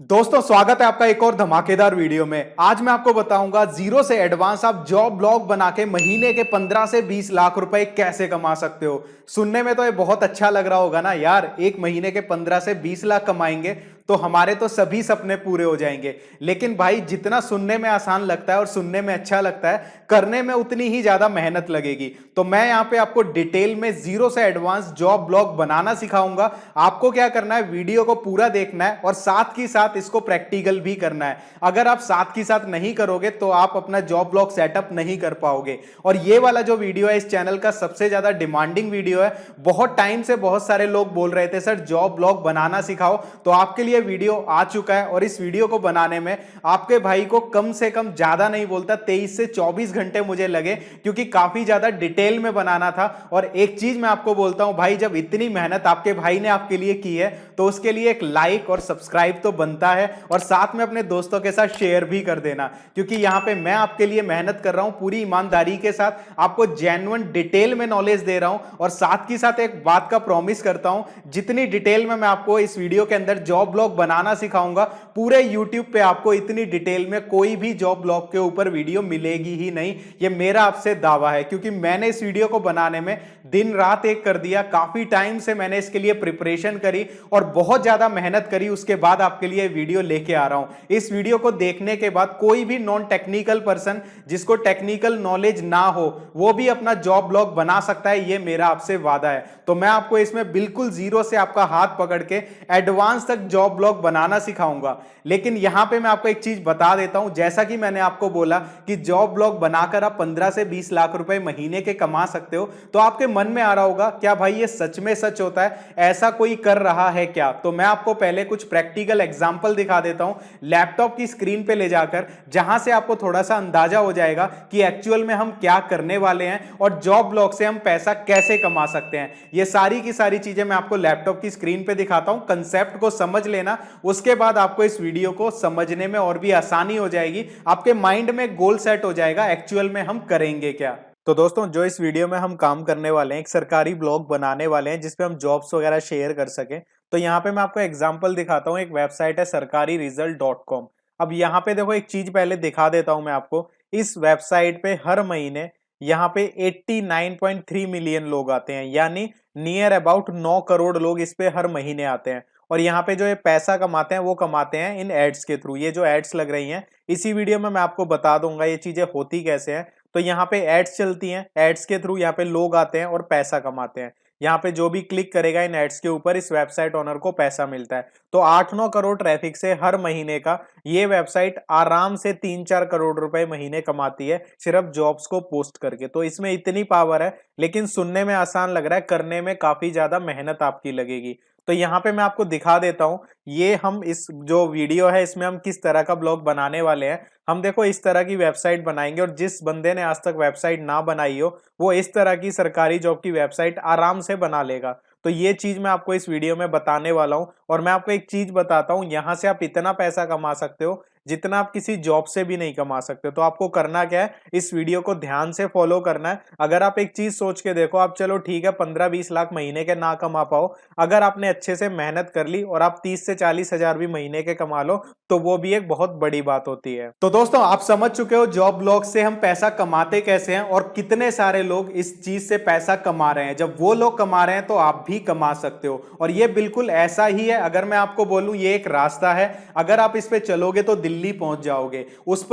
दोस्तों स्वागत है आपका एक और धमाकेदार वीडियो में। आज मैं आपको बताऊंगा जीरो से एडवांस आप जॉब ब्लॉग बना के महीने के 15 से 20 लाख रुपए कैसे कमा सकते हो। सुनने में तो ये बहुत अच्छा लग रहा होगा ना यार, एक महीने के 15 से 20 लाख कमाएंगे तो हमारे तो सभी सपने पूरे हो जाएंगे। लेकिन भाई जितना सुनने में आसान लगता है और सुनने में अच्छा लगता है, करने में उतनी ही ज्यादा मेहनत लगेगी। तो मैं यहाँ पे आपको डिटेल में जीरो से एडवांस जॉब ब्लॉग बनाना सिखाऊंगा। आपको क्या करना है, वीडियो को पूरा देखना है और साथ ही साथ इसको प्रैक्टिकल भी करना है। अगर आप साथ ही साथ नहीं करोगे तो आप अपना जॉब ब्लॉग सेटअप नहीं कर पाओगे। और ये वाला जो वीडियो है इस चैनल का सबसे ज्यादा डिमांडिंग वीडियो है। बहुत टाइम से बहुत सारे लोग बोल रहे थे सर जॉब ब्लॉग बनाना सिखाओ, तो आपके लिए वीडियो आ चुका है। और इस वीडियो को बनाने में आपके भाई को कम से कम ज्यादा नहीं बोलता 23 से 24 घंटे मुझे लगे, क्योंकि काफी ज्यादा डिटेल में बनाना था। और एक चीज मैं आपको बोलता हूं भाई, जब इतनी मेहनत आपके भाई ने आपके लिए की है तो उसके लिए एक लाइक और सब्सक्राइब तो बनता है, और साथ में अपने दोस्तों के साथ शेयर भी कर देना। क्योंकि यहां पे मैं आपके लिए मेहनत कर रहा हूं पूरी ईमानदारी के साथ, आपको जेन्युइन डिटेल में नॉलेज दे रहा हूं। और साथ ही साथ एक बात का प्रॉमिस करता हूं, जितनी डिटेल में मैं आपको इस वीडियो के अंदर जॉब ब्लॉग बनाना सिखाऊंगा, पूरे YouTube पे आपको इतनी डिटेल में कोई भी जॉब ब्लॉग के ऊपर वीडियो मिलेगी ही नहीं। ये मेरा आपसे दावा है, क्योंकि मैंने इस वीडियो को बनाने में दिन रात एक कर दिया। काफी टाइम से मैंने इसके लिए प्रिपरेशन करी और बहुत ज्यादा मेहनत करी, उसके बाद आपके लिए वीडियो लेके आ रहा हूं। इस वीडियो को देखने के बाद कोई भी नॉन टेक्निकल पर्सन जिसको टेक्निकल नॉलेज ना हो वो भी अपना जॉब ब्लॉग बना सकता है, ये मेरा आपसे वादा है। तो मैं आपको इसमें बिल्कुल जीरो से आपका हाथ पकड़ के एडवांस तक जॉब ब्लॉग बनाना सिखाऊंगा। लेकिन यहां पे मैं आपको एक चीज बता देता हूं, जैसा कि मैंने आपको बोला कि जॉब ब्लॉग बनाकर आप 15 से 20 लाख रुपए महीने के कमा सकते हो, तो आपके मन में आ रहा होगा क्या भाई ये सच में सच होता है, ऐसा कोई कर रहा है क्या? तो मैं आपको पहले कुछ प्रैक्टिकल एग्जांपल दिखा देता हूं लैपटॉप की स्क्रीन पे ले जाकर, जहां से आपको थोड़ा सा अंदाजा हो जाएगा कि एक्चुअल में हम क्या करने वाले हैं और जॉब ब्लॉग से हम पैसा कैसे कमा सकते हैं। ये सारी की सारी चीजें मैं आपको लैपटॉप की स्क्रीन पे दिखाता हूं। कंसेप्ट को समझ लेना, उसके बाद आपको इस वीडियो को समझने में और भी आसानी हो जाएगी। आपके माइंड में गोल सेट हो जाएगा एक्चुअल में हम करेंगे क्या। तो दोस्तों जो इस वीडियो में हम काम करने वाले हैं, एक सरकारी ब्लॉग बनाने वाले हैं जिसपे हम जॉब्स वगैरह शेयर कर सकें। तो यहाँ पे मैं आपको एग्जांपल दिखाता हूँ। एक वेबसाइट है sarkariresult.com। अब यहाँ पे देखो, एक चीज पहले दिखा देता हूं मैं आपको। इस वेबसाइट पे हर महीने यहाँ पे 89.3 मिलियन लोग आते हैं, यानी नियर अबाउट 9 करोड़ लोग इस पे हर महीने आते हैं। और यहाँ पे जो ये पैसा कमाते हैं वो कमाते हैं इन एड्स के थ्रू। ये जो एड्स लग रही हैं इसी वीडियो में मैं आपको बता दूंगा ये चीजें होती कैसे हैं। तो यहाँ पे एड्स चलती हैं, एड्स के थ्रू यहाँ पे लोग आते हैं और पैसा कमाते हैं। यहाँ पे जो भी क्लिक करेगा इन एड्स के ऊपर, इस वेबसाइट ओनर को पैसा मिलता है। तो 8-9 करोड़ ट्रैफिक से हर महीने का ये वेबसाइट आराम से 3-4 करोड़ रुपए महीने कमाती है, सिर्फ जॉब्स को पोस्ट करके। तो इसमें इतनी पावर है, लेकिन सुनने में आसान लग रहा है, करने में काफी ज्यादा मेहनत आपकी लगेगी। तो यहाँ पे मैं आपको दिखा देता हूं, ये हम इस जो वीडियो है इसमें हम किस तरह का ब्लॉग बनाने वाले हैं। हम देखो इस तरह की वेबसाइट बनाएंगे, और जिस बंदे ने आज तक वेबसाइट ना बनाई हो वो इस तरह की सरकारी जॉब की वेबसाइट आराम से बना लेगा। तो ये चीज मैं आपको इस वीडियो में बताने वाला हूं। और मैं आपको एक चीज बताता हूं, यहां से आप इतना पैसा कमा सकते हो जितना आप किसी जॉब से भी नहीं कमा सकते। तो आपको करना क्या है, इस वीडियो को ध्यान से फॉलो करना है। अगर आप एक चीज सोच के देखो, आप चलो ठीक है 15-20 लाख महीने के ना कमा पाओ, अगर आपने अच्छे से मेहनत कर ली और आप 30 से 40 हजार भी महीने के कमा लो तो वो भी एक बहुत बड़ी बात होती है। तो दोस्तों आप समझ चुके हो जॉब ब्लॉग से हम पैसा कमाते कैसे हैं और कितने सारे लोग इस चीज से पैसा कमा रहे हैं। जब वो लोग कमा रहे हैं तो आप भी कमा सकते हो, और ये बिल्कुल ऐसा ही है। अगर मैं आपको बोलूं ये एक रास्ता है, अगर आप इस पे चलोगे तो दिल्ली पहुंच जाओगे। उस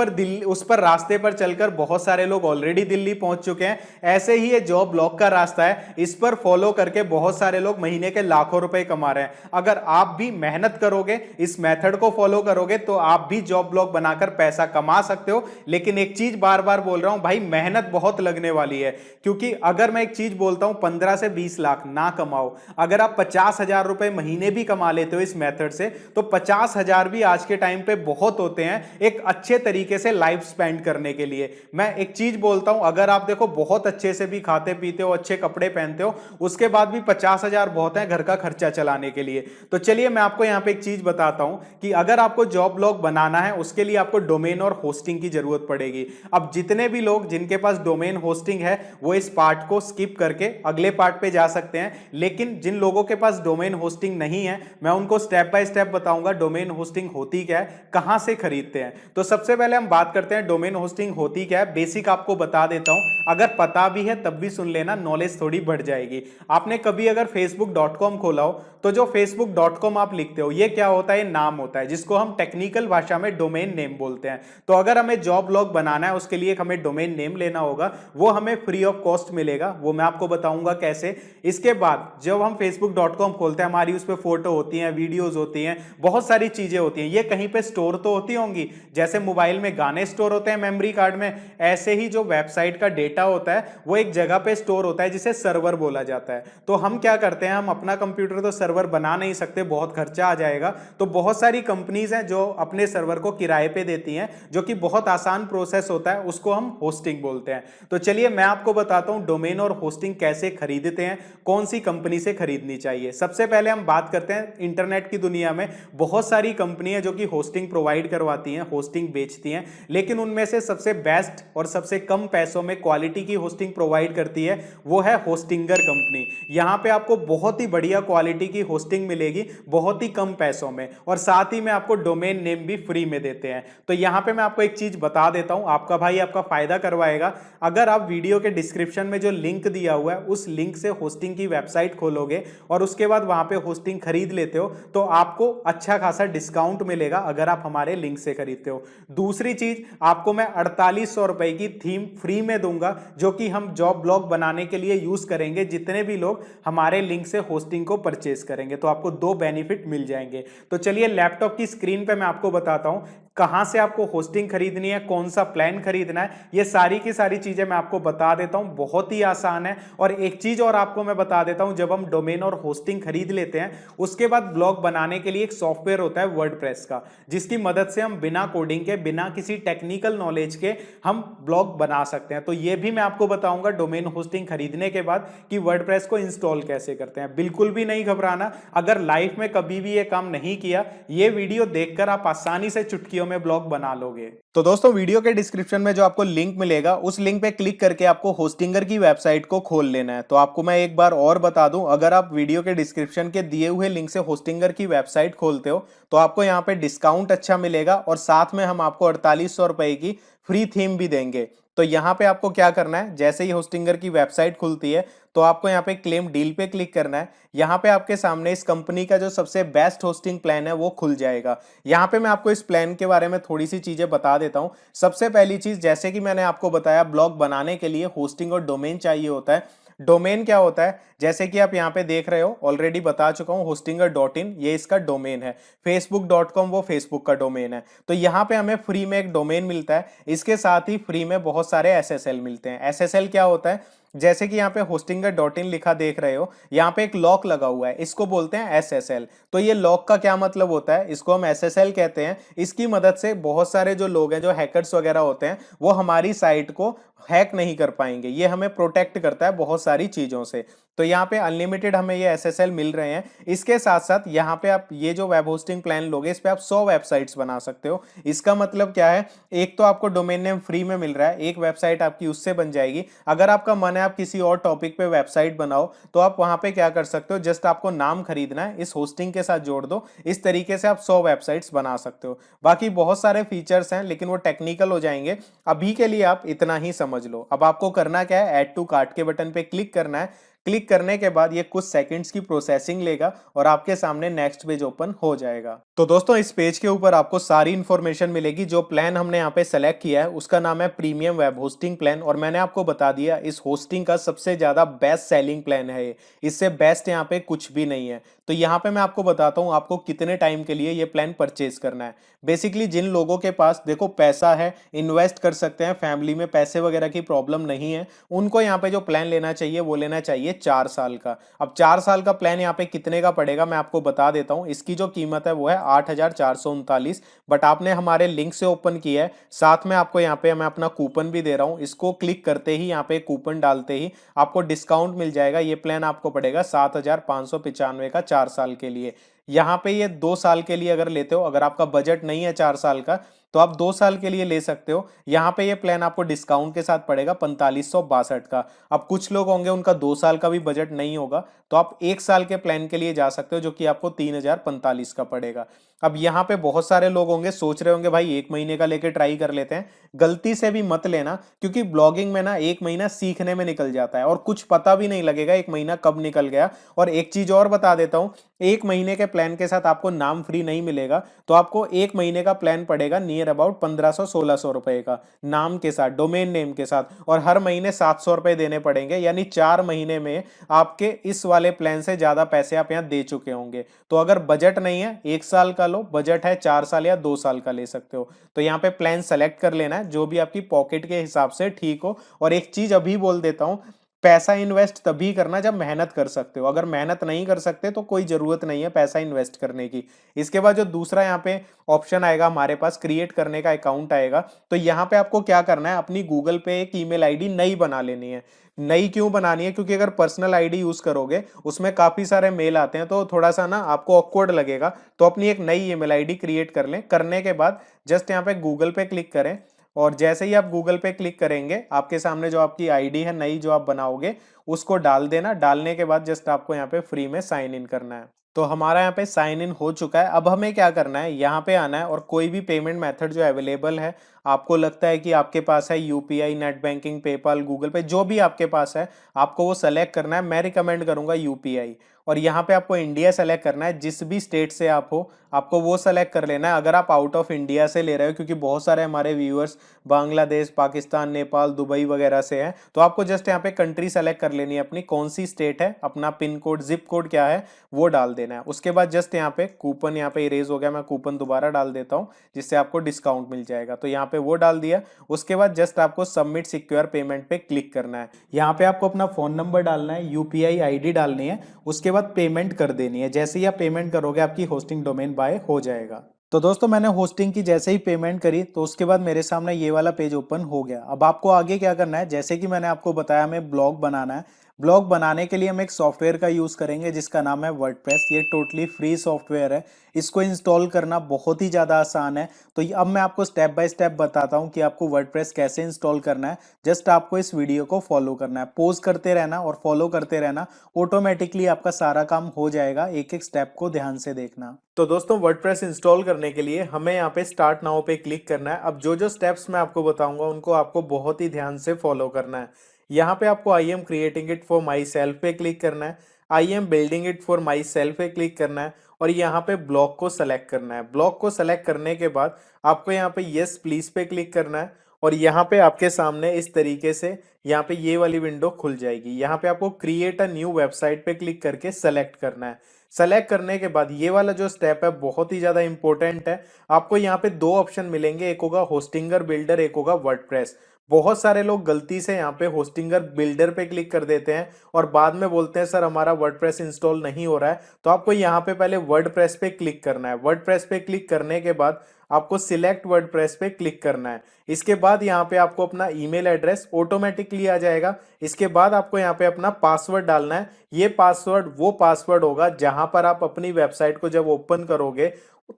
पर रास्ते पर चलकर बहुत सारे लोग ऑलरेडी दिल्ली पहुंच चुके हैं। ऐसे ही ये जॉब ब्लॉग का रास्ता है, इस पर फॉलो करके बहुत सारे लोग महीने के लाखों रुपए कमा रहे हैं। अगर आप भी मेहनत करोगे, इस मेथड को फॉलो करोगे, तो आप भी जॉब ब्लॉग बनाकर पैसा कमा सकते हो। लेकिन एक चीज बार बार बोल रहा हूं भाई, मेहनत बहुत लगने वाली है। क्योंकि अगर मैं एक चीज बोलता हूं 15 से 20 लाख ना कमाओ, अगर आप 50 हजार रुपए महीने भी कमा लेते हो इस मेथड से, तो 50 हजार भी आज के टाइम पे बहुत होते होते हैं एक अच्छे तरीके से लाइफ स्पेंड करने के लिए। मैं एक चीज बोलता हूं, अगर आप देखो बहुत अच्छे से भी खाते पीते हो, अच्छे कपड़े पहनते हो, उसके बाद भी 50,000 बहुत है घर का खर्चा चलाने के लिए। तो चलिए मैं आपको यहां पे एक चीज बताता हूं कि अगर आपको जॉब ब्लॉग बनाना है उसके लिए आपको डोमेन और होस्टिंग की जरूरत पड़ेगी। अब जितने भी लोग जिनके पास डोमेन होस्टिंग है वो इस पार्ट को स्किप करके अगले पार्ट पे जा सकते हैं, लेकिन जिन लोगों के पास डोमेन होस्टिंग नहीं है मैं उनको स्टेप बाय स्टेप बताऊंगा डोमेन होस्टिंग होती क्या है, कहां से खरीदते हैं। तो सबसे पहले हम बात करते हैं डोमेन होस्टिंग होती क्या है। बेसिक आपको बता देता हूं, अगर पता भी है तब भी सुन लेना, नॉलेज थोड़ी बढ़ जाएगी। आपने कभी अगर facebook.com खोला हो तो जो facebook.com आप लिखते हो ये क्या होता है, नाम होता है जिसको हम टेक्निकल भाषा में डोमेन नेम बोलते हैं। तो अगर हमें जॉब ब्लॉग बनाना है उसके लिए हमें डोमेन नेम लेना होगा, वो हमें फ्री ऑफ कॉस्ट मिलेगा, वो मैं आपको बताऊंगा कैसे। इसके बाद जब हम facebook.com खोलते हैं हमारी उस पर फोटो होती हैं, वीडियोज होती हैं, बहुत सारी चीजें होती हैं, ये कहीं पे स्टोर तो होती होंगी। जैसे मोबाइल में गाने स्टोर होते हैं मेमोरी कार्ड में, ऐसे ही जो वेबसाइट का डेटा होता है वो एक जगह पे स्टोर होता है जिसे सर्वर बोला जाता है। तो हम क्या करते हैं, हम अपना कंप्यूटर तो सर्वर बना नहीं सकते, बहुत खर्चा आ जाएगा, तो बहुत सारी कंपनीज हैं जो अपने सर्वर को किराए पे देती हैं, जो कि बहुत आसान प्रोसेस होता है, उसको हम होस्टिंग बोलते हैं। तो चलिए मैं आपको बताता हूं डोमेन और होस्टिंग कैसे खरीदते हैं, कौन सी कंपनी से खरीदनी चाहिए। सबसे पहले हम बात करते हैं, इंटरनेट की दुनिया में बहुत सारी कंपनी है जो कि होस्टिंग प्रोवाइड करवाती हैं, होस्टिंग बेचती हैं, लेकिन उनमें से सबसे बेस्ट और सबसे कम पैसों में क्वालिटी की होस्टिंग प्रोवाइड करती है वो है होस्टिंगर कंपनी। यहां पे आपको बहुत ही बढ़िया क्वालिटी की होस्टिंग मिलेगी बहुत ही कम पैसों में, और साथ ही में आपको डोमेन नेम भी फ्री में देते हैं। तो यहां पे मैं आपको एक चीज बता देता हूं, आपका भाई आपका फायदा करवाएगा। अगर आप वीडियो के डिस्क्रिप्शन में जो लिंक दिया हुआ है उस लिंक से होस्टिंग की वेबसाइट खोलोगे और उसके बाद वहां पे होस्टिंग खरीद लेते हो तो आपको अच्छा खासा डिस्काउंट मिलेगा अगर आप हमारे लिंक से खरीदते हो। दूसरी चीज, आपको मैं 4800 रुपए की थीम फ्री में दूंगा जो कि हम जॉब ब्लॉग बनाने के लिए यूज करेंगे जितने भी लोग हमारे लिंक से होस्टिंग को परचेज करेंगे। तो आपको दो बेनिफिट मिल जाएंगे। तो चलिए लैपटॉप की स्क्रीन पे मैं आपको बताता हूं कहां से आपको होस्टिंग खरीदनी है, कौन सा प्लान खरीदना है, ये सारी की सारी चीजें मैं आपको बता देता हूं, बहुत ही आसान है। और एक चीज और आपको मैं बता देता हूं, जब हम डोमेन और होस्टिंग खरीद लेते हैं उसके बाद ब्लॉग बनाने के लिए एक सॉफ्टवेयर होता है वर्डप्रेस का, जिसकी मदद से हम बिना कोडिंग के, बिना किसी टेक्निकल नॉलेज के हम ब्लॉग बना सकते हैं। तो ये भी मैं आपको बताऊंगा डोमेन होस्टिंग खरीदने के बाद कि वर्डप्रेस को इंस्टॉल कैसे करते हैं। बिल्कुल भी नहीं घबराना, अगर लाइफ में कभी भी ये काम नहीं किया, ये वीडियो देखकर आप आसानी से चुटकियों में ब्लॉग बना लोगे। तो दोस्तों वीडियो के डिस्क्रिप्शन में जो आपको लिंक मिलेगा उस लिंक पे क्लिक करके आपको होस्टिंगर की वेबसाइट को खोल लेना है। तो आपको मैं एक बार और बता दूं, अगर आप वीडियो के डिस्क्रिप्शन के दिए हुए लिंक से होस्टिंगर की वेबसाइट खोलते हो तो आपको यहाँ पे डिस्काउंट अच्छा मिलेगा और साथ में हम आपको 4800 रुपए की फ्री थीम भी देंगे। तो यहाँ पे आपको क्या करना है, जैसे ही होस्टिंगर की वेबसाइट खुलती है तो आपको यहाँ पे क्लेम डील पे क्लिक करना है। यहाँ पे आपके सामने इस कंपनी का जो सबसे बेस्ट होस्टिंग प्लान है वो खुल जाएगा। यहाँ पे मैं आपको इस प्लान के बारे में थोड़ी सी चीजें बता देता हूँ। सबसे पहली चीज, जैसे कि मैंने आपको बताया, ब्लॉग बनाने के लिए होस्टिंग और डोमेन चाहिए होता है। डोमेन क्या होता है, जैसे कि आप यहाँ पे देख रहे हो, ऑलरेडी बता चुका हूँ, hostinger.in ये इसका डोमेन है, facebook.com वो फेसबुक का डोमेन है। तो यहाँ पे हमें फ्री में एक डोमेन मिलता है, इसके साथ ही फ्री में बहुत सारे एसएसएल मिलते हैं। एसएसएल क्या होता है, जैसे कि यहाँ पे hostinger.in लिखा देख रहे हो, यहाँ पे एक लॉक लगा हुआ है, इसको बोलते हैं एसएसएल। तो ये लॉक का क्या मतलब होता है, इसको हम एसएसएल कहते हैं। इसकी मदद से बहुत सारे जो लोग हैं, जो हैकर्स वगैरह होते हैं, वो हमारी साइट को हैक नहीं कर पाएंगे। ये हमें प्रोटेक्ट करता है बहुत सारी चीजों से। तो यहाँ पे अनलिमिटेड हमें ये एसएसएल मिल रहे हैं। इसके साथ साथ यहाँ पे आप ये जो वेब होस्टिंग प्लान लोगे इस पे आप 100 वेबसाइट्स बना सकते हो। इसका मतलब क्या है, एक तो आपको डोमेन नेम फ्री में मिल रहा है, एक वेबसाइट आपकी उससे बन जाएगी। अगर आपका मन है आप किसी और टॉपिक पे वेबसाइट बनाओ तो आप वहां पे क्या कर सकते हो, जस्ट आपको नाम खरीदना है, इस होस्टिंग के साथ जोड़ दो, इस तरीके से आप 100 वेबसाइट्स बना सकते हो। बाकी बहुत सारे फीचर्स हैं लेकिन वो टेक्निकल हो जाएंगे, अभी के लिए आप इतना ही समझ लो। अब आपको करना क्या है, ऐड टू कार्ट के बटन पे क्लिक करना है। क्लिक करने के बाद ये कुछ सेकंड्स की प्रोसेसिंग लेगा और आपके सामने नेक्स्ट पेज ओपन हो जाएगा। तो दोस्तों इस पेज के ऊपर आपको सारी इंफॉर्मेशन मिलेगी। जो प्लान हमने यहाँ पे सेलेक्ट किया है उसका नाम है प्रीमियम वेब होस्टिंग प्लान, और मैंने आपको बता दिया इस होस्टिंग का सबसे ज्यादा बेस्ट सेलिंग प्लान है ये, इससे बेस्ट यहाँ पे कुछ भी नहीं है। तो यहाँ पे मैं आपको बताता हूँ आपको कितने टाइम के लिए ये प्लान परचेज करना है। बेसिकली जिन लोगों के पास देखो पैसा है, इन्वेस्ट कर सकते हैं, फैमिली में पैसे वगैरह की प्रॉब्लम नहीं है, उनको यहाँ पे जो प्लान लेना चाहिए वो लेना चाहिए 4 साल का। अब 4 साल का प्लान यहाँ पे कितने का पड़ेगा मैं आपको बता देता हूँ। इसकी जो कीमत है वो है 8,439, बट आपने हमारे लिंक से ओपन किया है, साथ में आपको यहाँ पे मैं अपना कूपन भी दे रहा हूँ। इसको क्लिक करते ही यहाँ पे कूपन डालते ही आपको डिस्काउंट मिल जाएगा। ये प्लान आपको पड़ेगा 7,595 का 4 साल के लिए। यहाँ पे ये 2 साल के लिए अगर लेते हो, अगर आपका बजट नहीं है 4 साल का, तो आप 2 साल के लिए ले सकते हो। यहाँ पे ये प्लान आपको डिस्काउंट के साथ पड़ेगा 4562 का। अब कुछ लोग होंगे उनका 2 साल का भी बजट नहीं होगा, तो आप 1 साल के प्लान के लिए जा सकते हो जो कि आपको 3045 का पड़ेगा। अब यहाँ पे बहुत सारे लोग होंगे सोच रहे होंगे भाई 1 महीने का लेके ट्राई कर लेते हैं। गलती से भी मत लेना, क्योंकि ब्लॉगिंग में ना 1 महीना सीखने में निकल जाता है और कुछ पता भी नहीं लगेगा 1 महीना कब निकल गया। और एक चीज और बता देता हूँ, 1 महीने के प्लान के साथ आपको नाम फ्री नहीं मिलेगा, तो आपको 1 महीने का प्लान पड़ेगा नियर अबाउट 1500-1600 रुपए का, नाम के साथ, डोमेन नेम के साथ, और हर महीने 700 रुपए देने पड़ेंगे। यानी 4 महीने में आपके इस वाले प्लान से ज्यादा पैसे आप यहाँ दे चुके होंगे। तो अगर बजट नहीं है 1 साल का लो, बजट है 4 साल या 2 साल का ले सकते हो। तो यहाँ पे प्लान सेलेक्ट कर लेना है जो भी आपकी पॉकेट के हिसाब से ठीक हो। और एक चीज अभी बोल देता हूँ, पैसा इन्वेस्ट तभी करना जब मेहनत कर सकते हो। अगर मेहनत नहीं कर सकते तो कोई जरूरत नहीं है पैसा इन्वेस्ट करने की। इसके बाद जो दूसरा यहाँ पे ऑप्शन आएगा हमारे पास, क्रिएट करने का अकाउंट आएगा। तो यहाँ पे आपको क्या करना है, अपनी गूगल पे एक ईमेल आईडी नई बना लेनी है। नई क्यों बनानी है, क्योंकि अगर पर्सनल आईडी यूज करोगे उसमें काफी सारे मेल आते हैं तो थोड़ा सा ना आपको ऑकवर्ड लगेगा। तो अपनी एक नई ईमेल आईडी क्रिएट कर लें। करने के बाद जस्ट यहाँ पे गूगल पे क्लिक करें, और जैसे ही आप गूगल पे क्लिक करेंगे आपके सामने जो आपकी आईडी है नई जो आप बनाओगे उसको डाल देना। डालने के बाद जस्ट आपको यहाँ पे फ्री में साइन इन करना है। तो हमारा यहाँ पे साइन इन हो चुका है। अब हमें क्या करना है, यहाँ पे आना है और कोई भी पेमेंट मेथड जो अवेलेबल है, आपको लगता है कि आपके पास है UPI, net banking, PayPal, Google पे, जो भी आपके पास है आपको वो सेलेक्ट करना है। मैं रिकमेंड करूंगा यूपीआई। और यहाँ पे आपको इंडिया सेलेक्ट करना है, जिस भी स्टेट से आप हो आपको वो सेलेक्ट कर लेना है। अगर आप आउट ऑफ इंडिया से ले रहे हो, क्योंकि बहुत सारे हमारे व्यूअर्स बांग्लादेश, पाकिस्तान, नेपाल, दुबई वगैरह से हैं, तो आपको जस्ट यहाँ पे कंट्री सेलेक्ट कर लेनी है अपनी, कौन सी स्टेट है, अपना पिन कोड, जिप कोड क्या है वो डाल देना है। उसके बाद जस्ट यहाँ पे कूपन यहाँ पे इरेज हो गया, मैं कूपन दोबारा डाल देता हूँ जिससे आपको डिस्काउंट मिल जाएगा। तो यहाँ पे वो डाल दिया। उसके बाद जस्ट आपको सबमिट सिक्योर पेमेंट पे क्लिक करना है। यहाँ पे आपको अपना फोन नंबर डालना है, यूपीआई आईडी डालनी है, उसके बाद पेमेंट कर देनी है। जैसे ही आप पेमेंट करोगे आपकी होस्टिंग डोमेन बाय हो जाएगा। तो दोस्तों मैंने होस्टिंग की जैसे ही पेमेंट करी तो उसके बाद मेरे सामने ये वाला पेज ओपन हो गया। अब आपको आगे क्या करना है, जैसे कि मैंने आपको बताया हमें ब्लॉग बनाना है। ब्लॉग बनाने के लिए हम एक सॉफ्टवेयर का यूज करेंगे जिसका नाम है वर्डप्रेस। ये टोटली फ्री सॉफ्टवेयर है, इसको इंस्टॉल करना बहुत ही ज़्यादा आसान है। तो अब मैं आपको स्टेप बाय स्टेप बताता हूँ कि आपको वर्डप्रेस कैसे इंस्टॉल करना है। जस्ट आपको इस वीडियो को फॉलो करना है, पोज करते रहना और फॉलो करते रहना, ऑटोमेटिकली आपका सारा काम हो जाएगा। एक एक स्टेप को ध्यान से देखना। तो दोस्तों वर्डप्रेस इंस्टॉल करने के लिए हमें यहाँ पे स्टार्ट नाउ पे क्लिक करना है। अब जो जो स्टेप्स मैं आपको बताऊंगा उनको आपको बहुत ही ध्यान से फॉलो करना है। यहाँ पे आपको I am creating it for my self पे क्लिक करना है, I am building it for my self पे क्लिक करना है, और यहाँ पे ब्लॉक को सेलेक्ट करना है। ब्लॉक को सेलेक्ट करने के बाद आपको यहाँ पे यस प्लीज पे क्लिक करना है, और यहाँ पे आपके सामने इस तरीके से यहाँ पे ये वाली विंडो खुल जाएगी। यहाँ पे आपको क्रिएट अ न्यू वेबसाइट पे क्लिक करके सेलेक्ट करना है। सेलेक्ट करने के बाद ये वाला जो स्टेप है बहुत ही ज्यादा इंपॉर्टेंट है। आपको यहाँ पे दो ऑप्शन मिलेंगे, एक होगा होस्टिंगर बिल्डर, एक होगा वर्डप्रेस। बहुत सारे लोग गलती से यहाँ पे होस्टिंगर बिल्डर पे क्लिक कर देते हैं और बाद में बोलते हैं सर हमारा वर्डप्रेस इंस्टॉल नहीं हो रहा है। तो आपको यहाँ पे पहले वर्डप्रेस पे क्लिक करना है। वर्डप्रेस पे क्लिक करने के बाद आपको सिलेक्ट वर्डप्रेस पे क्लिक करना है। इसके बाद यहाँ पे आपको अपना ईमेल एड्रेस ऑटोमेटिकली आ जाएगा। इसके बाद आपको यहाँ पे अपना पासवर्ड डालना है। ये पासवर्ड वो पासवर्ड होगा जहां पर आप अपनी वेबसाइट को जब ओपन करोगे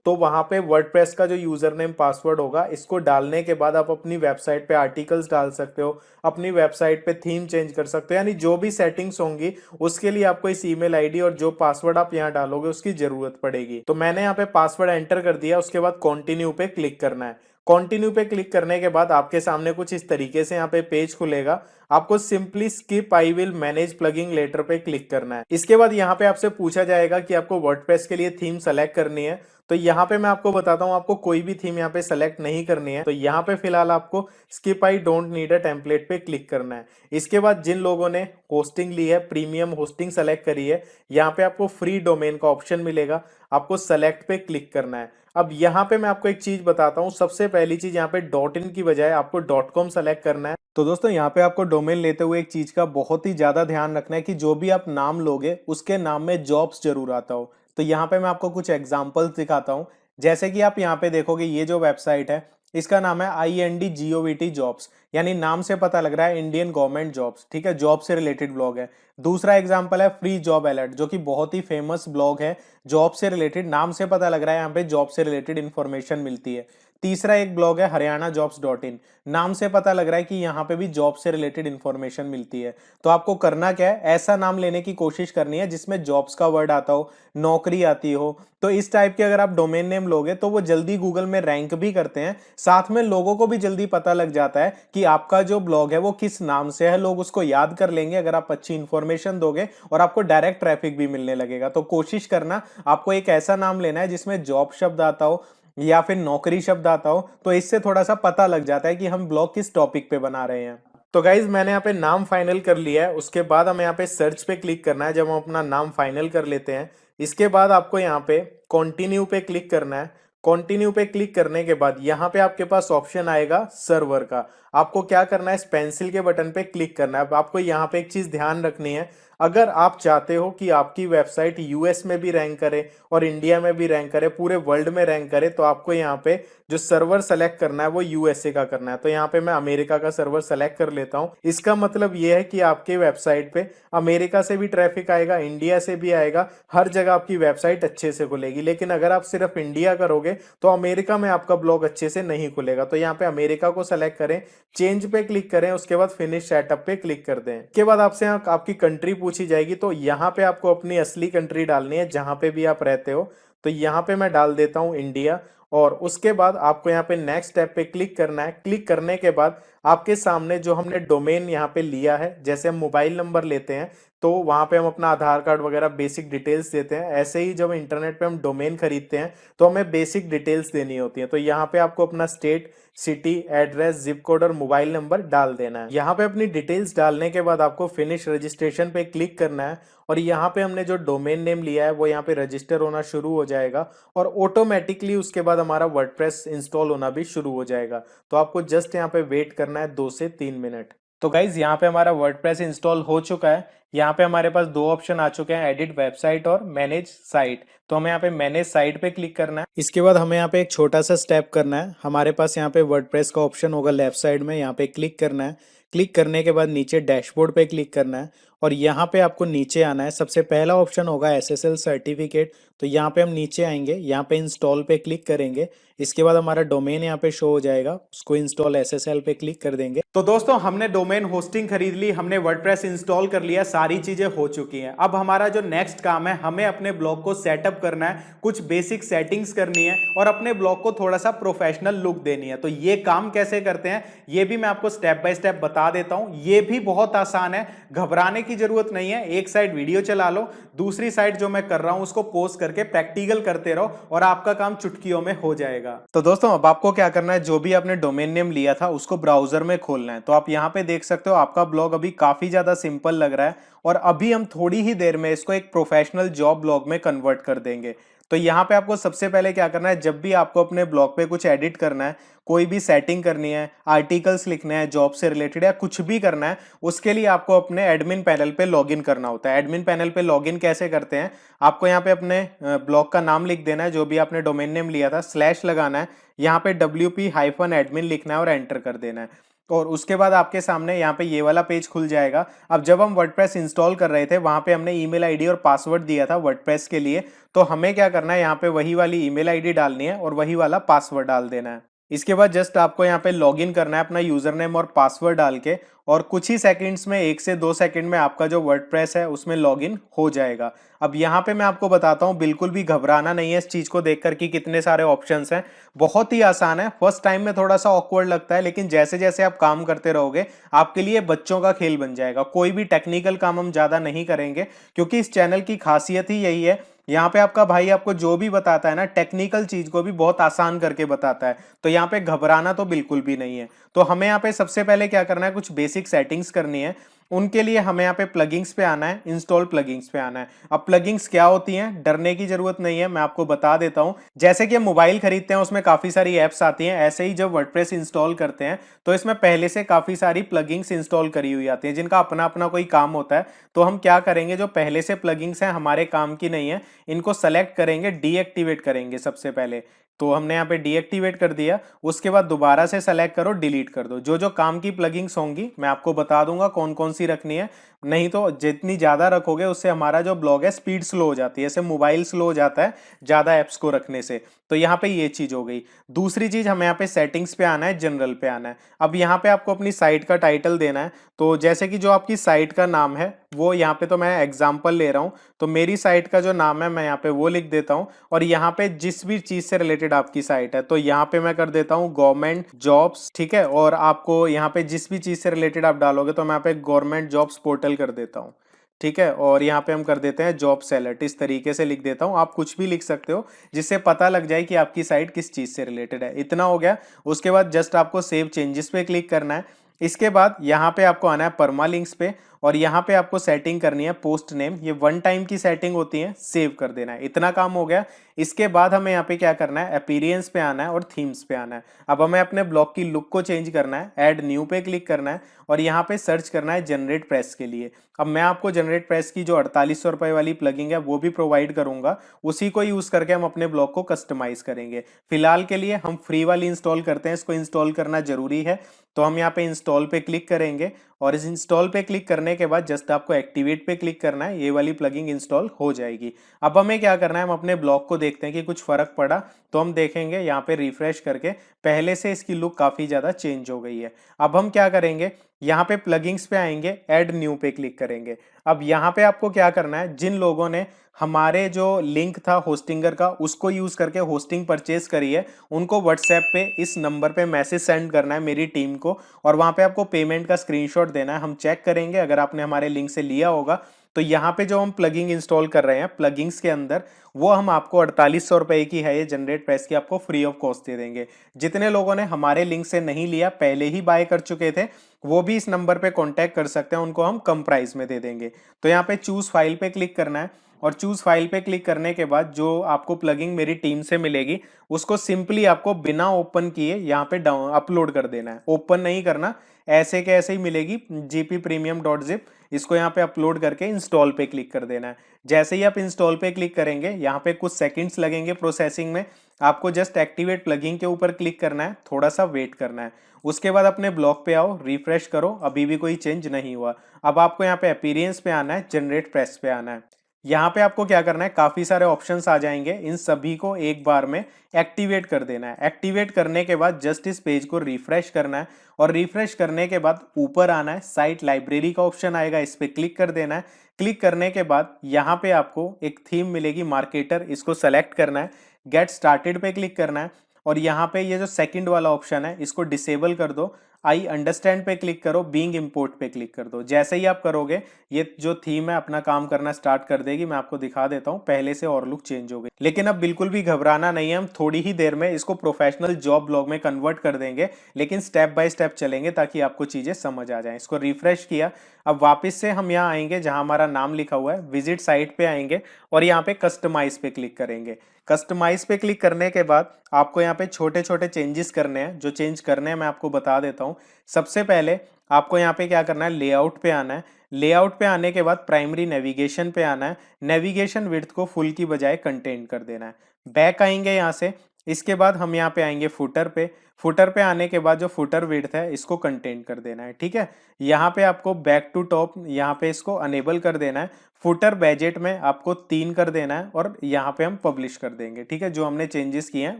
तो वहां पे वर्डप्रेस का जो यूजर नेम पासवर्ड होगा, इसको डालने के बाद आप अपनी वेबसाइट पे आर्टिकल्स डाल सकते हो, अपनी वेबसाइट पे थीम चेंज कर सकते हो, यानी जो भी सेटिंग्स होंगी उसके लिए आपको इस ईमेल आईडी और जो पासवर्ड आप यहाँ डालोगे उसकी जरूरत पड़ेगी। तो मैंने यहाँ पे पासवर्ड एंटर कर दिया। उसके बाद कंटिन्यू पे क्लिक करना है। कंटिन्यू पे क्लिक करने के बाद आपके सामने कुछ इस तरीके से यहाँ पे पेज खुलेगा। आपको simply skip I will manage plugging later पे क्लिक करना है। इसके बाद यहाँ पे आपसे पूछा जाएगा कि आपको वर्डप्रेस के लिए थीम सेलेक्ट करनी है। तो यहाँ पे मैं आपको बताता हूँ, आपको कोई भी थीम यहाँ पे सेलेक्ट नहीं करनी है। तो यहाँ पे फिलहाल आपको skip I don't need a template पे क्लिक करना है। इसके बाद जिन लोगों ने होस्टिंग ली है, प्रीमियम होस्टिंग सेलेक्ट करी है, यहाँ पे आपको फ्री डोमेन का ऑप्शन मिलेगा, आपको सेलेक्ट पे क्लिक करना है। अब यहाँ पे मैं आपको एक चीज बताता हूँ। सबसे पहली चीज, यहाँ पे .in की बजाय आपको .com सेलेक्ट करना है। तो दोस्तों यहाँ पे आपको डोमेन लेते हुए एक चीज का बहुत ही ज्यादा ध्यान रखना है कि जो भी आप नाम लोगे उसके नाम में जॉब्स जरूर आता हो। तो यहाँ पे मैं आपको कुछ एग्जांपल्स दिखाता हूँ। जैसे कि आप यहाँ पे देखोगे, ये जो वेबसाइट है इसका नाम है INDGOVT जॉब्स, यानी नाम से पता लग रहा है इंडियन गवर्नमेंट जॉब्स। ठीक है, जॉब से रिलेटेड ब्लॉग है। दूसरा एग्जांपल है फ्री जॉब अलर्ट, जो कि बहुत ही फेमस ब्लॉग है, जॉब से रिलेटेड, नाम से पता लग रहा है यहाँ पे जॉब से रिलेटेड इंफॉर्मेशन मिलती है। तीसरा एक ब्लॉग है हरियाणा जॉब्स .in, नाम से पता लग रहा है कि यहाँ पे भी जॉब से रिलेटेड इंफॉर्मेशन मिलती है। तो आपको करना क्या है, ऐसा नाम लेने की कोशिश करनी है जिसमें जॉब्स का वर्ड आता हो, नौकरी आती हो। तो इस टाइप के अगर आप डोमेन नेम लोगे तो वो जल्दी गूगल में रैंक भी करते हैं, साथ में लोगों को भी जल्दी पता लग जाता है कि आपका जो ब्लॉग है वो किस नाम से है। लोग उसको याद कर लेंगे अगर आप अच्छी इंफॉर्मेशन दोगे, और आपको डायरेक्ट ट्रैफिक भी मिलने लगेगा। तो कोशिश करना आपको एक ऐसा नाम लेना है जिसमें जॉब शब्द आता हो या फिर नौकरी शब्द आता हो, तो इससे थोड़ा सा पता लग जाता है कि हम ब्लॉग किस टॉपिक पे बना रहे हैं। तो गाइज मैंने यहाँ पे नाम फाइनल कर लिया है। उसके बाद हमें यहाँ पे सर्च पे क्लिक करना है। जब हम अपना नाम फाइनल कर लेते हैं, इसके बाद आपको यहाँ पे कंटिन्यू पे क्लिक करना है। कंटिन्यू पे क्लिक करने के बाद यहाँ पे आपके पास ऑप्शन आएगा सर्वर का। आपको क्या करना है, इस पेंसिल के बटन पे क्लिक करना है। अब आपको यहाँ पे एक चीज ध्यान रखनी है, अगर आप चाहते हो कि आपकी वेबसाइट यूएस में भी रैंक करे और इंडिया में भी रैंक करे, पूरे वर्ल्ड में रैंक करे, तो आपको यहाँ पे जो सर्वर सेलेक्ट करना है वो यूएसए का करना है। तो यहाँ पे मैं अमेरिका का सर्वर सेलेक्ट कर लेता हूँ। इसका मतलब ये है कि आपके वेबसाइट पे अमेरिका से भी ट्रैफिक आएगा, इंडिया से भी आएगा, हर जगह आपकी वेबसाइट अच्छे से खुलेगी। लेकिन अगर आप सिर्फ इंडिया करोगे तो अमेरिका में आपका ब्लॉग अच्छे से नहीं खुलेगा। तो यहाँ पे अमेरिका को सेलेक्ट करें, चेंज पे क्लिक करें, उसके बाद फिनिश सेटअप पे क्लिक कर दें। उसके बाद आपसे आपकी कंट्री पूछी जाएगी, तो यहाँ पे आपको अपनी असली कंट्री डालनी है जहां पे भी आप रहते हो। तो यहाँ पे मैं डाल देता हूँ इंडिया, और उसके बाद आपको यहाँ पे नेक्स्ट स्टेप पे क्लिक करना है। क्लिक करने के बाद आपके सामने जो हमने डोमेन यहाँ पे लिया है, जैसे हम मोबाइल नंबर लेते हैं तो वहां पे हम अपना आधार कार्ड वगैरह बेसिक डिटेल्स देते हैं, ऐसे ही जब इंटरनेट पे हम डोमेन खरीदते हैं तो हमें बेसिक डिटेल्स देनी होती है। तो यहाँ पे आपको अपना state, city, address, zip code और मोबाइल नंबर डाल देना है। यहाँ पे अपनी डिटेल्स डालने के बाद आपको फिनिश रजिस्ट्रेशन पे क्लिक करना है, और यहाँ पे हमने जो डोमेन नेम लिया है वो यहाँ पे रजिस्टर होना शुरू हो जाएगा, और ऑटोमेटिकली उसके बाद हमारा वर्डप्रेस इंस्टॉल होना भी शुरू हो जाएगा। तो आपको जस्ट यहाँ पे वेट करना है 2 से 3 मिनट। तो गाइज यहाँ पे हमारा वर्डप्रेस इंस्टॉल हो चुका है। यहाँ पे हमारे पास दो ऑप्शन आ चुके हैं, एडिट वेबसाइट और मैनेज साइट। तो हमें यहाँ पे मैनेज साइट पे क्लिक करना है। इसके बाद हमें यहाँ पे एक छोटा सा स्टेप करना है। हमारे पास यहाँ पे वर्डप्रेस का ऑप्शन होगा लेफ्ट साइड में, यहाँ पे क्लिक करना है। क्लिक करने के बाद नीचे डैशबोर्ड पे क्लिक करना है, और यहाँ पे आपको नीचे आना है। सबसे पहला ऑप्शन होगा SSL सर्टिफिकेट। तो यहाँ पे हम नीचे आएंगे, यहाँ पे इंस्टॉल पे क्लिक करेंगे। इसके बाद हमारा डोमेन यहाँ पे शो हो जाएगा, उसको इंस्टॉल SSL पे क्लिक कर देंगे। तो दोस्तों हमने डोमेन होस्टिंग खरीद ली, हमने वर्डप्रेस इंस्टॉल कर लिया, सारी चीजें हो चुकी हैं। अब हमारा जो नेक्स्ट काम है, हमें अपने ब्लॉग को सेटअप करना है, कुछ बेसिक सेटिंग्स करनी है और अपने ब्लॉग को थोड़ा सा प्रोफेशनल लुक देनी है। तो ये काम कैसे करते हैं ये भी मैं आपको स्टेप बाय स्टेप बता देता हूं। ये भी बहुत आसान है, घबराने की जरूरत नहीं है। एक साइड वीडियो चला लो, दूसरी साइड जो मैं कर रहा हूं उसको पोस्ट करके प्रैक्टिकल करते रहो, और आपका काम चुटकियों में हो जाएगा। तो दोस्तों अब आपको क्या करना है, जो भी आपने डोमेन नेम लिया था उसको ब्राउजर में खोलना है। तो आप यहाँ पे देख सकते हो आपका ब्लॉग अभी काफी ज्यादा सिंपल लग रहा है, और अभी हम थोड़ी ही देर में इसको एक प्रोफेशनल जॉब ब्लॉग में कन्वर्ट कर देंगे। तो यहाँ पे आपको सबसे पहले क्या करना है, जब भी आपको अपने ब्लॉग पे कुछ एडिट करना है, कोई भी सेटिंग करनी है, आर्टिकल्स लिखने हैं जॉब से रिलेटेड या कुछ भी करना है, उसके लिए आपको अपने एडमिन पैनल पे लॉगिन करना होता है। एडमिन पैनल पे लॉगिन कैसे करते हैं, आपको यहाँ पे अपने ब्लॉग का नाम लिख देना है, जो भी आपने डोमेन नेम लिया था, स्लैश लगाना है, यहाँ पे WP-admin लिखना है और एंटर कर देना है। और उसके बाद आपके सामने यहाँ पे ये वाला पेज खुल जाएगा। अब जब हम वर्डप्रेस इंस्टॉल कर रहे थे वहां पे हमने ईमेल आईडी और पासवर्ड दिया था वर्डप्रेस के लिए, तो हमें क्या करना है, यहाँ पे वही वाली ईमेल आईडी डालनी है और वही वाला पासवर्ड डाल देना है। इसके बाद जस्ट आपको यहाँ पे लॉगिन करना है अपना यूजर नेम और पासवर्ड डाल के, और कुछ ही सेकंड्स में 1 से 2 सेकंड में आपका जो वर्डप्रेस है उसमें लॉगिन हो जाएगा। अब यहाँ पे मैं आपको बताता हूँ, बिल्कुल भी घबराना नहीं है इस चीज को देखकर कि कितने सारे ऑप्शंस हैं। बहुत ही आसान है, फर्स्ट टाइम में थोड़ा सा ऑकवर्ड लगता है, लेकिन जैसे जैसे आप काम करते रहोगे आपके लिए बच्चों का खेल बन जाएगा। कोई भी टेक्निकल काम हम ज्यादा नहीं करेंगे, क्योंकि इस चैनल की खासियत ही यही है, यहाँ पे आपका भाई आपको जो भी बताता है ना, टेक्निकल चीज को भी बहुत आसान करके बताता है। तो यहाँ पे घबराना तो बिल्कुल भी नहीं है। तो हमें यहाँ पे सबसे पहले क्या करना है, कुछ बेसिक सेटिंग्स करनी है। उनके लिए हमें यहाँ पे प्लगइन्स पे आना है, इंस्टॉल प्लगइन्स पे आना है। अब प्लगइन्स क्या होती हैं, डरने की जरूरत नहीं है, मैं आपको बता देता हूं। जैसे कि हम मोबाइल खरीदते हैं उसमें काफी सारी एप्स आती हैं, ऐसे ही जब वर्डप्रेस इंस्टॉल करते हैं तो इसमें पहले से काफी सारी प्लगइन्स इंस्टॉल करी हुई आती हैं, जिनका अपना अपना कोई काम होता है। तो हम क्या करेंगे, जो पहले से प्लगइन्स हैं हमारे काम की नहीं है, इनको सेलेक्ट करेंगे, डीएक्टिवेट करेंगे सबसे पहले। तो हमने यहाँ पे डीएक्टिवेट कर दिया, उसके बाद दोबारा से सेलेक्ट करो, डिलीट कर दो। जो जो काम की प्लगइन्स होंगी मैं आपको बता दूंगा कौन कौन सी रखनी है, नहीं तो जितनी ज्यादा रखोगे उससे हमारा जो ब्लॉग है स्पीड स्लो हो जाती है, जैसे मोबाइल स्लो हो जाता है ज्यादा एप्स को रखने से। तो यहाँ पे ये चीज हो गई। दूसरी चीज, हमें यहाँ पे सेटिंग्स पे आना है, जनरल पे आना है। अब यहाँ पे आपको अपनी साइट का टाइटल देना है। तो जैसे कि जो आपकी साइट का नाम है वो यहाँ पे, तो मैं एग्जाम्पल ले रहा हूँ, तो मेरी साइट का जो नाम है मैं यहाँ पे वो लिख देता हूँ। और यहाँ पे जिस भी चीज से रिलेटेड आपकी साइट है, तो यहाँ पे मैं कर देता हूँ गवर्नमेंट जॉब्स, ठीक है। और आपको यहाँ पे जिस भी चीज से रिलेटेड आप डालोगे तो मैं यहाँ पे गवर्नमेंट जॉब्स पोर्टल कर देता हूँ, ठीक है। और यहाँ पे हम कर देते हैं जॉब सेलर्ट, इस तरीके से लिख देता हूँ। आप कुछ भी लिख सकते हो जिससे पता लग जाए कि आपकी साइट किस चीज से रिलेटेड है। इतना हो गया। उसके बाद जस्ट आपको सेव चेंजेस पे क्लिक करना है। इसके बाद यहाँ पे आपको आना है परमा लिंक्स पे, और यहाँ पे आपको सेटिंग करनी है पोस्ट नेम। ये वन टाइम की सेटिंग होती है, सेव कर देना है। इतना काम हो गया। इसके बाद हमें यहाँ पे क्या करना है, अपीरियंस पे आना है और थीम्स पे आना है। अब हमें अपने ब्लॉग की लुक को चेंज करना है, ऐड न्यू पे क्लिक करना है और यहाँ पे सर्च करना है जनरेट प्रेस के लिए। अब मैं आपको जनरेट प्रेस की जो 4800 रुपए वाली प्लगिंग है वो भी प्रोवाइड करूंगा, उसी को यूज करके हम अपने ब्लॉग को कस्टमाइज करेंगे। फिलहाल के लिए हम फ्री वाली इंस्टॉल करते हैं, इसको इंस्टॉल करना जरूरी है। तो हम यहाँ पे इंस्टॉल पे क्लिक करेंगे और इस इंस्टॉल पे क्लिक करने के बाद जस्ट आपको एक्टिवेट पे क्लिक करना है, ये वाली प्लगिंग इंस्टॉल हो जाएगी। अब हमें क्या करना है, हम अपने ब्लॉग को देखते हैं कि कुछ फर्क पड़ा। तो हम देखेंगे यहाँ पे रिफ्रेश करके पहले से इसकी लुक काफी ज्यादा चेंज हो गई है। अब हम क्या करेंगे, यहाँ पे प्लगिंग्स पे आएंगे, ऐड न्यू पे क्लिक करेंगे। अब यहाँ पे आपको क्या करना है, जिन लोगों ने हमारे जो लिंक था होस्टिंगर का उसको यूज करके होस्टिंग परचेज करी है, उनको व्हाट्सएप पे इस नंबर पे मैसेज सेंड करना है मेरी टीम को, और वहां पे आपको पेमेंट का स्क्रीनशॉट देना है। हम चेक करेंगे अगर आपने हमारे लिंक से लिया होगा। तो यहाँ पे जो हम प्लगिंग इंस्टॉल कर रहे हैं प्लगिंग्स के अंदर, वो हम आपको 4800 रुपए की है, ये जनरेट प्रेस की आपको फ्री ऑफ कॉस्ट दे देंगे। जितने लोगों ने हमारे लिंक से नहीं लिया, पहले ही बाय कर चुके थे, वो भी इस नंबर पे कांटेक्ट कर सकते हैं, उनको हम कम प्राइस में दे देंगे। तो यहाँ पे चूज फाइल पे क्लिक करना है और चूज फाइल पे क्लिक करने के बाद जो आपको प्लगिंग मेरी टीम से मिलेगी उसको सिंपली आपको बिना ओपन किए यहाँ पे अपलोड कर देना है। ओपन नहीं करना, ऐसे के ऐसे ही मिलेगी gppremium.zip। इसको यहाँ पे अपलोड करके इंस्टॉल पे क्लिक कर देना है। जैसे ही आप इंस्टॉल पे क्लिक करेंगे, यहाँ पे कुछ सेकंड्स लगेंगे प्रोसेसिंग में। आपको जस्ट एक्टिवेट प्लगिंग के ऊपर क्लिक करना है, थोड़ा सा वेट करना है। उसके बाद अपने ब्लॉग पे आओ, रिफ्रेश करो, अभी भी कोई चेंज नहीं हुआ। अब आपको यहाँ पे अपीरियंस पे आना है, जनरेट प्रेस पे आना है। यहाँ पे आपको क्या करना है, काफी सारे ऑप्शंस आ जाएंगे, इन सभी को एक बार में एक्टिवेट कर देना है। एक्टिवेट करने के बाद जस्ट इस पेज को रिफ्रेश करना है और रिफ्रेश करने के बाद ऊपर आना है, साइट लाइब्रेरी का ऑप्शन आएगा, इस पे क्लिक कर देना है। क्लिक करने के बाद यहाँ पे आपको एक थीम मिलेगी मार्केटर, इसको सेलेक्ट करना है, गेट स्टार्टेड पे क्लिक करना है और यहाँ पे ये जो सेकंड वाला ऑप्शन है इसको डिसेबल कर दो। आई अंडरस्टैंड पे क्लिक करो, बीइंग इंपोर्ट पे क्लिक कर दो। जैसे ही आप करोगे ये जो थीम है अपना काम करना स्टार्ट कर देगी। मैं आपको दिखा देता हूँ, पहले से और लुक चेंज हो गई। लेकिन अब बिल्कुल भी घबराना नहीं है, हम थोड़ी ही देर में इसको प्रोफेशनल जॉब ब्लॉग में कन्वर्ट कर देंगे, लेकिन स्टेप बाय स्टेप चलेंगे ताकि आपको चीजें समझ आ जाए। इसको रिफ्रेश किया, अब वापस से हम यहाँ आएंगे जहां हमारा नाम लिखा हुआ है, विजिट साइट पे आएंगे और यहाँ पे कस्टमाइज पे क्लिक करेंगे। कस्टमाइज पे क्लिक करने के बाद आपको यहाँ पे छोटे छोटे चेंजेस करने हैं। जो चेंज करने हैं मैं आपको बता देता हूँ। सबसे पहले आपको यहाँ पे क्या करना है, लेआउट पे आना है। लेआउट पे आने के बाद प्राइमरी नेविगेशन पे आना है। नेविगेशन विड्थ को फुल की बजाय कंटेंट कर देना है। बैक आएंगे यहाँ से। इसके बाद हम यहाँ पे आएंगे फुटर पे। फुटर पे आने के बाद जो फुटर विड्थ है इसको कंटेंट कर देना है, ठीक है। यहाँ पे आपको बैक टू टॉप, यहाँ पे इसको अनेबल कर देना है। फुटर बजट में आपको 3 कर देना है और यहाँ पे हम पब्लिश कर देंगे, ठीक है। जो हमने चेंजेस किए हैं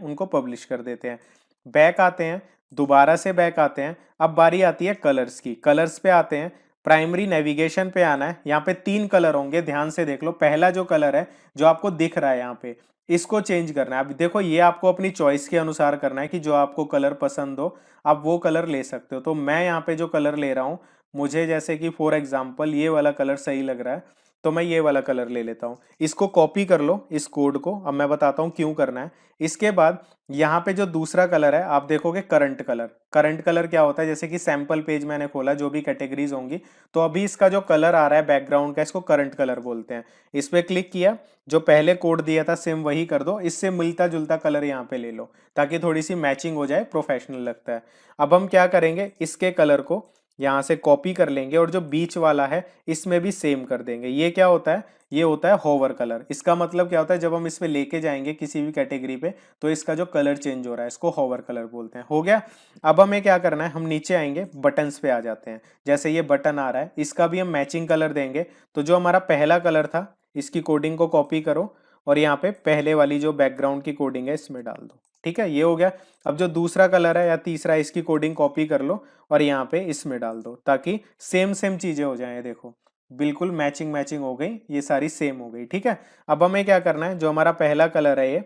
उनको पब्लिश कर देते हैं। बैक आते हैं, दोबारा से बैक आते हैं। अब बारी आती है कलर्स की, कलर्स पे आते हैं, प्राइमरी नेविगेशन पे आना है। यहाँ पे 3 कलर होंगे, ध्यान से देख लो। पहला जो कलर है जो आपको दिख रहा है यहाँ पे, इसको चेंज करना है। अब देखो ये आपको अपनी चॉइस के अनुसार करना है कि जो आपको कलर पसंद हो आप वो कलर ले सकते हो। तो मैं यहाँ पे जो कलर ले रहा हूँ, मुझे जैसे कि फॉर एग्जाम्पल ये वाला कलर सही लग रहा है, तो मैं ये वाला कलर ले लेता हूँ। इसको कॉपी कर लो इस कोड को। अब मैं बताता हूँ क्यों करना है। इसके बाद यहाँ पे जो दूसरा कलर है आप देखोगे करंट कलर। करंट कलर क्या होता है, जैसे कि सैंपल पेज मैंने खोला, जो भी कैटेगरीज होंगी, तो अभी इसका जो कलर आ रहा है बैकग्राउंड का, इसको करंट कलर बोलते हैं। इस पे क्लिक किया, जो पहले कोड दिया था सेम वही कर दो, इससे मिलता जुलता कलर यहाँ पे ले लो ताकि थोड़ी सी मैचिंग हो जाए, प्रोफेशनल लगता है। अब हम क्या करेंगे, इसके कलर को यहाँ से कॉपी कर लेंगे और जो बीच वाला है इसमें भी सेम कर देंगे। ये क्या होता है, ये होता है होवर कलर। इसका मतलब क्या होता है, जब हम इसमें लेके जाएंगे किसी भी कैटेगरी पे तो इसका जो कलर चेंज हो रहा है इसको होवर कलर बोलते हैं। हो गया। अब हमें क्या करना है, हम नीचे आएंगे, बटन्स पे आ जाते हैं। जैसे ये बटन आ रहा है, इसका भी हम मैचिंग कलर देंगे। तो जो हमारा पहला कलर था इसकी कोडिंग को कॉपी करो और यहाँ पे पहले वाली जो बैकग्राउंड की कोडिंग है इसमें डाल दो। ठीक है, ये हो गया। अब जो दूसरा कलर है या तीसरा, इसकी कोडिंग कॉपी कर लो और यहाँ पे इसमें डाल दो ताकि सेम सेम चीजें हो जाएं। देखो बिल्कुल मैचिंग मैचिंग हो गई, ये सारी सेम हो गई। ठीक है, अब हमें क्या करना है, जो हमारा पहला कलर है ये,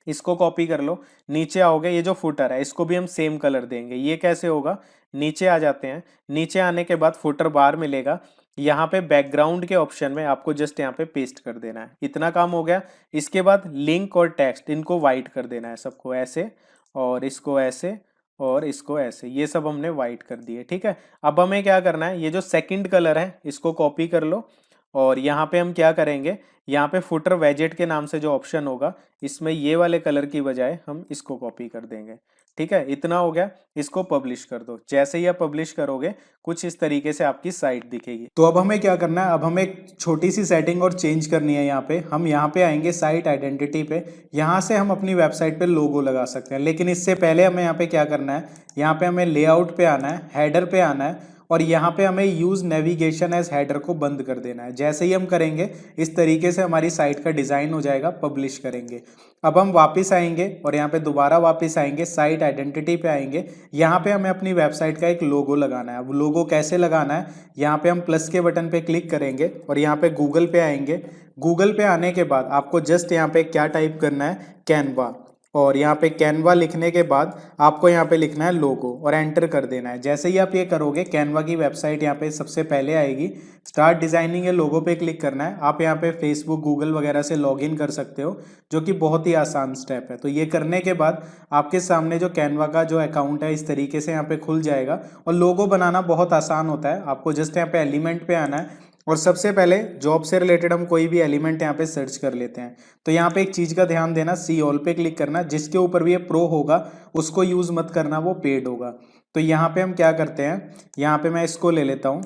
इसको कॉपी कर लो। नीचे आओगे, ये जो फुटर है इसको भी हम सेम कलर देंगे। ये कैसे होगा, नीचे आ जाते हैं, नीचे आने के बाद फुटर बार मिलेगा, यहाँ पे बैकग्राउंड के ऑप्शन में आपको जस्ट यहाँ पे पेस्ट कर देना है। इतना काम हो गया। इसके बाद लिंक और टेक्स्ट इनको वाइट कर देना है, सबको ऐसे और इसको ऐसे और इसको ऐसे, ये सब हमने वाइट कर दिए। ठीक है, अब हमें क्या करना है, ये जो सेकंड कलर है इसको कॉपी कर लो और यहाँ पे हम क्या करेंगे, यहाँ पे फुटर वेजेट के नाम से जो ऑप्शन होगा इसमें ये वाले कलर की बजाय हम इसको कॉपी कर देंगे। ठीक है, इतना हो गया। इसको पब्लिश कर दो। जैसे ही आप पब्लिश करोगे कुछ इस तरीके से आपकी साइट दिखेगी। तो अब हमें क्या करना है, अब हमें एक छोटी सी सेटिंग और चेंज करनी है। यहाँ पे हम यहाँ पे आएंगे साइट आइडेंटिटी पे, यहाँ से हम अपनी वेबसाइट पे लोगो लगा सकते हैं। लेकिन इससे पहले हमें यहाँ पे क्या करना है, यहाँ पे हमें लेआउट पे आना है, हेडर पे आना है और यहाँ पे हमें यूज नेविगेशन एज हेडर को बंद कर देना है। जैसे ही हम करेंगे इस तरीके से हमारी साइट का डिजाइन हो जाएगा। पब्लिश करेंगे। अब हम वापस आएंगे और यहाँ पे दोबारा वापस आएंगे, साइट आइडेंटिटी पे आएंगे। यहाँ पे हमें अपनी वेबसाइट का एक लोगो लगाना है। अब लोगो कैसे लगाना है, यहाँ पे हम प्लस के बटन पे क्लिक करेंगे और यहाँ पे गूगल पे आएंगे। गूगल पे आने के बाद आपको जस्ट यहाँ पे क्या टाइप करना है, कैनवा, और यहाँ पे कैनवा लिखने के बाद आपको यहाँ पे लिखना है लोगो और एंटर कर देना है। जैसे ही आप ये करोगे कैनवा की वेबसाइट यहाँ पे सबसे पहले आएगी। स्टार्ट डिजाइनिंग है, लोगो पे क्लिक करना है। आप यहाँ पे फेसबुक गूगल वगैरह से लॉगिन कर सकते हो, जो कि बहुत ही आसान स्टेप है। तो ये करने के बाद आपके सामने जो कैनवा का जो अकाउंट है इस तरीके से यहाँ पे खुल जाएगा। और लोगो बनाना बहुत आसान होता है। आपको जस्ट यहाँ पे एलिमेंट पे आना है और सबसे पहले जॉब से रिलेटेड हम कोई भी एलिमेंट यहाँ पे सर्च कर लेते हैं। तो यहाँ पे एक चीज़ का ध्यान देना, सी ऑल पे क्लिक करना। जिसके ऊपर भी ये प्रो होगा उसको यूज़ मत करना, वो पेड होगा। तो यहाँ पे हम क्या करते हैं, यहाँ पे मैं इसको ले लेता हूँ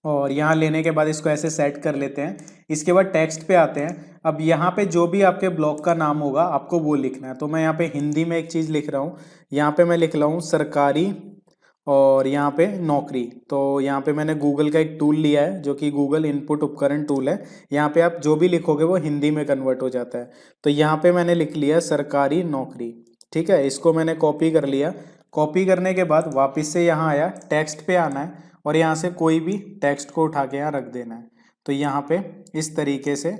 और यहाँ लेने के बाद इसको ऐसे सेट कर लेते हैं। इसके बाद टेक्स्ट पे आते हैं। अब यहाँ पे जो भी आपके ब्लॉग का नाम होगा आपको वो लिखना है। तो मैं यहाँ पे हिंदी में एक चीज़ लिख रहा हूँ, यहाँ पे मैं लिख रहा हूँ सरकारी और यहाँ पे नौकरी। तो यहाँ पे मैंने गूगल का एक टूल लिया है जो कि गूगल इनपुट उपकरण टूल है। यहाँ पे आप जो भी लिखोगे वो हिंदी में कन्वर्ट हो जाता है। तो यहाँ पे मैंने लिख लिया सरकारी नौकरी। ठीक है, इसको मैंने कॉपी कर लिया। कॉपी करने के बाद वापस से यहाँ आया, टेक्स्ट पे आना है और यहाँ से कोई भी टेक्स्ट को उठा के यहाँ रख देना है। तो यहाँ पे इस तरीके से,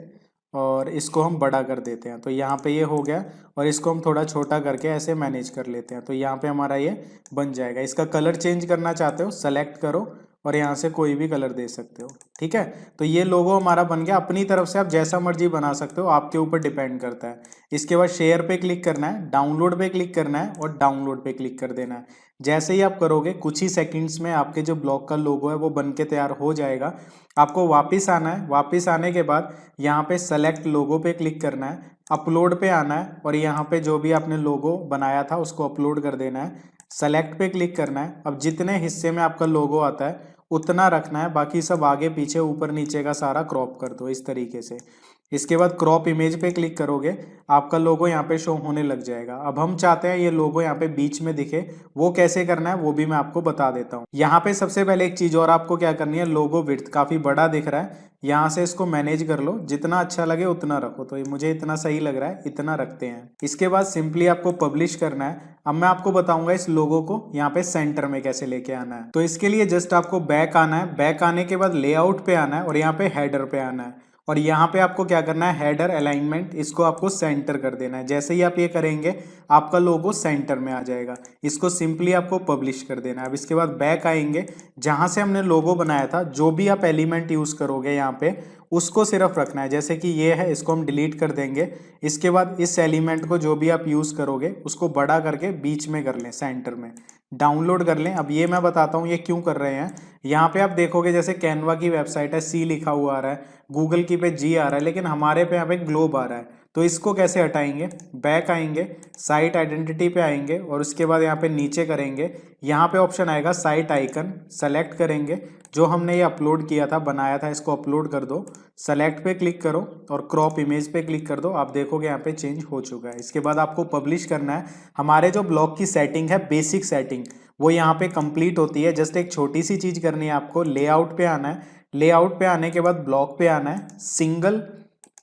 और इसको हम बड़ा कर देते हैं। तो यहाँ पे ये हो गया और इसको हम थोड़ा छोटा करके ऐसे मैनेज कर लेते हैं। तो यहाँ पे हमारा ये बन जाएगा। इसका कलर चेंज करना चाहते हो सेलेक्ट करो और यहाँ से कोई भी कलर दे सकते हो। ठीक है, तो ये लोगो हमारा बन गया। अपनी तरफ से आप जैसा मर्जी बना सकते हो, आपके ऊपर डिपेंड करता है। इसके बाद शेयर पे क्लिक करना है, डाउनलोड पे क्लिक करना है और डाउनलोड पे क्लिक कर देना है। जैसे ही आप करोगे कुछ ही सेकंड्स में आपके जो ब्लॉग का लोगो है वो बन के तैयार हो जाएगा। आपको वापस आना है। वापस आने के बाद यहाँ पे सेलेक्ट लोगो पे क्लिक करना है, अपलोड पे आना है और यहाँ पे जो भी आपने लोगो बनाया था उसको अपलोड कर देना है। सेलेक्ट पे क्लिक करना है। अब जितने हिस्से में आपका लोगो आता है उतना रखना है, बाकी सब आगे पीछे ऊपर नीचे का सारा क्रॉप कर दो इस तरीके से। इसके बाद क्रॉप इमेज पे क्लिक करोगे, आपका लोगो यहाँ पे शो होने लग जाएगा। अब हम चाहते हैं ये लोगो यहाँ पे बीच में दिखे, वो कैसे करना है वो भी मैं आपको बता देता हूँ। यहाँ पे सबसे पहले एक चीज और आपको क्या करनी है, लोगो विड्थ काफी बड़ा दिख रहा है, यहाँ से इसको मैनेज कर लो, जितना अच्छा लगे उतना रखो। तो ये मुझे इतना सही लग रहा है, इतना रखते हैं। इसके बाद सिंपली आपको पब्लिश करना है। अब मैं आपको बताऊंगा इस लोगो को यहाँ पे सेंटर में कैसे लेके आना है। तो इसके लिए जस्ट आपको बैक आना है, बैक आने के बाद लेआउट पे आना है और यहाँ पे हेडर पे आना है और यहाँ पे आपको क्या करना है, हेडर अलाइनमेंट, इसको आपको सेंटर कर देना है। जैसे ही आप ये करेंगे आपका लोगो सेंटर में आ जाएगा। इसको सिंपली आपको पब्लिश कर देना है। अब इसके बाद बैक आएंगे, जहाँ से हमने लोगो बनाया था, जो भी आप एलिमेंट यूज करोगे यहाँ पे उसको सिर्फ रखना है। जैसे कि ये है, इसको हम डिलीट कर देंगे। इसके बाद इस एलिमेंट को जो भी आप यूज करोगे उसको बड़ा करके बीच में कर लें, सेंटर में डाउनलोड कर लें। अब ये मैं बताता हूँ ये क्यों कर रहे हैं। यहाँ पे आप देखोगे जैसे कैनवा की वेबसाइट है, सी लिखा हुआ आ रहा है, गूगल की पे जी आ रहा है, लेकिन हमारे पे यहाँ पे ग्लोब आ रहा है। तो इसको कैसे हटाएंगे, बैक आएंगे, साइट आइडेंटिटी पे आएंगे और उसके बाद यहाँ पे नीचे करेंगे, यहाँ पे ऑप्शन आएगा साइट आइकन, सेलेक्ट करेंगे, जो हमने ये अपलोड किया था, बनाया था, इसको अपलोड कर दो, सेलेक्ट पे क्लिक करो और क्रॉप इमेज पे क्लिक कर दो। आप देखोगे यहाँ पे चेंज हो चुका है। इसके बाद आपको पब्लिश करना है। हमारे जो ब्लॉग की सेटिंग है, बेसिक सेटिंग, वो यहाँ पे कंप्लीट होती है। जस्ट एक छोटी सी चीज करनी है आपको, लेआउट पे आना है, लेआउट पे आने के बाद ब्लॉग पे आना है, सिंगल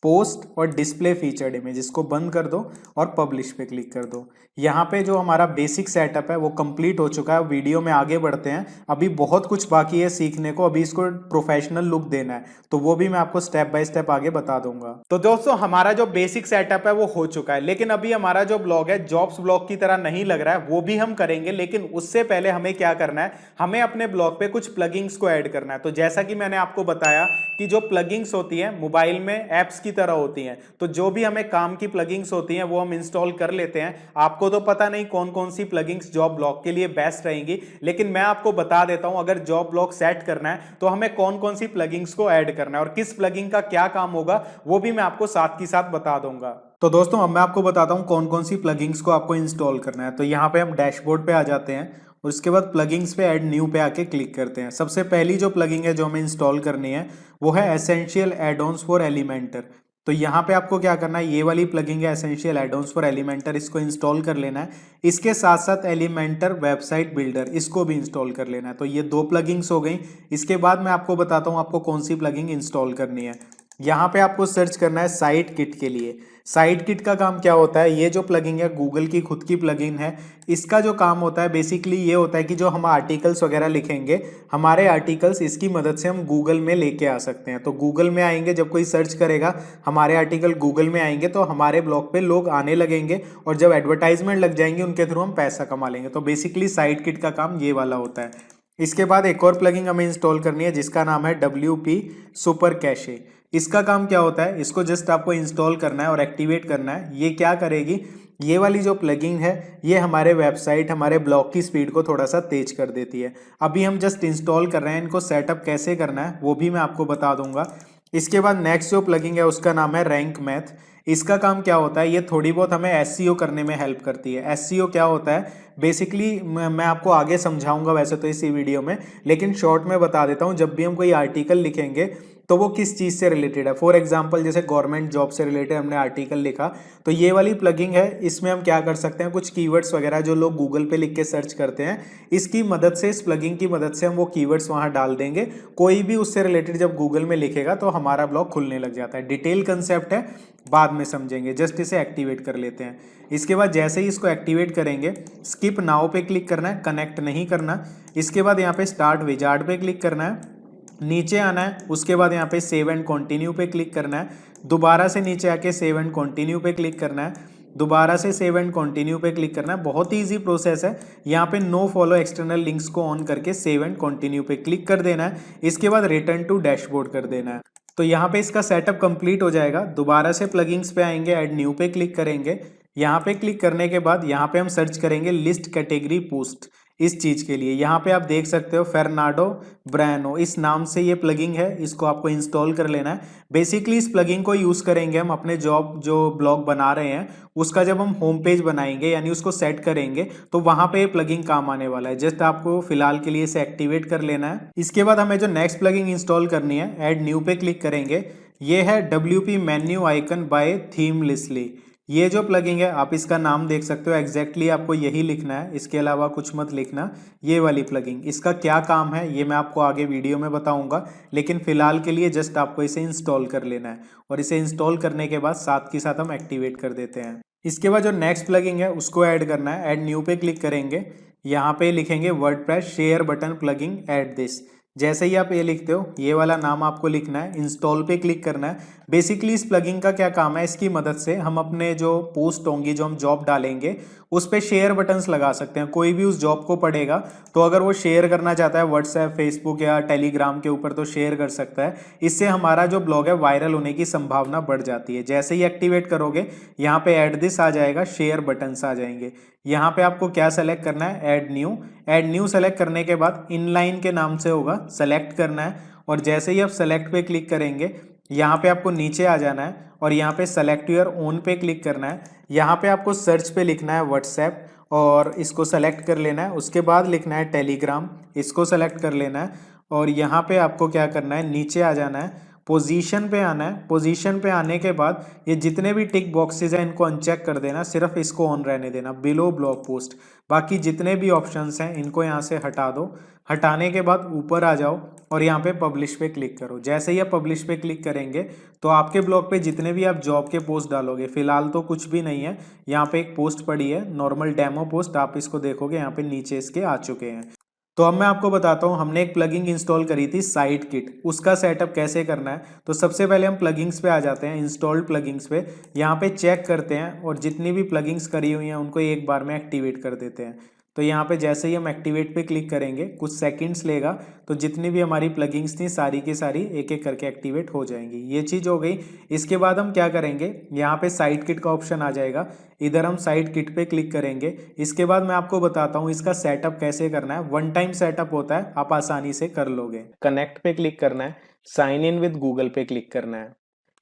पोस्ट और डिस्प्ले फीचर्ड इमेज, इसको बंद कर दो और पब्लिश पे क्लिक कर दो। यहाँ पे जो हमारा बेसिक सेटअप है वो कंप्लीट हो चुका है। वीडियो में आगे बढ़ते हैं, अभी बहुत कुछ बाकी है सीखने को, अभी इसको प्रोफेशनल लुक देना है, तो वो भी मैं आपको स्टेप बाय स्टेप आगे बता दूंगा। तो दोस्तों हमारा जो बेसिक सेटअप है वो हो चुका है, लेकिन अभी हमारा जो ब्लॉग है जॉब्स ब्लॉग की तरह नहीं लग रहा है, वो भी हम करेंगे। लेकिन उससे पहले हमें क्या करना है, हमें अपने ब्लॉग पे कुछ प्लगइन्स को ऐड करना है। तो जैसा कि मैंने आपको बताया कि जो प्लगइन्स होती हैं मोबाइल में एप्स की तरह होती हैं, तो जो भी हमें काम की प्लगइन्स होती हैं वो हम इंस्टॉल कर लेते हैं। आपको तो पता नहीं कौन कौन सी प्लगइन्स जॉब ब्लॉग के लिए बेस्ट रहेंगी, लेकिन मैं आपको बता देता हूं अगर जॉब ब्लॉग सेट करना है तो हमें कौन कौन सी प्लगइन्स को ऐड करना है और किस प्लगइन का क्या काम होगा वो भी मैं आपको साथ ही साथ बता दूंगा। तो दोस्तों अब मैं आपको बताता हूँ कौन कौन सी प्लगइन्स को आपको इंस्टॉल करना है। तो यहाँ पे हम डैशबोर्ड पे आ जाते हैं और उसके बाद प्लगइन्स पे ऐड न्यू पे आके क्लिक करते हैं। सबसे पहली जो प्लगइन है जो हमें इंस्टॉल करनी है वो है एसेंशियल एड-ऑन्स फॉर एलिमेंटर। तो यहाँ पे आपको क्या करना है, ये वाली प्लगइन है एसेंशियल एड-ऑन्स फॉर एलिमेंटर, इसको इंस्टॉल कर लेना है। इसके साथ साथ एलिमेंटर वेबसाइट बिल्डर, इसको भी इंस्टॉल कर लेना है। तो ये दो प्लगइन्स हो गई। इसके बाद मैं आपको बताता हूँ आपको कौन सी प्लगइन इंस्टॉल करनी है। यहाँ पे आपको सर्च करना है साइट किट के लिए। साइट किट का काम क्या होता है, ये जो प्लगइन है गूगल की खुद की प्लगइन है। इसका जो काम होता है बेसिकली ये होता है कि जो हम आर्टिकल्स वगैरह लिखेंगे, हमारे आर्टिकल्स इसकी मदद से हम गूगल में लेके आ सकते हैं। तो गूगल में आएंगे, जब कोई सर्च करेगा हमारे आर्टिकल गूगल में आएंगे तो हमारे ब्लॉग पे लोग आने लगेंगे और जब एडवर्टाइजमेंट लग जाएंगे उनके थ्रू हम पैसा कमा लेंगे। तो बेसिकली साइट किट का काम ये वाला होता है। इसके बाद एक और प्लगइन हमें इंस्टॉल करनी है जिसका नाम है WP सुपर कैशे। इसका काम क्या होता है, इसको जस्ट आपको इंस्टॉल करना है और एक्टिवेट करना है। ये क्या करेगी, ये वाली जो प्लगइन है ये हमारे वेबसाइट, हमारे ब्लॉग की स्पीड को थोड़ा सा तेज कर देती है। अभी हम जस्ट इंस्टॉल कर रहे हैं, इनको सेटअप कैसे करना है वो भी मैं आपको बता दूंगा। इसके बाद नेक्स्ट जो प्लगइन है उसका नाम है रैंक मैथ। इसका काम क्या होता है, ये थोड़ी बहुत हमें SEO करने में हेल्प करती है। SEO क्या होता है बेसिकली मैं आपको आगे समझाऊंगा वैसे तो इसी वीडियो में, लेकिन शॉर्ट में बता देता हूँ। जब भी हम कोई आर्टिकल लिखेंगे तो वो किस चीज़ से रिलेटेड है, फॉर एग्जांपल जैसे गवर्नमेंट जॉब से रिलेटेड हमने आर्टिकल लिखा, तो ये वाली प्लगइन है, इसमें हम क्या कर सकते हैं, कुछ कीवर्ड्स वगैरह जो लोग गूगल पे लिख के सर्च करते हैं, इसकी मदद से, इस प्लगइन की मदद से हम वो कीवर्ड्स वहाँ डाल देंगे। कोई भी उससे रिलेटेड जब गूगल में लिखेगा तो हमारा ब्लॉग खुलने लग जाता है। डिटेल कंसेप्ट है, बाद में समझेंगे, जस्ट इसे एक्टिवेट कर लेते हैं। इसके बाद जैसे ही इसको एक्टिवेट करेंगे, स्किप नाउ पे क्लिक करना है, कनेक्ट नहीं करना। इसके बाद यहाँ पे स्टार्ट विजार्ड पे क्लिक करना है, नीचे आना है, उसके बाद यहाँ पे सेव एंड कंटिन्यू पे क्लिक करना है, दोबारा से नीचे आके सेव एंड कंटिन्यू पे क्लिक करना है, दोबारा से सेव एंड कंटिन्यू पे क्लिक करना है। बहुत ही ईजी प्रोसेस है। यहाँ पे नो फॉलो एक्सटर्नल लिंक्स को ऑन करके सेव एंड कंटिन्यू पे क्लिक कर देना है। इसके बाद रिटर्न टू डैशबोर्ड कर देना है। तो यहाँ पे इसका सेटअप कंप्लीट हो जाएगा। दोबारा से प्लगइन्स पे आएंगे, ऐड न्यू पे क्लिक करेंगे। यहाँ पे क्लिक करने के बाद यहाँ पे हम सर्च करेंगे लिस्ट कैटेगरी पोस्ट, इस चीज के लिए। यहाँ पे आप देख सकते हो फेर्नांडो ब्रानो, इस नाम से ये प्लगइन है, इसको आपको इंस्टॉल कर लेना है। बेसिकली इस प्लगइन को यूज करेंगे हम अपने जॉब जो ब्लॉग बना रहे हैं उसका जब हम होम पेज बनाएंगे यानी उसको सेट करेंगे तो वहां पे ये प्लगइन काम आने वाला है। जस्ट आपको फिलहाल के लिए इसे एक्टिवेट कर लेना है। इसके बाद हमें जो नेक्स्ट प्लगइन इंस्टॉल करनी है, ऐड न्यू पे क्लिक करेंगे। ये है WP मेन्यू आइकन बाय थीमलेसली। ये जो प्लगइन है आप इसका नाम देख सकते हो, एग्जैक्टली आपको यही लिखना है, इसके अलावा कुछ मत लिखना। ये वाली प्लगइन, इसका क्या काम है ये मैं आपको आगे वीडियो में बताऊंगा, लेकिन फिलहाल के लिए जस्ट आपको इसे इंस्टॉल कर लेना है। और इसे इंस्टॉल करने के बाद साथ के साथ हम एक्टिवेट कर देते हैं। इसके बाद जो नेक्स्ट प्लगइन है उसको ऐड करना है। ऐड न्यू पे क्लिक करेंगे, यहाँ पे लिखेंगे WordPress share button plugin add this. जैसे ही आप ये लिखते हो ये वाला नाम आपको लिखना है, इंस्टॉल पे क्लिक करना है। बेसिकली इस प्लगइन का क्या काम है, इसकी मदद से हम अपने जो पोस्ट होंगी, जो हम जॉब डालेंगे उस पे शेयर बटन्स लगा सकते हैं। कोई भी उस जॉब को पढ़ेगा तो अगर वो शेयर करना चाहता है व्हाट्सएप, फेसबुक या टेलीग्राम के ऊपर तो शेयर कर सकता है। इससे हमारा जो ब्लॉग है वायरल होने की संभावना बढ़ जाती है। जैसे ही एक्टिवेट करोगे यहाँ पे ऐड दिस आ जाएगा, शेयर बटन्स आ जाएंगे। यहाँ पे आपको क्या सेलेक्ट करना है, add new. Add new select करने के बाद इनलाइन के नाम से होगा, सेलेक्ट करना है। और जैसे ही आप सेलेक्ट पे क्लिक करेंगे यहाँ पे आपको नीचे आ जाना है और यहाँ पे सेलेक्ट योर ओन पे क्लिक करना है। यहाँ पे आपको सर्च पे लिखना है व्हाट्सएप और इसको सेलेक्ट कर लेना है। उसके बाद लिखना है टेलीग्राम, इसको सेलेक्ट कर लेना है। और यहाँ पे आपको क्या करना है, नीचे आ जाना है, पोजीशन पे आना है। पोजीशन पे आने के बाद ये जितने भी टिक बॉक्सेस हैं इनको अनचेक कर देना, सिर्फ इसको ऑन रहने देना, बिलो ब्लॉग पोस्ट। बाकी जितने भी ऑप्शंस हैं इनको यहाँ से हटा दो। हटाने के बाद ऊपर आ जाओ और यहाँ पे पब्लिश पे क्लिक करो। जैसे ही आप पब्लिश पे क्लिक करेंगे तो आपके ब्लॉग पे जितने भी आप जॉब के पोस्ट डालोगे, फिलहाल तो कुछ भी नहीं है, यहाँ पे एक पोस्ट पड़ी है नॉर्मल डेमो पोस्ट, आप इसको देखोगे यहाँ पे नीचे इसके आ चुके हैं। तो अब मैं आपको बताता हूँ, हमने एक प्लगइन इंस्टॉल करी थी साइट किट, उसका सेटअप कैसे करना है। तो सबसे पहले हम प्लगइन्स पे आ जाते हैं, इंस्टॉल्ड प्लगइन्स पे। यहाँ पे चेक करते हैं और जितनी भी प्लगइन्स करी हुई हैं उनको एक बार में एक्टिवेट कर देते हैं। तो यहाँ पे जैसे ही हम एक्टिवेट पे क्लिक करेंगे कुछ सेकंड्स लेगा, तो जितनी भी हमारी प्लगइन्स थी सारी की सारी एक एक करके एक्टिवेट हो जाएंगी। ये चीज़ हो गई। इसके बाद हम क्या करेंगे, यहाँ पे साइट किट का ऑप्शन आ जाएगा, इधर हम साइट किट पे क्लिक करेंगे। इसके बाद मैं आपको बताता हूँ इसका सेटअप कैसे करना है। वन टाइम सेटअप होता है, आप आसानी से कर लोगे। कनेक्ट पे क्लिक करना है, साइन इन विद गूगल पे क्लिक करना है।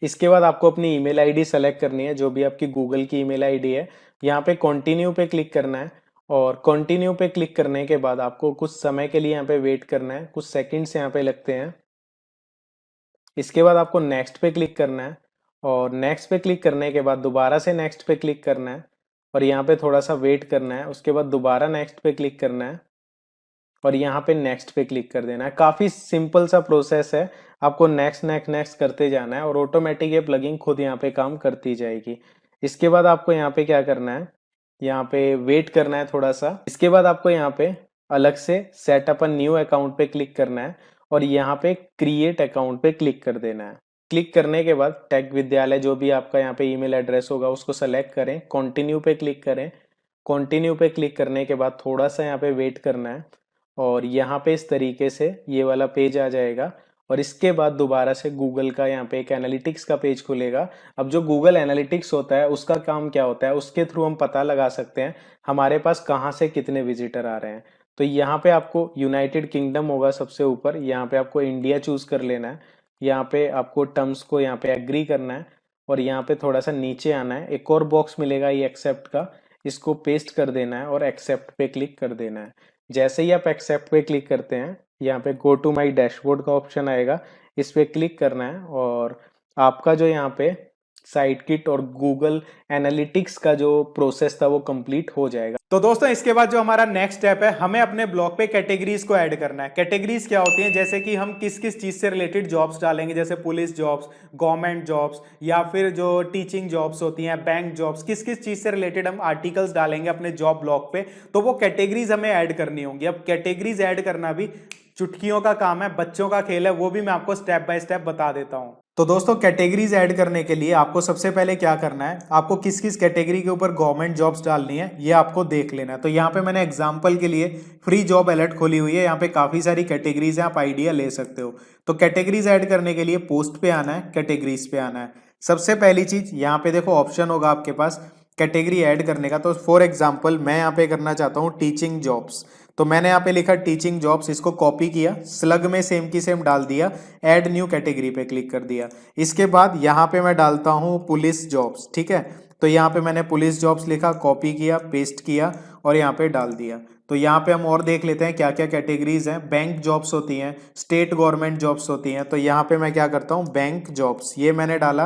इसके बाद आपको अपनी ईमेल आईडी सेलेक्ट करनी है, जो भी आपकी गूगल की ईमेल आईडी है। यहाँ पे कंटिन्यू पे क्लिक करना है और कंटिन्यू पे क्लिक करने के बाद आपको कुछ समय के लिए यहाँ पे वेट करना है, कुछ सेकंड्स यहाँ पे लगते हैं। इसके बाद आपको नेक्स्ट पे क्लिक करना है और नेक्स्ट पे क्लिक करने के बाद दोबारा से नेक्स्ट पे क्लिक करना है और यहाँ पे थोड़ा सा वेट करना है। उसके बाद दोबारा नेक्स्ट पे क्लिक करना है और यहाँ पे नेक्स्ट पे क्लिक कर देना है। काफी सिंपल सा प्रोसेस है, आपको नेक्स्ट नेक्स्ट नेक्स्ट करते जाना है और ऑटोमेटिक ये प्लगइन खुद यहाँ पे काम करती जाएगी। इसके बाद आपको यहाँ पे क्या करना है, यहाँ पे वेट करना है थोड़ा सा। इसके बाद आपको यहाँ पे अलग से सेटअप अ न्यू अकाउंट पे क्लिक करना है और यहाँ पे क्रिएट अकाउंट पे क्लिक कर देना है। क्लिक करने के बाद टेक विद्यालय जो भी आपका यहाँ पे ईमेल एड्रेस होगा उसको सेलेक्ट करें, कंटिन्यू पे क्लिक करें। कंटिन्यू पे क्लिक करने के बाद थोड़ा सा यहाँ पे वेट करना है और यहाँ पे इस तरीके से ये वाला पेज आ जाएगा और इसके बाद दोबारा से गूगल का यहाँ पे एक एनालिटिक्स का पेज खुलेगा। अब जो गूगल एनालिटिक्स होता है उसका काम क्या होता है, उसके थ्रू हम पता लगा सकते हैं हमारे पास कहाँ से कितने विजिटर आ रहे हैं। तो यहाँ पे आपको यूनाइटेड किंगडम होगा सबसे ऊपर, यहाँ पे आपको इंडिया चूज कर लेना है। यहाँ पे आपको टर्म्स को यहाँ पे एग्री करना है और यहाँ पे थोड़ा सा नीचे आना है, एक और बॉक्स मिलेगा ये एक्सेप्ट का, इसको पेस्ट कर देना है और एक्सेप्ट पे क्लिक कर देना है। जैसे ही आप एक्सेप्ट पे क्लिक करते हैं यहाँ पे गो टू माई डैशबोर्ड का ऑप्शन आएगा, इस पे क्लिक करना है और आपका जो यहाँ पे साइट किट और गूगल एनालिटिक्स का जो प्रोसेस था वो कंप्लीट हो जाएगा। तो दोस्तों इसके बाद जो हमारा नेक्स्ट स्टेप है, हमें अपने ब्लॉग पे कैटेगरीज को ऐड करना है। कैटेगरीज क्या होती हैं, जैसे कि हम किस किस चीज से रिलेटेड जॉब्स डालेंगे, जैसे पुलिस जॉब्स, गवर्नमेंट जॉब्स या फिर जो टीचिंग जॉब्स होती हैं, बैंक जॉब्स, किस किस चीज से रिलेटेड हम आर्टिकल्स डालेंगे अपने जॉब ब्लॉग पे, तो वो कैटेगरीज हमें ऐड करनी होंगी। अब कैटेगरीज ऐड करना भी चुटकियों का काम है, बच्चों का खेल है, वो भी मैं आपको स्टेप बाय स्टेप बता देता हूं। तो दोस्तों कैटेगरीज ऐड करने के लिए आपको सबसे पहले क्या करना है, आपको किस किस कैटेगरी के ऊपर गवर्नमेंट जॉब्स डालनी है ये आपको देख लेना है। तो यहाँ पे मैंने एग्जांपल के लिए फ्री जॉब अलर्ट खोली हुई है, यहाँ पे काफी सारी कैटेगरीज है, आप आइडिया ले सकते हो। तो कैटेगरीज ऐड करने के लिए पोस्ट पे आना है, कैटेगरीज पे आना है। सबसे पहली चीज यहाँ पे देखो ऑप्शन होगा आपके पास कैटेगरी ऐड करने का। तो फॉर एग्जाम्पल मैं यहाँ पे करना चाहता हूँ टीचिंग जॉब्स, तो मैंने यहाँ पे लिखा टीचिंग जॉब्स, इसको कॉपी किया, स्लग में सेम की सेम डाल दिया, ऐड न्यू कैटेगरी पे क्लिक कर दिया। इसके बाद यहाँ पे मैं डालता हूँ पुलिस जॉब्स, ठीक है। तो यहाँ पे मैंने पुलिस जॉब्स लिखा, कॉपी किया, पेस्ट किया और यहाँ पे डाल दिया। तो यहाँ पे हम और देख लेते हैं क्या क्या कैटेगरीज हैं। बैंक जॉब्स होती हैं, स्टेट गवर्नमेंट जॉब्स होती हैं। तो यहाँ पे मैं क्या करता हूँ, बैंक जॉब्स ये मैंने डाला,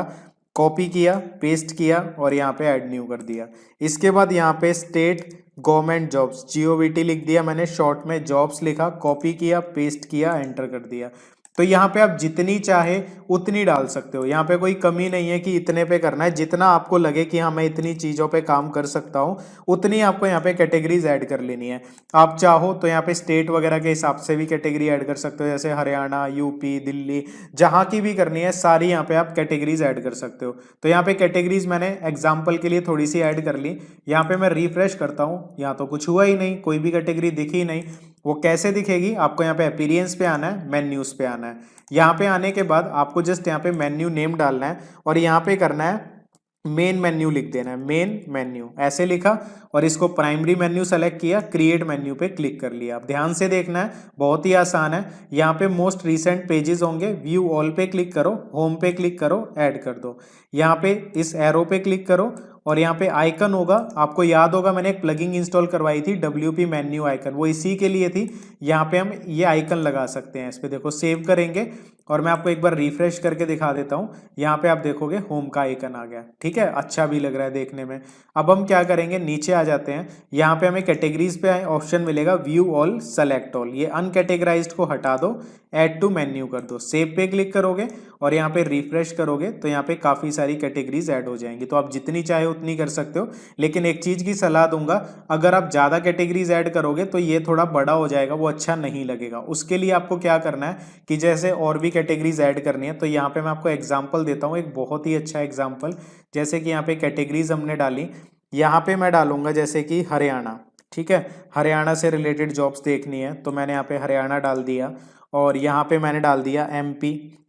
कॉपी किया, पेस्ट किया और यहाँ पे ऐड न्यू कर दिया। इसके बाद यहाँ पे स्टेट गवर्नमेंट जॉब्स GOVT लिख दिया मैंने, शॉर्ट में जॉब्स लिखा, कॉपी किया, पेस्ट किया, एंटर कर दिया। तो यहाँ पे आप जितनी चाहे उतनी डाल सकते हो, यहाँ पे कोई कमी नहीं है कि इतने पे करना है। जितना आपको लगे कि हाँ मैं इतनी चीज़ों पे काम कर सकता हूँ उतनी आपको यहाँ पे कैटेगरीज ऐड कर लेनी है। आप चाहो तो यहाँ पे स्टेट वगैरह के हिसाब से भी कैटेगरी ऐड कर सकते हो, जैसे हरियाणा, यूपी, दिल्ली, जहाँ की भी करनी है सारी यहाँ पे आप कैटेगरीज ऐड कर सकते हो। तो यहाँ पे कैटेगरीज मैंने एग्जाम्पल के लिए थोड़ी सी ऐड कर ली। यहाँ पे मैं रिफ्रेश करता हूँ, यहाँ तो कुछ हुआ ही नहीं, कोई भी कैटेगरी दिखी नहीं। वो कैसे दिखेगी, आपको यहाँ पे अपीयरेंस पे आना है, मेन्यूज पे आना है। यहाँ पे आने के बाद आपको जस्ट यहाँ पे मेन्यू नेम डालना है और यहाँ पे करना है मेन मेन्यू लिख देना है, मेन मेन्यू ऐसे लिखा और इसको प्राइमरी मेन्यू सेलेक्ट किया, क्रिएट मेन्यू पे क्लिक कर लिया। अब ध्यान से देखना है, बहुत ही आसान है। यहाँ पे मोस्ट रीसेंट पेजेस होंगे, व्यू ऑल पे क्लिक करो, होम पे क्लिक करो, ऐड कर दो। यहाँ पे इस एरो पे क्लिक करो और यहाँ पे आइकन होगा, आपको याद होगा मैंने एक प्लगइन इंस्टॉल करवाई थी WP मेन्यू आइकन, वो इसी के लिए थी। यहाँ पे हम ये आइकन लगा सकते हैं, इस पे देखो सेव करेंगे और मैं आपको एक बार रिफ्रेश करके दिखा देता हूँ। यहाँ पे आप देखोगे होम का आइकन आ गया, ठीक है, अच्छा भी लग रहा है देखने में। अब हम क्या करेंगे, नीचे आ जाते हैं। यहाँ पे हमें कैटेगरीज पे ऑप्शन मिलेगा व्यू ऑल, सेलेक्ट ऑल, ये अनकैटेगराइज्ड को हटा दो, ऐड टू मेन्यू कर दो। सेव पे क्लिक करोगे और यहाँ पे रिफ्रेश करोगे तो यहाँ पे काफी सारी कैटेगरीज ऐड हो जाएंगी। तो आप जितनी चाहे उतनी कर सकते हो, लेकिन एक चीज की सलाह दूंगा, अगर आप ज्यादा कैटेगरीज ऐड करोगे तो ये थोड़ा बड़ा हो जाएगा, वो अच्छा नहीं लगेगा। उसके लिए आपको क्या करना है कि जैसे और भी कैटेगरीज ऐड करनी है, तो यहाँ पे मैं आपको एग्जाम्पल देता हूँ, एक बहुत ही अच्छा एग्जाम्पल। जैसे कि यहाँ पे कैटेगरीज हमने डाली, यहाँ पे मैं डालूंगा जैसे कि हरियाणा, ठीक है, हरियाणा से रिलेटेड जॉब्स देखनी है तो मैंने यहाँ पे हरियाणा डाल दिया और यहाँ पे मैंने डाल दिया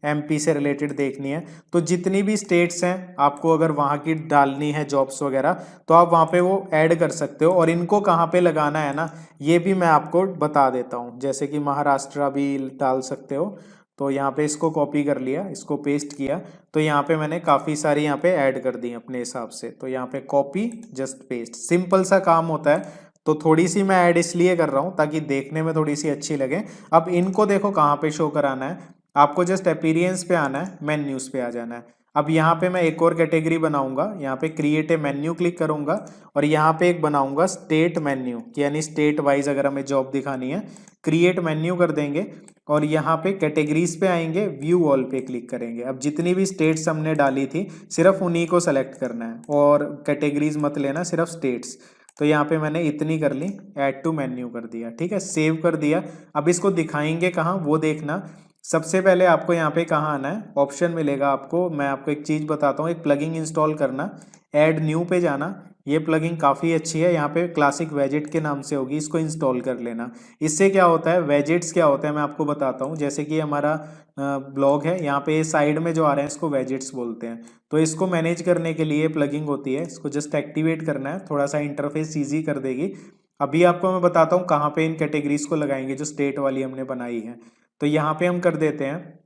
MP से रिलेटेड देखनी है। तो जितनी भी स्टेट्स हैं आपको अगर वहाँ की डालनी है जॉब्स वगैरह तो आप वहाँ पे वो ऐड कर सकते हो। और इनको कहाँ पे लगाना है ना, ये भी मैं आपको बता देता हूँ। जैसे कि महाराष्ट्र भी डाल सकते हो। तो यहाँ पे इसको कॉपी कर लिया, इसको पेस्ट किया, तो यहाँ पे मैंने काफ़ी सारी यहाँ पे ऐड कर दी अपने हिसाब से। तो यहाँ पे कॉपी जस्ट पेस्ट, सिंपल सा काम होता है। तो थोड़ी सी मैं ऐड इसलिए कर रहा हूँ ताकि देखने में थोड़ी सी अच्छी लगे। अब इनको देखो कहाँ पे शो कराना है, आपको जस्ट अपीयरेंस पे आना है, मेन्यूज पे आ जाना है। अब यहाँ पे मैं एक और कैटेगरी बनाऊंगा, यहाँ पे क्रिएट ए मेन्यू क्लिक करूंगा और यहाँ पे एक बनाऊंगा स्टेट मेन्यू, यानी स्टेट वाइज अगर हमें जॉब दिखानी है, क्रिएट मेन्यू कर देंगे और यहाँ पे कैटेगरीज पे आएंगे, व्यू ऑल पे क्लिक करेंगे। अब जितनी भी स्टेट्स हमने डाली थी सिर्फ उन्हीं को सेलेक्ट करना है और कैटेगरीज मत लेना, सिर्फ स्टेट्स। तो यहाँ पे मैंने इतनी कर ली, ऐड टू मेन्यू कर दिया, ठीक है, सेव कर दिया। अब इसको दिखाएंगे कहाँ वो देखना। सबसे पहले आपको यहाँ पे कहाँ आना है, ऑप्शन मिलेगा आपको, मैं आपको एक चीज़ बताता हूँ, एक प्लगइन इंस्टॉल करना, ऐड न्यू पे जाना। ये प्लगइन काफ़ी अच्छी है, यहाँ पे क्लासिक वेजेट के नाम से होगी, इसको इंस्टॉल कर लेना। इससे क्या होता है, वेजेट्स क्या होता है मैं आपको बताता हूँ। जैसे कि हमारा ब्लॉग है, यहाँ पे साइड में जो आ रहे हैं इसको वेजेट्स बोलते हैं। तो इसको मैनेज करने के लिए प्लगइन होती है, इसको जस्ट एक्टिवेट करना है, थोड़ा सा इंटरफेस ईजी कर देगी। अभी आपको मैं बताता हूँ कहाँ पे इन कैटेगरीज को लगाएंगे जो स्टेट वाली हमने बनाई है। तो यहाँ पे हम कर देते हैं,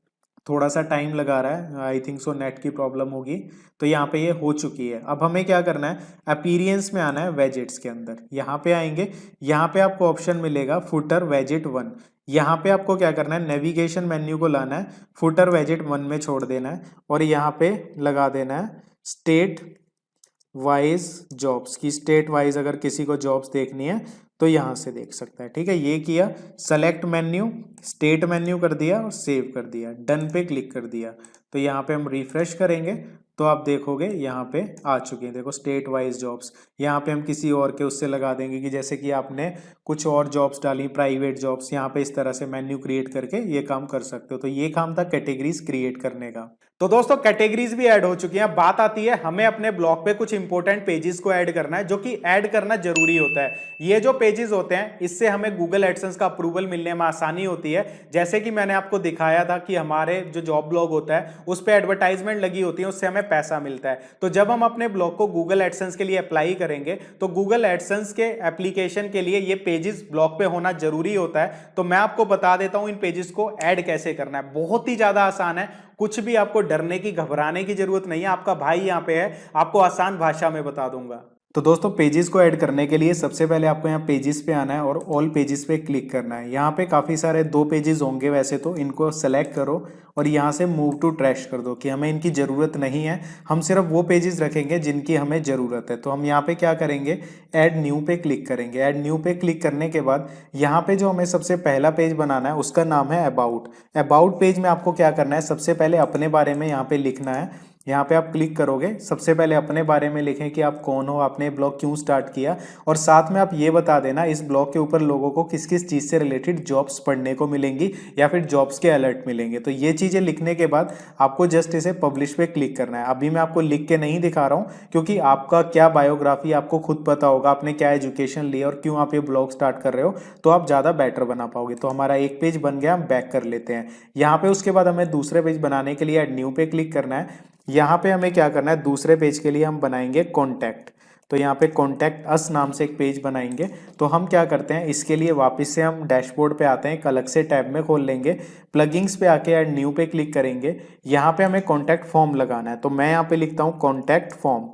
थोड़ा सा टाइम लगा रहा है, आई थिंक सो नेट की प्रॉब्लम होगी। तो यहाँ पे ये हो चुकी है। अब हमें क्या करना है, अपीयरेंस में आना है, वेजेट्स के अंदर यहाँ पे आएंगे। यहाँ पे आपको ऑप्शन मिलेगा फुटर वेजेट 1, यहाँ पे आपको क्या करना है, नेविगेशन मेन्यू को लाना है, फुटर वेजेट 1 में छोड़ देना है और यहाँ पे लगा देना है स्टेट वाइज जॉब्स की। स्टेट वाइज अगर किसी को जॉब्स देखनी है तो यहाँ से देख सकता है, ठीक है। ये किया, सेलेक्ट मेन्यू, स्टेट मेन्यू कर दिया और सेव कर दिया, डन पे क्लिक कर दिया। तो यहाँ पे हम रिफ्रेश करेंगे तो आप देखोगे यहाँ पे आ चुके हैं, देखो स्टेट वाइज जॉब्स। यहाँ पे हम किसी और के उससे लगा देंगे कि जैसे कि आपने कुछ और जॉब्स डाली, प्राइवेट जॉब्स, यहाँ पे इस तरह से मेन्यू क्रिएट करके ये काम कर सकते हो। तो ये काम था कैटेगरीज क्रिएट करने का। तो दोस्तों कैटेगरीज भी ऐड हो चुकी हैं। बात आती है हमें अपने ब्लॉग पे कुछ इंपॉर्टेंट पेजेस को ऐड करना है, जो कि ऐड करना जरूरी होता है। ये जो पेजेस होते हैं इससे हमें गूगल एडसेंस का अप्रूवल मिलने में आसानी होती है। जैसे कि मैंने आपको दिखाया था कि हमारे जो जॉब ब्लॉग होता है उस पर एडवर्टाइजमेंट लगी होती है, उससे हमें पैसा मिलता है। तो जब हम अपने ब्लॉग को गूगल एडसेंस के लिए अप्लाई करेंगे तो गूगल एडसेंस के एप्लीकेशन के लिए ये पेजेस ब्लॉग पे होना जरूरी होता है। तो मैं आपको बता देता हूं इन पेजेस को ऐड कैसे करना है। बहुत ही ज्यादा आसान है, कुछ भी आपको डरने की, घबराने की जरूरत नहीं है। आपका भाई यहां पे है, आपको आसान भाषा में बता दूंगा। तो दोस्तों पेजेस को ऐड करने के लिए सबसे पहले आपको यहाँ पेजेस पे आना है और ऑल पेजेस पे क्लिक करना है। यहाँ पे काफ़ी सारे 2 पेजेस होंगे वैसे तो, इनको सेलेक्ट करो और यहाँ से मूव टू ट्रैश कर दो कि हमें इनकी ज़रूरत नहीं है, हम सिर्फ वो पेजेस रखेंगे जिनकी हमें ज़रूरत है। तो हम यहाँ पे क्या करेंगे, ऐड न्यू पे क्लिक करेंगे। ऐड न्यू पे क्लिक करने के बाद यहाँ पे जो हमें सबसे पहला पेज बनाना है उसका नाम है अबाउट। अबाउट पेज में आपको क्या करना है, सबसे पहले अपने बारे में यहाँ पे लिखना है। यहाँ पे आप क्लिक करोगे, सबसे पहले अपने बारे में लिखें कि आप कौन हो, आपने ब्लॉग क्यों स्टार्ट किया, और साथ में आप ये बता देना इस ब्लॉग के ऊपर लोगों को किस किस चीज़ से रिलेटेड जॉब्स पढ़ने को मिलेंगी या फिर जॉब्स के अलर्ट मिलेंगे। तो ये चीज़ें लिखने के बाद आपको जस्ट इसे पब्लिश पे क्लिक करना है। अभी मैं आपको लिख के नहीं दिखा रहा हूँ क्योंकि आपका क्या बायोग्राफी आपको खुद पता होगा, आपने क्या एजुकेशन ली और क्यों आप ये ब्लॉग स्टार्ट कर रहे हो, तो आप ज़्यादा बेटर बना पाओगे। तो हमारा एक पेज बन गया, हम बैक कर लेते हैं। यहाँ पे उसके बाद हमें दूसरे पेज बनाने के लिए ऐड न्यू पे क्लिक करना है। यहाँ पे हमें क्या करना है, दूसरे पेज के लिए हम बनाएंगे कॉन्टैक्ट। तो यहाँ पे कॉन्टैक्ट अस नाम से एक पेज बनाएंगे। तो हम क्या करते हैं, इसके लिए वापस से हम डैशबोर्ड पे आते हैं, एक अलग से टैब में खोल लेंगे, प्लगइन्स पे आके ऐड न्यू पे क्लिक करेंगे। यहाँ पे हमें कॉन्टैक्ट फॉर्म लगाना है, तो मैं यहाँ पे लिखता हूँ कॉन्टैक्ट फॉर्म,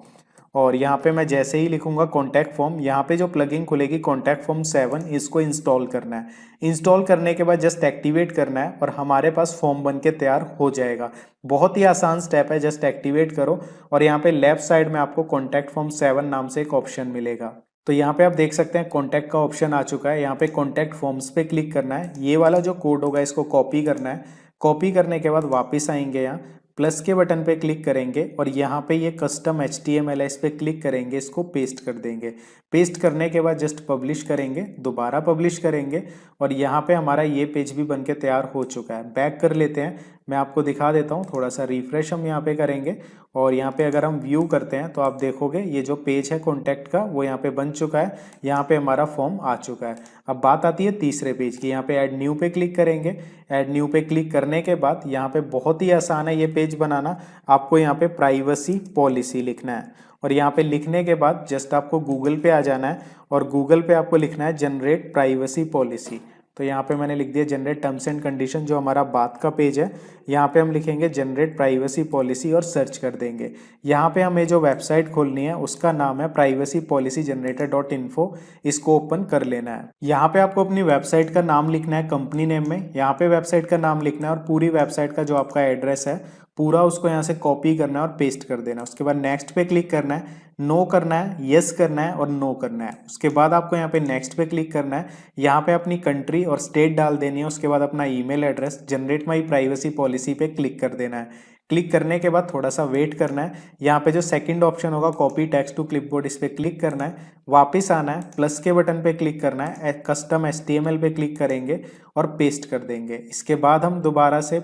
और यहाँ पे मैं जैसे ही लिखूंगा कॉन्टैक्ट फॉर्म, यहाँ पे जो प्लगइन खुलेगी कॉन्टैक्ट फॉर्म 7, इसको इंस्टॉल करना है। इंस्टॉल करने के बाद जस्ट एक्टिवेट करना है और हमारे पास फॉर्म बन के तैयार हो जाएगा। बहुत ही आसान स्टेप है, जस्ट एक्टिवेट करो और यहाँ पे लेफ्ट साइड में आपको कॉन्टैक्ट फॉर्म 7 नाम से एक ऑप्शन मिलेगा। तो यहाँ पे आप देख सकते हैं कॉन्टैक्ट का ऑप्शन आ चुका है। यहाँ पे कॉन्टैक्ट फॉर्म्स पे क्लिक करना है, ये वाला जो कोड होगा इसको कॉपी करना है। कॉपी करने के बाद वापस आएंगे, यहाँ प्लस के बटन पे क्लिक करेंगे और यहाँ पे ये कस्टम HTML है, इस पे क्लिक करेंगे, इसको पेस्ट कर देंगे। पेस्ट करने के बाद जस्ट पब्लिश करेंगे, दोबारा पब्लिश करेंगे और यहाँ पे हमारा ये पेज भी बन के तैयार हो चुका है। बैक कर लेते हैं, मैं आपको दिखा देता हूँ, थोड़ा सा रिफ्रेश हम यहाँ पे करेंगे और यहाँ पे अगर हम व्यू करते हैं तो आप देखोगे ये जो पेज है कॉन्टैक्ट का वो यहाँ पे बन चुका है, यहाँ पे हमारा फॉर्म आ चुका है। अब बात आती है तीसरे पेज की, यहाँ पे ऐड न्यू पे क्लिक करेंगे। ऐड न्यू पे क्लिक करने के बाद यहाँ पे बहुत ही आसान है ये पेज बनाना। आपको यहाँ पे प्राइवेसी पॉलिसी लिखना है और यहाँ पे लिखने के बाद जस्ट आपको गूगल पे आ जाना है और गूगल पे आपको लिखना है जनरेट प्राइवेसी पॉलिसी। तो यहाँ पे मैंने लिख दिया जनरेट टर्म्स एंड कंडीशन, जो हमारा बात का पेज है। यहाँ पे हम लिखेंगे जनरेट प्राइवेसी पॉलिसी और सर्च कर देंगे। यहाँ पे हमें जो वेबसाइट खोलनी है उसका नाम है privacypolicygenerator.info, इसको ओपन कर लेना है। यहाँ पे आपको अपनी वेबसाइट का नाम लिखना है कंपनी नेम में, यहाँ पे वेबसाइट का नाम लिखना है और पूरी वेबसाइट का जो आपका एड्रेस है पूरा उसको यहाँ से कॉपी करना है और पेस्ट कर देना है। उसके बाद नेक्स्ट पे क्लिक करना है, नो करना है, यस करना है और नो करना है। उसके बाद आपको यहाँ पे नेक्स्ट पे क्लिक करना है, यहाँ पे अपनी कंट्री और स्टेट डाल देनी है। उसके बाद अपना email address, generate my privacy policy पे क्लिक कर देना है। क्लिक करने के बाद थोड़ा सा वेट करना है। यहाँ पे जो सेकंड ऑप्शन होगा कॉपी टेक्स्ट टू क्लिपबोर्ड, इस पे क्लिक करना है। वापस आना है, प्लस के बटन पे क्लिक करना है, कस्टम HTML पे क्लिक करेंगे और पेस्ट कर देंगे। इसके बाद हम दोबारा से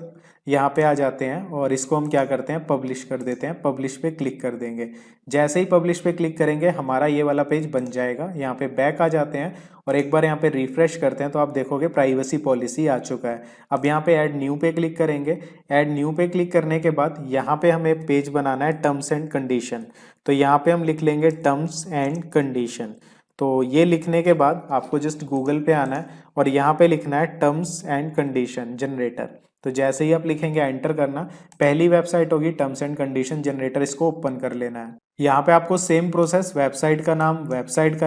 यहाँ पे आ जाते हैं और इसको हम क्या करते हैं, पब्लिश कर देते हैं। पब्लिश पे क्लिक कर देंगे। जैसे ही पब्लिश पे क्लिक करेंगे हमारा ये वाला पेज बन जाएगा। यहाँ पे बैक आ जाते हैं और एक बार यहाँ पे रिफ्रेश करते हैं तो आप देखोगे प्राइवेसी पॉलिसी आ चुका है। अब यहाँ पे ऐड न्यू पे क्लिक करेंगे। ऐड न्यू पे क्लिक करने के बाद यहाँ पे हमें पेज बनाना है टर्म्स एंड कंडीशन। तो यहाँ पे हम लिख लेंगे टर्म्स एंड कंडीशन। तो ये लिखने के बाद आपको जस्ट गूगल पे आना है और यहाँ पे लिखना है टर्म्स एंड कंडीशन जनरेटर। तो जैसे ही आप लिखेंगे एंटर करना, पहली वेबसाइट होगी टर्म्स एंड कंडीशन जनरेटर, इसको ओपन कर लेना है। यहाँ पे आपको सेम प्रोसेस, वेबसाइट का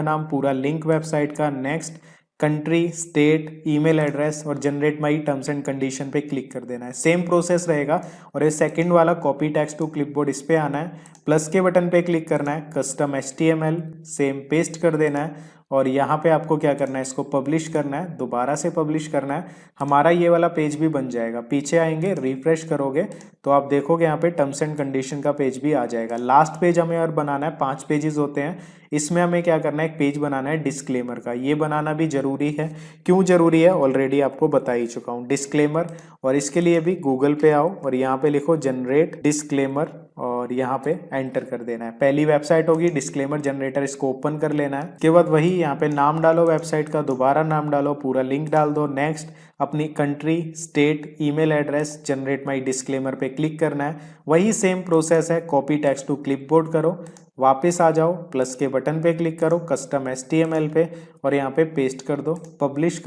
नाम, पूरा लिंक वेबसाइट का, next, country, state, email address और generate my terms and condition पे क्लिक कर देना है। सेम प्रोसेस रहेगा। और ये सेकंड वाला कॉपी टेक्स्ट टू क्लिपबोर्ड, इस पे आना है, प्लस के बटन पे क्लिक करना है, कस्टम HTML सेम पेस्ट कर देना है और यहाँ पे आपको क्या करना है, इसको पब्लिश करना है, दोबारा से पब्लिश करना है। हमारा ये वाला पेज भी बन जाएगा। पीछे आएंगे, रिफ्रेश करोगे तो आप देखोगे यहाँ पे टर्म्स एंड कंडीशन का पेज भी आ जाएगा। लास्ट पेज हमें और बनाना है, 5 पेजेस होते हैं। इसमें हमें क्या करना है, एक पेज बनाना है डिस्क्लेमर का। ये बनाना भी जरूरी है। क्यों जरूरी है ऑलरेडी आपको बता ही चुका हूँ, डिस्क्लेमर। और इसके लिए भी गूगल पे आओ और यहाँ पे लिखो जनरेट डिस्क्लेमर और यहाँ पे एंटर कर देना है। पहली वेबसाइट होगी डिस्क्लेमर जनरेटर, इसको ओपन कर लेना है। उसके बाद वही यहाँ पे नाम डालो वेबसाइट का, दोबारा नाम डालो, पूरा लिंक डाल दो, नेक्स्ट, अपनी country, state, email address, generate my disclaimer पे क्लिक करना है। वही सेम प्रोसेस है, कॉपी टेक्स्ट टू क्लिपबोर्ड करो, वापस आ जाओ, प्लस के बटन पे क्लिक करो, कस्टम HTML पे और यहाँ पे पेस्ट कर दो, पब्लिश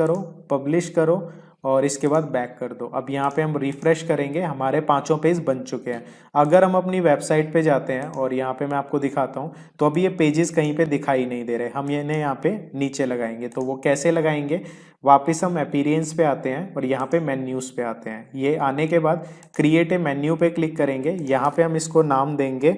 करो, और इसके बाद बैक कर दो। अब यहाँ पे हम रिफ्रेश करेंगे, हमारे पांचों पेज बन चुके हैं। अगर हम अपनी वेबसाइट पे जाते हैं और यहाँ पे मैं आपको दिखाता हूँ, तो अभी ये पेजेस कहीं पे दिखाई नहीं दे रहे, हम इन्हें यहाँ पे नीचे लगाएंगे। तो वो कैसे लगाएंगे, वापस हम अपीयरेंस पे आते हैं और यहाँ पे मेन्यूज पे आते हैं। ये आने के बाद क्रिएट ए मेन्यू पे क्लिक करेंगे, यहाँ पे हम इसको नाम देंगे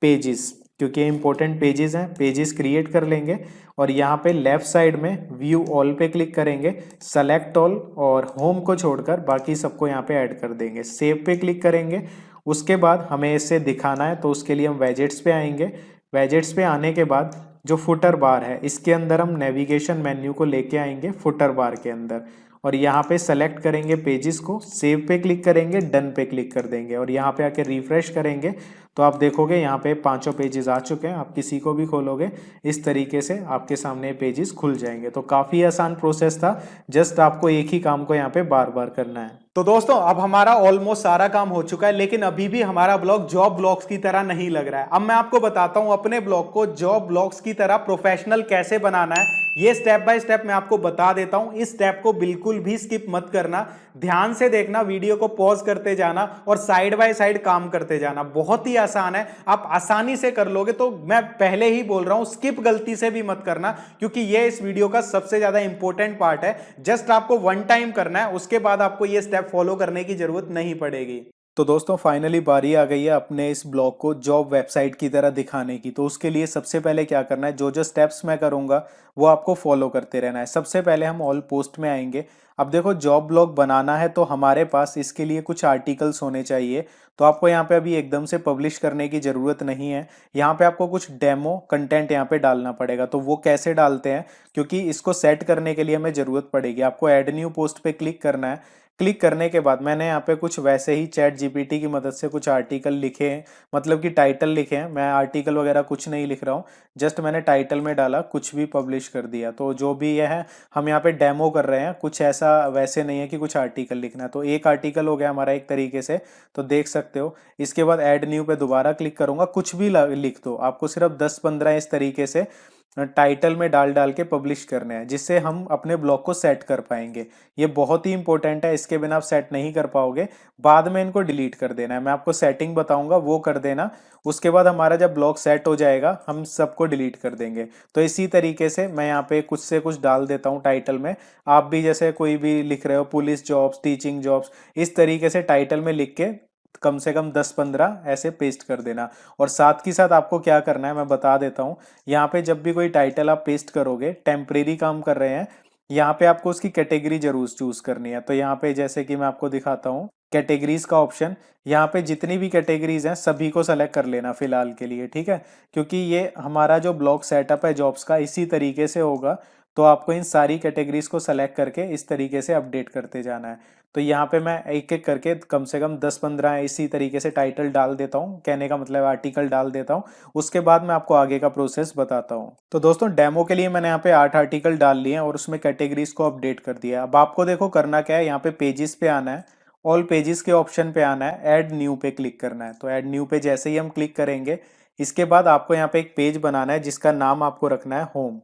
पेजेस, क्योंकि ये इंपॉर्टेंट पेजेस हैं। पेजेस क्रिएट कर लेंगे और यहाँ पे लेफ्ट साइड में व्यू ऑल पे क्लिक करेंगे, सेलेक्ट ऑल और होम को छोड़कर बाकी सबको यहाँ पे ऐड कर देंगे। सेव पे क्लिक करेंगे। उसके बाद हमें इसे दिखाना है तो उसके लिए हम वेजेट्स पे आएंगे। वेजेट्स पे आने के बाद जो फुटर बार है, इसके अंदर हम नेविगेशन मेन्यू को लेके आएंगे फुटर बार के अंदर, और यहाँ पे सेलेक्ट करेंगे पेजेस को, सेव पे क्लिक करेंगे, डन पे क्लिक कर देंगे और यहाँ पे आके रिफ्रेश करेंगे तो आप देखोगे यहाँ पे पांचों पेजेस आ चुके हैं। आप किसी को भी खोलोगे इस तरीके से आपके सामने पेजेस खुल जाएंगे। तो काफ़ी आसान प्रोसेस था, जस्ट आपको एक ही काम को यहाँ पे बार बार करना है। तो दोस्तों अब हमारा ऑलमोस्ट सारा काम हो चुका है, लेकिन अभी भी हमारा ब्लॉग जॉब ब्लॉग्स की तरह नहीं लग रहा है। अब मैं आपको बताता हूं अपने ब्लॉग को जॉब ब्लॉग्स की तरह प्रोफेशनल कैसे बनाना है। ये स्टेप बाय स्टेप मैं आपको बता देता हूं। इस स्टेप को बिल्कुल भी स्किप मत करना, ध्यान से देखना, वीडियो को पॉज करते जाना और साइड बाय साइड काम करते जाना। बहुत ही आसान है, आप आसानी से कर लोगे। तो मैं पहले ही बोल रहा हूं, स्किप गलती से भी मत करना, क्योंकि ये इस वीडियो का सबसे ज्यादा इंपॉर्टेंट पार्ट है। जस्ट आपको वन टाइम करना है, उसके बाद आपको ये स्टेप फॉलो करने की जरूरत नहीं पड़ेगी। तो दोस्तों फाइनली बारी आ गई है अपने इस ब्लॉग को जॉब वेबसाइट की तरह दिखाने की। तो उसके लिए सबसे पहले क्या करना है, जो जो स्टेप्स मैं करूंगा वो आपको फॉलो करते रहना है। सबसे पहले हम ऑल पोस्ट में आएंगे। अब देखो जॉब ब्लॉग बनाना है तो हमारे पास इसके लिए कुछ आर्टिकल्स होने चाहिए। तो आपको यहाँ पे अभी एकदम से पब्लिश करने की ज़रूरत नहीं है। यहाँ पे आपको कुछ डेमो कंटेंट यहाँ पे डालना पड़ेगा। तो वो कैसे डालते हैं, क्योंकि इसको सेट करने के लिए हमें ज़रूरत पड़ेगी। आपको ऐड न्यू पोस्ट पे क्लिक करना है। क्लिक करने के बाद मैंने यहाँ पे कुछ वैसे ही चैट जीपीटी की मदद से कुछ आर्टिकल लिखे हैं, मतलब कि टाइटल लिखे हैं। मैं आर्टिकल वगैरह कुछ नहीं लिख रहा हूँ, जस्ट मैंने टाइटल में डाला, कुछ भी पब्लिश कर दिया। तो जो भी यह है, हम यहाँ पे डेमो कर रहे हैं, कुछ ऐसा वैसे नहीं है कि कुछ आर्टिकल लिखना है। तो एक आर्टिकल हो गया हमारा एक तरीके से, तो देख सकते हो। इसके बाद ऐड न्यू पे दोबारा क्लिक करूंगा, कुछ भी लिख दो, आपको सिर्फ 10-15 इस तरीके से टाइटल में डाल डाल के पब्लिश करने हैं, जिससे हम अपने ब्लॉग को सेट कर पाएंगे। ये बहुत ही इंपॉर्टेंट है, इसके बिना आप सेट नहीं कर पाओगे। बाद में इनको डिलीट कर देना है, मैं आपको सेटिंग बताऊंगा, वो कर देना। उसके बाद हमारा जब ब्लॉग सेट हो जाएगा हम सबको डिलीट कर देंगे। तो इसी तरीके से मैं यहाँ पे कुछ से कुछ डाल देता हूँ टाइटल में। आप भी जैसे कोई भी लिख रहे हो, पुलिस जॉब्स, टीचिंग जॉब्स, इस तरीके से टाइटल में लिख के कम से कम 10-15 ऐसे पेस्ट कर देना। और साथ ही साथ आपको क्या करना है मैं बता देता हूँ। यहाँ पे जब भी कोई टाइटल आप पेस्ट करोगे, टेम्परेरी काम कर रहे हैं, यहाँ पे आपको उसकी कैटेगरी जरूर चूज करनी है। तो यहाँ पे जैसे कि मैं आपको दिखाता हूँ, कैटेगरीज का ऑप्शन, यहाँ पे जितनी भी कैटेगरीज हैं सभी को सेलेक्ट कर लेना फिलहाल के लिए, ठीक है। क्योंकि ये हमारा जो ब्लॉग सेटअप है जॉब्स का इसी तरीके से होगा। तो आपको इन सारी कैटेगरीज को सेलेक्ट करके इस तरीके से अपडेट करते जाना है। तो यहाँ पे मैं एक एक करके कम से कम 10-15 इसी तरीके से टाइटल डाल देता हूँ, कहने का मतलब आर्टिकल डाल देता हूँ। उसके बाद मैं आपको आगे का प्रोसेस बताता हूँ। तो दोस्तों डेमो के लिए मैंने यहाँ पे 8 आर्टिकल डाल लिए हैं और उसमें कैटेगरीज को अपडेट कर दिया। अब आपको देखो करना क्या है, यहाँ पे पेजेस पे आना है, ऑल पेजेस के ऑप्शन पे आना है, ऐड न्यू पे क्लिक करना है। तो ऐड न्यू पे जैसे ही हम क्लिक करेंगे, इसके बाद आपको यहाँ पे एक पेज बनाना है जिसका नाम आपको रखना है होम।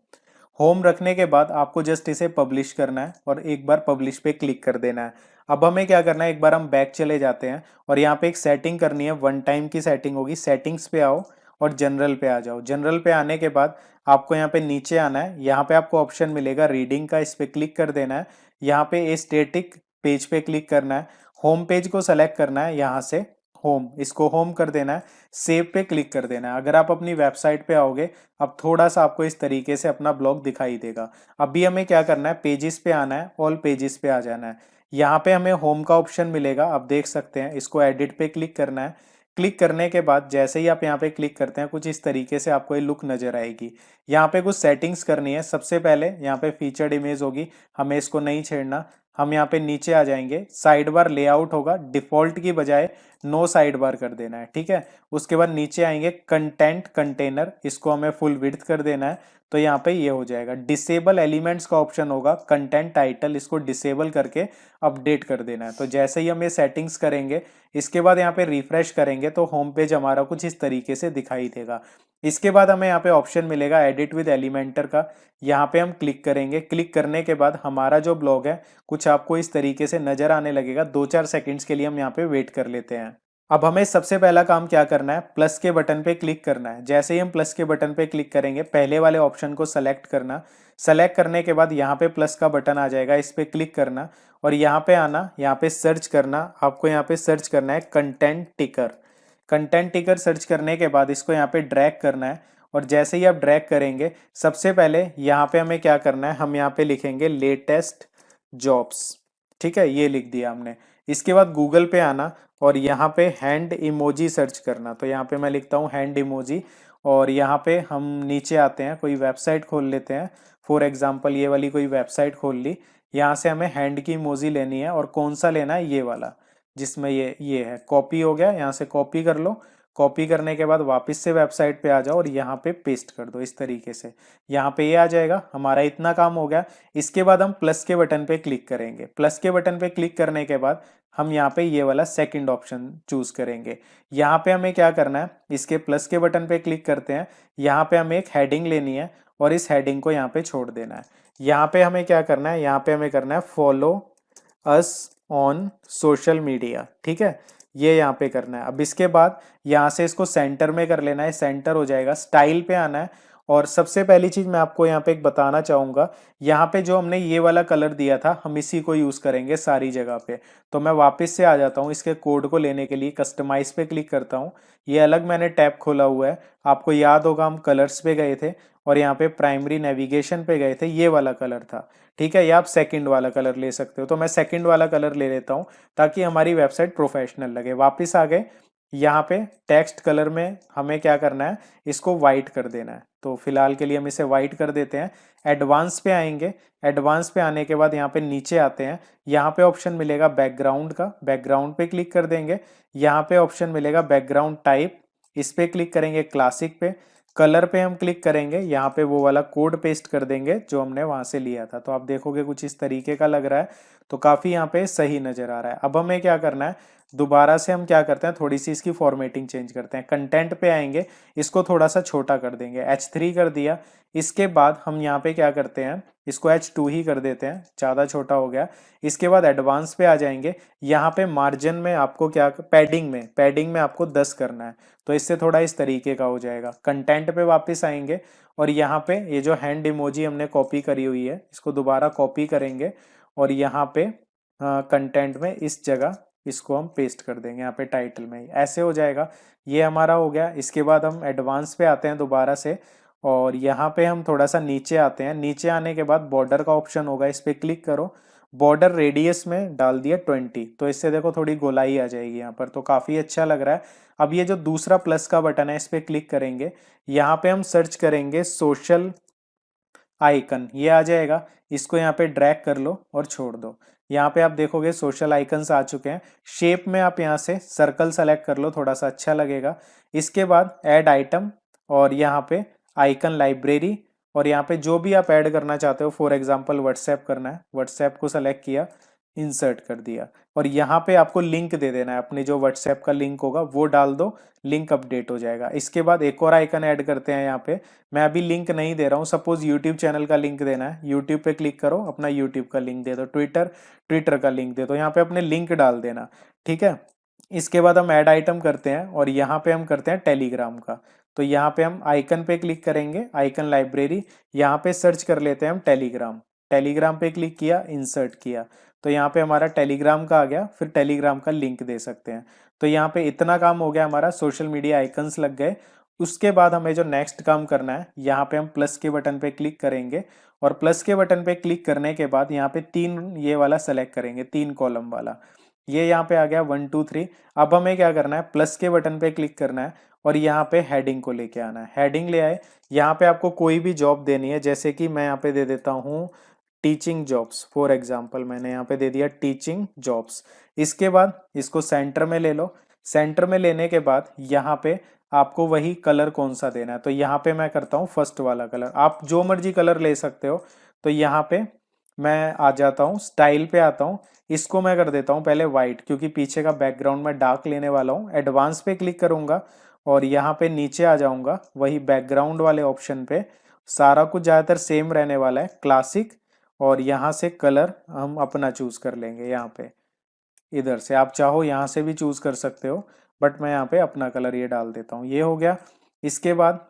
होम रखने के बाद आपको जस्ट इसे पब्लिश करना है और एक बार पब्लिश पे क्लिक कर देना है। अब हमें क्या करना है, एक बार हम बैक चले जाते हैं और यहाँ पे एक सेटिंग करनी है, वन टाइम की सेटिंग होगी। सेटिंग्स पे आओ और जनरल पे आ जाओ। जनरल पे आने के बाद आपको यहाँ पे नीचे आना है, यहाँ पे आपको ऑप्शन मिलेगा रीडिंग का, इस पे क्लिक कर देना है। यहाँ पे ए स्टैटिक पेज पे क्लिक करना है, होम पेज को सेलेक्ट करना है, यहाँ से होम, इसको होम कर देना है, सेव पे क्लिक कर देना है। अगर आप अपनी वेबसाइट पे आओगे, अब थोड़ा सा आपको इस तरीके से अपना ब्लॉग दिखाई देगा। अभी हमें क्या करना है, पेजेस पे आना है, ऑल पेजेस पे आ जाना है। यहाँ पे हमें होम का ऑप्शन मिलेगा, आप देख सकते हैं, इसको एडिट पे क्लिक करना है। क्लिक करने के बाद जैसे ही आप यहाँ पे क्लिक करते हैं, कुछ इस तरीके से आपको ये लुक नजर आएगी। यहाँ पे कुछ सेटिंग्स करनी है। सबसे पहले यहाँ पे फीचर्ड इमेज होगी, हमें इसको नहीं छेड़ना। हम यहाँ पे नीचे आ जाएंगे, साइड बार लेआउट होगा, डिफॉल्ट की बजाय नो साइड बार कर देना है, ठीक है। उसके बाद नीचे आएंगे कंटेंट कंटेनर, इसको हमें फुल विड्थ कर देना है। तो यहाँ पे ये हो जाएगा। डिसेबल एलिमेंट्स का ऑप्शन होगा, कंटेंट टाइटल, इसको डिसेबल करके अपडेट कर देना है। तो जैसे ही हम ये सेटिंग्स करेंगे, इसके बाद यहाँ पे रिफ्रेश करेंगे तो होम पेज हमारा कुछ इस तरीके से दिखाई देगा। इसके बाद हमें यहाँ पे ऑप्शन मिलेगा एडिट विद एलिमेंटर का, यहाँ पे हम क्लिक करेंगे। क्लिक करने के बाद हमारा जो ब्लॉग है कुछ आपको इस तरीके से नजर आने लगेगा। 2-4 सेकंड्स के लिए हम यहाँ पे वेट कर लेते हैं। अब हमें सबसे पहला काम क्या करना है, प्लस के बटन पे क्लिक करना है। जैसे ही हम प्लस के बटन पे क्लिक करेंगे पहले वाले ऑप्शन को सेलेक्ट करना। सेलेक्ट करने के बाद यहाँ पे प्लस का बटन आ जाएगा, इस पे क्लिक करना और यहाँ पे आना, यहाँ पे सर्च करना। आपको यहाँ पे सर्च करना है कंटेंट टिकर। कंटेंट टिकर सर्च करने के बाद इसको यहाँ पे ड्रैग करना है और जैसे ही आप ड्रैग करेंगे सबसे पहले यहाँ पे हमें क्या करना है, हम यहाँ पे लिखेंगे लेटेस्ट जॉब्स। ठीक है, ये लिख दिया हमने। इसके बाद गूगल पे आना और यहाँ पे हैंड इमोजी सर्च करना। तो यहाँ पे मैं लिखता हूँ हैंड इमोजी और यहाँ पे हम नीचे आते हैं, कोई वेबसाइट खोल लेते हैं। फॉर एग्जाम्पल ये वाली कोई वेबसाइट खोल ली। यहाँ से हमें हैंड की इमोजी लेनी है और कौन सा लेना है, ये वाला जिसमें ये है। कॉपी हो गया, यहाँ से कॉपी कर लो। कॉपी करने के बाद वापस से वेबसाइट पे आ जाओ और यहाँ पे पेस्ट कर दो इस तरीके से। यहाँ पे ये आ जाएगा, हमारा इतना काम हो गया। इसके बाद हम प्लस के बटन पे क्लिक करेंगे। प्लस के बटन पे क्लिक करने के बाद हम यहाँ पे ये वाला सेकंड ऑप्शन चूज करेंगे। यहाँ पे हमें क्या करना है, इसके प्लस के बटन पे क्लिक करते हैं। यहाँ पे हमें एक हेडिंग लेनी है और इस हेडिंग को यहाँ पे छोड़ देना है। यहाँ पे हमें क्या करना है, यहाँ पे हमें करना है follow us on social media. ठीक है, ये यहाँ पे करना है। अब इसके बाद यहाँ से इसको सेंटर में कर लेना है, सेंटर हो जाएगा। स्टाइल पे आना है और सबसे पहली चीज मैं आपको यहाँ पे एक बताना चाहूंगा, यहाँ पे जो हमने ये वाला कलर दिया था हम इसी को यूज करेंगे सारी जगह पे। तो मैं वापस से आ जाता हूँ, इसके कोड को लेने के लिए कस्टमाइज पे क्लिक करता हूँ। ये अलग मैंने टैब खोला हुआ है। आपको याद होगा हम कलर्स पे गए थे और यहाँ पे प्राइमरी नेविगेशन पे गए थे, ये वाला कलर था। ठीक है, या आप सेकंड वाला कलर ले सकते हो। तो मैं सेकंड वाला कलर ले लेता हूँ ताकि हमारी वेबसाइट प्रोफेशनल लगे। वापस आ गए, यहाँ पे टेक्स्ट कलर में हमें क्या करना है, इसको वाइट कर देना है। तो फिलहाल के लिए हम इसे वाइट कर देते हैं। एडवांस पे आएंगे। एडवांस पे आने के बाद यहाँ पे नीचे आते हैं। यहाँ पे ऑप्शन मिलेगा बैकग्राउंड का, बैकग्राउंड पे क्लिक कर देंगे। यहाँ पे ऑप्शन मिलेगा बैकग्राउंड टाइप, इस पे क्लिक करेंगे। क्लासिक पे, कलर पे हम क्लिक करेंगे। यहाँ पे वो वाला कोड पेस्ट कर देंगे जो हमने वहां से लिया था। तो आप देखोगे कुछ इस तरीके का लग रहा है, तो काफी यहाँ पे सही नजर आ रहा है। अब हमें क्या करना है, दोबारा से हम क्या करते हैं, थोड़ी सी इसकी फॉर्मेटिंग चेंज करते हैं। कंटेंट पे आएंगे, इसको थोड़ा सा छोटा कर देंगे, H3 कर दिया। इसके बाद हम यहाँ पे क्या करते हैं, इसको H2 ही कर देते हैं, ज्यादा छोटा हो गया। इसके बाद एडवांस पे आ जाएंगे। यहाँ पे मार्जिन में आपको क्या, पैडिंग में आपको 10 करना है। तो इससे थोड़ा इस तरीके का हो जाएगा। कंटेंट पे वापस आएंगे और यहाँ पे ये जो हैंड इमोजी हमने कॉपी करी हुई है इसको दोबारा कॉपी करेंगे और यहाँ पे कंटेंट में इस जगह इसको हम पेस्ट कर देंगे, यहाँ पे टाइटल में ही ऐसे हो जाएगा। ये हमारा हो गया। इसके बाद हम एडवांस पे आते हैं दोबारा से और यहाँ पे हम थोड़ा सा नीचे आते हैं। नीचे आने के बाद बॉर्डर का ऑप्शन होगा, इस पे क्लिक करो। बॉर्डर रेडियस में डाल दिया 20, तो इससे देखो थोड़ी गोलाई आ जाएगी यहाँ पर, तो काफी अच्छा लग रहा है। अब ये जो दूसरा प्लस का बटन है इस पे क्लिक करेंगे। यहाँ पे हम सर्च करेंगे सोशल आइकन, ये आ जाएगा। इसको यहाँ पे ड्रैग कर लो और छोड़ दो। यहाँ पे आप देखोगे सोशल आइकन्स आ चुके हैं। शेप में आप यहाँ से सर्कल सेलेक्ट कर लो, थोड़ा सा अच्छा लगेगा। इसके बाद ऐड आइटम और यहाँ पे आइकन लाइब्रेरी और यहाँ पे जो भी आप ऐड करना चाहते हो, फॉर एग्जांपल व्हाट्सएप करना है, व्हाट्सएप को सेलेक्ट किया, इंसर्ट कर दिया और यहाँ पे आपको लिंक दे देना है। अपनी जो व्हाट्सएप का लिंक होगा वो डाल दो, लिंक अपडेट हो जाएगा। इसके बाद एक और आइकन ऐड करते हैं। यहाँ पे मैं अभी लिंक नहीं दे रहा हूँ, सपोज यूट्यूब चैनल का लिंक देना है, यूट्यूब पे क्लिक करो, अपना यूट्यूब का लिंक दे दो। ट्विटर का लिंक दे दो, यहाँ पे अपने लिंक डाल देना। ठीक है, इसके बाद हम ऐड आइटम करते हैं और यहाँ पे हम करते हैं टेलीग्राम का। तो यहाँ पे हम आइकन पे क्लिक करेंगे, आइकन लाइब्रेरी, यहाँ पे सर्च कर लेते हैं हम टेलीग्राम। टेलीग्राम पे क्लिक किया, इंसर्ट किया, तो यहाँ पे हमारा टेलीग्राम का आ गया। फिर टेलीग्राम का लिंक दे सकते हैं। तो यहाँ पे इतना काम हो गया हमारा, सोशल मीडिया आइकन्स लग गए। उसके बाद हमें जो नेक्स्ट काम करना है, यहाँ पे हम प्लस के बटन पे क्लिक करेंगे और प्लस के बटन पे क्लिक करने के बाद यहाँ पे 3 ये वाला सेलेक्ट करेंगे, 3 कॉलम वाला। ये यहाँ पे आ गया 1 2 3। अब हमें क्या करना है, प्लस के बटन पे क्लिक करना है और यहाँ पे हेडिंग को लेके आना है। हेडिंग ले आए, यहाँ पे आपको कोई भी जॉब देनी है, जैसे कि मैं यहाँ पे दे देता हूँ टीचिंग जॉब्स। फॉर एग्जाम्पल मैंने यहाँ पे दे दिया टीचिंग जॉब्स। इसके बाद इसको सेंटर में ले लो। सेंटर में लेने के बाद यहाँ पे आपको वही कलर कौन सा देना है, तो यहाँ पे मैं करता हूँ फर्स्ट वाला कलर। आप जो मर्जी कलर ले सकते हो। तो यहाँ पे मैं आ जाता हूँ, स्टाइल पे आता हूँ, इसको मैं कर देता हूँ पहले वाइट, क्योंकि पीछे का बैकग्राउंड मैं डार्क लेने वाला हूँ। एडवांस पे क्लिक करूंगा और यहाँ पे नीचे आ जाऊंगा वही बैकग्राउंड वाले ऑप्शन पे। सारा कुछ ज़्यादातर सेम रहने वाला है, क्लासिक। और यहाँ से कलर हम अपना चूज कर लेंगे। यहाँ पे इधर से आप चाहो यहाँ से भी चूज कर सकते हो, बट मैं यहाँ पे अपना कलर ये डाल देता हूँ। ये हो गया। इसके बाद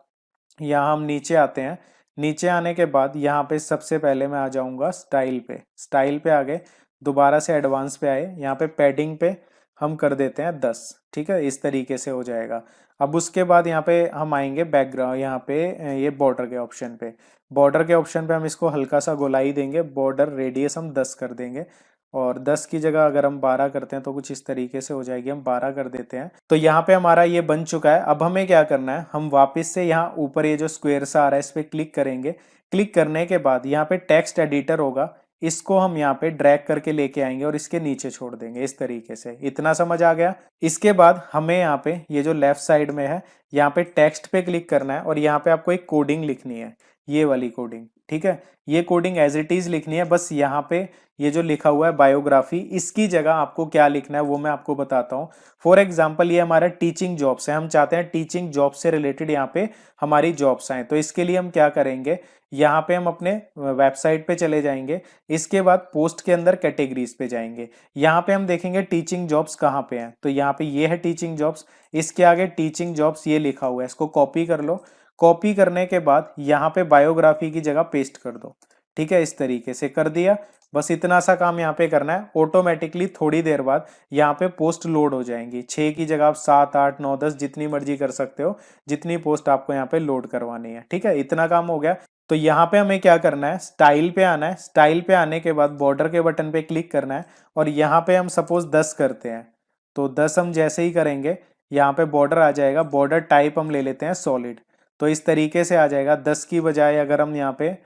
यहाँ हम नीचे आते हैं। नीचे आने के बाद यहाँ पे सबसे पहले मैं आ जाऊंगा स्टाइल पे। स्टाइल पे आ गए, दोबारा से एडवांस पे आए। यहाँ पे पैडिंग पे हम कर देते हैं 10। ठीक है, इस तरीके से हो जाएगा। अब उसके बाद यहाँ पे हम आएंगे बैकग्राउंड, यहाँ पे ये बॉर्डर के ऑप्शन पे। बॉर्डर के ऑप्शन पे हम इसको हल्का सा गोलाई देंगे। बॉर्डर रेडियस हम 10 कर देंगे, और 10 की जगह अगर हम 12 करते हैं तो कुछ इस तरीके से हो जाएगी। हम 12 कर देते हैं। तो यहाँ पे हमारा ये बन चुका है। अब हमें क्या करना है, हम वापस से यहाँ ऊपर ये जो स्क्वायर सा आ रहा है इस पे क्लिक करेंगे। क्लिक करने के बाद यहाँ पे टेक्स्ट एडिटर होगा, इसको हम यहाँ पे ड्रैग करके लेके आएंगे और इसके नीचे छोड़ देंगे इस तरीके से। इतना समझ आ गया। इसके बाद हमें यहाँ पे ये जो लेफ्ट साइड में है, यहाँ पे टेक्स्ट पे क्लिक करना है और यहाँ पे आपको एक कोडिंग लिखनी है, ये वाली कोडिंग। ठीक है, ये कोडिंग एज इट इज लिखनी है। बस यहाँ पे ये जो लिखा हुआ है बायोग्राफी, इसकी जगह आपको क्या लिखना है वो मैं आपको बताता हूँ। फॉर एग्जाम्पल ये हमारा टीचिंग जॉब्स है, हम चाहते हैं टीचिंग जॉब से रिलेटेड यहाँ पे हमारी जॉब्स आए। तो इसके लिए हम क्या करेंगे, यहाँ पे हम अपने वेबसाइट पे चले जाएंगे। इसके बाद पोस्ट के अंदर कैटेगरीज पे जाएंगे। यहाँ पे हम देखेंगे टीचिंग जॉब्स कहाँ पे हैं, तो यहाँ पे ये है टीचिंग जॉब्स। इसके आगे टीचिंग जॉब्स ये लिखा हुआ है, इसको कॉपी कर लो। कॉपी करने के बाद यहाँ पे बायोग्राफी की जगह पेस्ट कर दो। ठीक है, इस तरीके से कर दिया। बस इतना सा काम यहाँ पे करना है। ऑटोमेटिकली थोड़ी देर बाद यहाँ पे पोस्ट लोड हो जाएंगी। 6 की जगह आप 7, 8, 9, 10 जितनी मर्जी कर सकते हो, जितनी पोस्ट आपको यहाँ पे लोड करवानी है। ठीक है, इतना काम हो गया। तो यहाँ पे हमें क्या करना है, स्टाइल पे आना है। स्टाइल पे आने के बाद बॉर्डर के बटन पे क्लिक करना है और यहाँ पे हम सपोज 10 करते हैं, तो 10 हम जैसे ही करेंगे यहाँ पे बॉर्डर आ जाएगा। बॉर्डर टाइप हम ले लेते हैं सॉलिड, तो इस तरीके से आ जाएगा। 10 की बजाय अगर हम यहाँ पे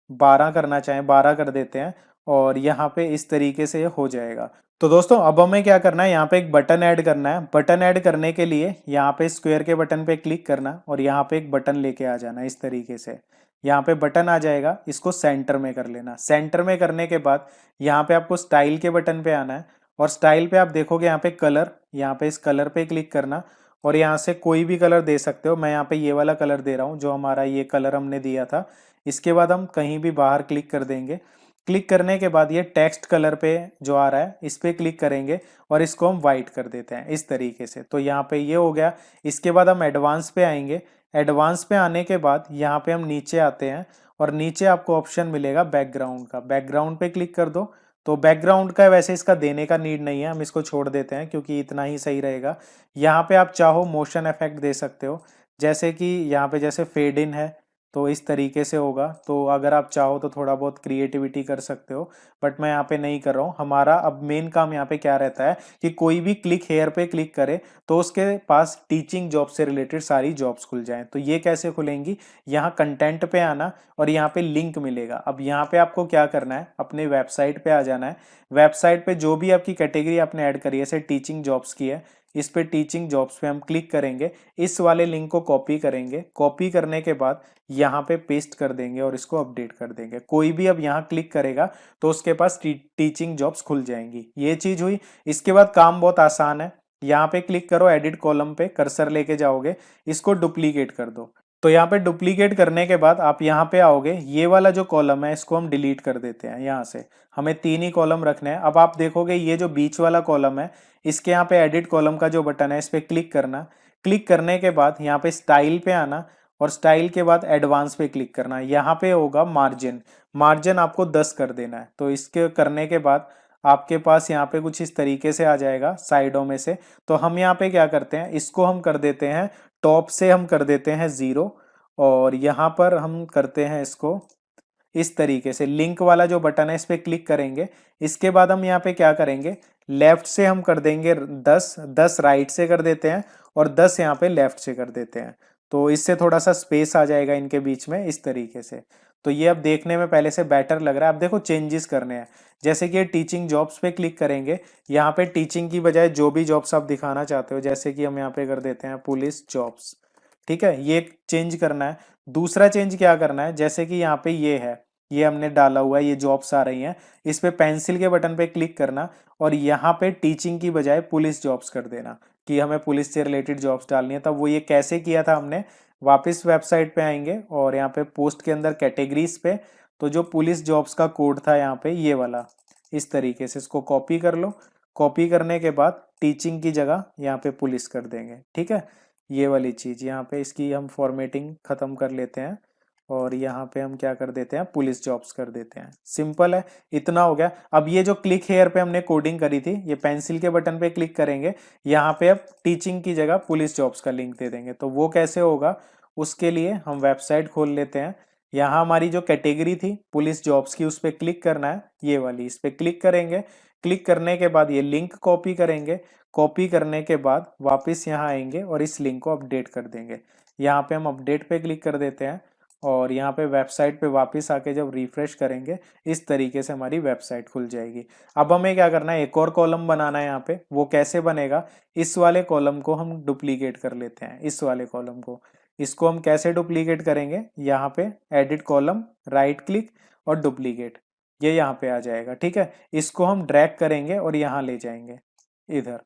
12 करना चाहें, 12 कर देते हैं और यहाँ पे इस तरीके से हो जाएगा। तो दोस्तों अब हमें क्या करना है, यहाँ पे एक बटन ऐड करना है। बटन ऐड करने के लिए यहाँ पे स्क्वायर के बटन पे क्लिक करना और यहाँ पे एक बटन लेके आ जाना इस तरीके से। यहाँ पे बटन आ जाएगा, इसको सेंटर में कर लेना। सेंटर में करने के बाद यहाँ पे आपको स्टाइल के बटन पे आना है और स्टाइल पे आप देखोगे यहाँ पे कलर, यहाँ पे इस कलर पे क्लिक करना और यहाँ से कोई भी कलर दे सकते हो। मैं यहाँ पे ये वाला कलर दे रहा हूँ, जो हमारा ये कलर हमने दिया था। इसके बाद हम कहीं भी बाहर क्लिक कर देंगे। क्लिक करने के बाद ये टेक्स्ट कलर पे जो आ रहा है इस पे क्लिक करेंगे और इसको हम वाइट कर देते हैं इस तरीके से। तो यहाँ पे ये हो गया। इसके बाद हम एडवांस पे आएंगे। एडवांस पे आने के बाद यहाँ पे हम नीचे आते हैं और नीचे आपको ऑप्शन मिलेगा बैकग्राउंड का। बैकग्राउंड पे क्लिक कर दो। तो बैकग्राउंड का वैसे इसका देने का नीड नहीं है, हम इसको छोड़ देते हैं क्योंकि इतना ही सही रहेगा। यहाँ पे आप चाहो मोशन इफेक्ट दे सकते हो, जैसे कि यहाँ पे जैसे फेड इन है तो इस तरीके से होगा। तो अगर आप चाहो तो थोड़ा बहुत क्रिएटिविटी कर सकते हो, बट मैं यहाँ पे नहीं कर रहा हूँ। हमारा अब मेन काम यहाँ पे क्या रहता है कि कोई भी क्लिक हेयर पे क्लिक करे तो उसके पास टीचिंग जॉब से रिलेटेड सारी जॉब्स खुल जाएं। तो ये कैसे खुलेंगी, यहाँ कंटेंट पे आना और यहाँ पे लिंक मिलेगा। अब यहाँ पे आपको क्या करना है, अपने वेबसाइट पे आ जाना है। वेबसाइट पे जो भी आपकी कैटेगरी आपने ऐड करी है, जैसे टीचिंग जॉब्स की है, इस पे टीचिंग जॉब्स पे हम क्लिक करेंगे। इस वाले लिंक को कॉपी करेंगे। कॉपी करने के बाद यहाँ पे पेस्ट कर देंगे और इसको अपडेट कर देंगे। कोई भी अब यहाँ क्लिक करेगा तो उसके पास टीचिंग जॉब्स खुल जाएंगी। ये चीज हुई। इसके बाद काम बहुत आसान है। यहाँ पे क्लिक करो, एडिट कॉलम पे कर्सर लेके जाओगे, इसको डुप्लीकेट कर दो। तो यहाँ पे डुप्लीकेट करने के बाद आप यहाँ पे आओगे, ये वाला जो कॉलम है इसको हम डिलीट कर देते हैं। यहाँ से हमें 3 ही कॉलम रखने हैं। अब आप देखोगे ये जो बीच वाला कॉलम है, इसके यहाँ पे एडिट कॉलम का जो बटन है इस पे क्लिक करना। क्लिक करने के बाद यहाँ पे स्टाइल पे आना और स्टाइल के बाद एडवांस पे क्लिक करना। यहाँ पे होगा मार्जिन। मार्जिन आपको 10 कर देना है। तो इसके करने के बाद आपके पास यहाँ पे कुछ इस तरीके से आ जाएगा साइडों में से। तो हम यहाँ पे क्या करते हैं, इसको हम कर देते हैं टॉप से, हम कर देते हैं 0 और यहाँ पर हम करते हैं इसको इस तरीके से। लिंक वाला जो बटन है इस पे क्लिक करेंगे। इसके बाद हम यहाँ पे क्या करेंगे, लेफ्ट से हम कर देंगे 10, 10 राइट से कर देते हैं और 10 यहाँ पे लेफ्ट से कर देते हैं। तो इससे थोड़ा सा स्पेस आ जाएगा इनके बीच में इस तरीके से। तो ये अब देखने में पहले से बेटर लग रहा है। अब देखो चेंजेस करने हैं, जैसे कि टीचिंग जॉब्स पे क्लिक करेंगे। यहाँ पे टीचिंग की बजाय जो भी जॉब्स आप दिखाना चाहते हो, जैसे कि हम यहाँ पे कर देते हैं पुलिस जॉब्स। ठीक है, ये चेंज करना है। दूसरा चेंज क्या करना है, जैसे कि यहाँ पे ये हमने डाला हुआ है, ये जॉब्स आ रही हैं, इस पे पेंसिल के बटन पे क्लिक करना और यहाँ पे टीचिंग की बजाय पुलिस जॉब्स कर देना। कि हमें पुलिस से रिलेटेड जॉब्स डालनी है, तब वो ये कैसे किया था हमने, वापस वेबसाइट पे आएंगे और यहाँ पे पोस्ट के अंदर कैटेगरीज पे, तो जो पुलिस जॉब्स का कोड था यहाँ पे ये वाला, इस तरीके से इसको कॉपी कर लो। कॉपी करने के बाद टीचिंग की जगह यहाँ पे पुलिस कर देंगे, ठीक है। ये वाली चीज यहाँ पे इसकी हम फॉर्मेटिंग खत्म कर लेते हैं और यहाँ पे हम क्या कर देते हैं, पुलिस जॉब्स कर देते हैं। सिंपल है, इतना हो गया। अब ये जो क्लिक हेयर पे हमने कोडिंग करी थी, ये पेंसिल के बटन पे क्लिक करेंगे, यहाँ पे अब टीचिंग की जगह पुलिस जॉब्स का लिंक दे देंगे। तो वो कैसे होगा, उसके लिए हम वेबसाइट खोल लेते हैं। यहाँ हमारी जो कैटेगरी थी पुलिस जॉब्स की, उस पर क्लिक करना है, ये वाली, इस पर क्लिक करेंगे। क्लिक करने के बाद ये लिंक कॉपी करेंगे। कॉपी करने के बाद वापस यहाँ आएंगे और इस लिंक को अपडेट कर देंगे। यहाँ पे हम अपडेट पे क्लिक कर देते हैं और यहाँ पे वेबसाइट पे वापस आके जब रिफ्रेश करेंगे, इस तरीके से हमारी वेबसाइट खुल जाएगी। अब हमें क्या करना है, एक और कॉलम बनाना है यहाँ पे। वो कैसे बनेगा, इस वाले कॉलम को हम डुप्लीकेट कर लेते हैं, इस वाले कॉलम को। इसको हम कैसे डुप्लीकेट करेंगे, यहाँ पे एडिट कॉलम, राइट क्लिक और डुप्लीकेट, ये यहाँ पे आ जाएगा, ठीक है। इसको हम ड्रैग करेंगे और यहाँ ले जाएंगे इधर,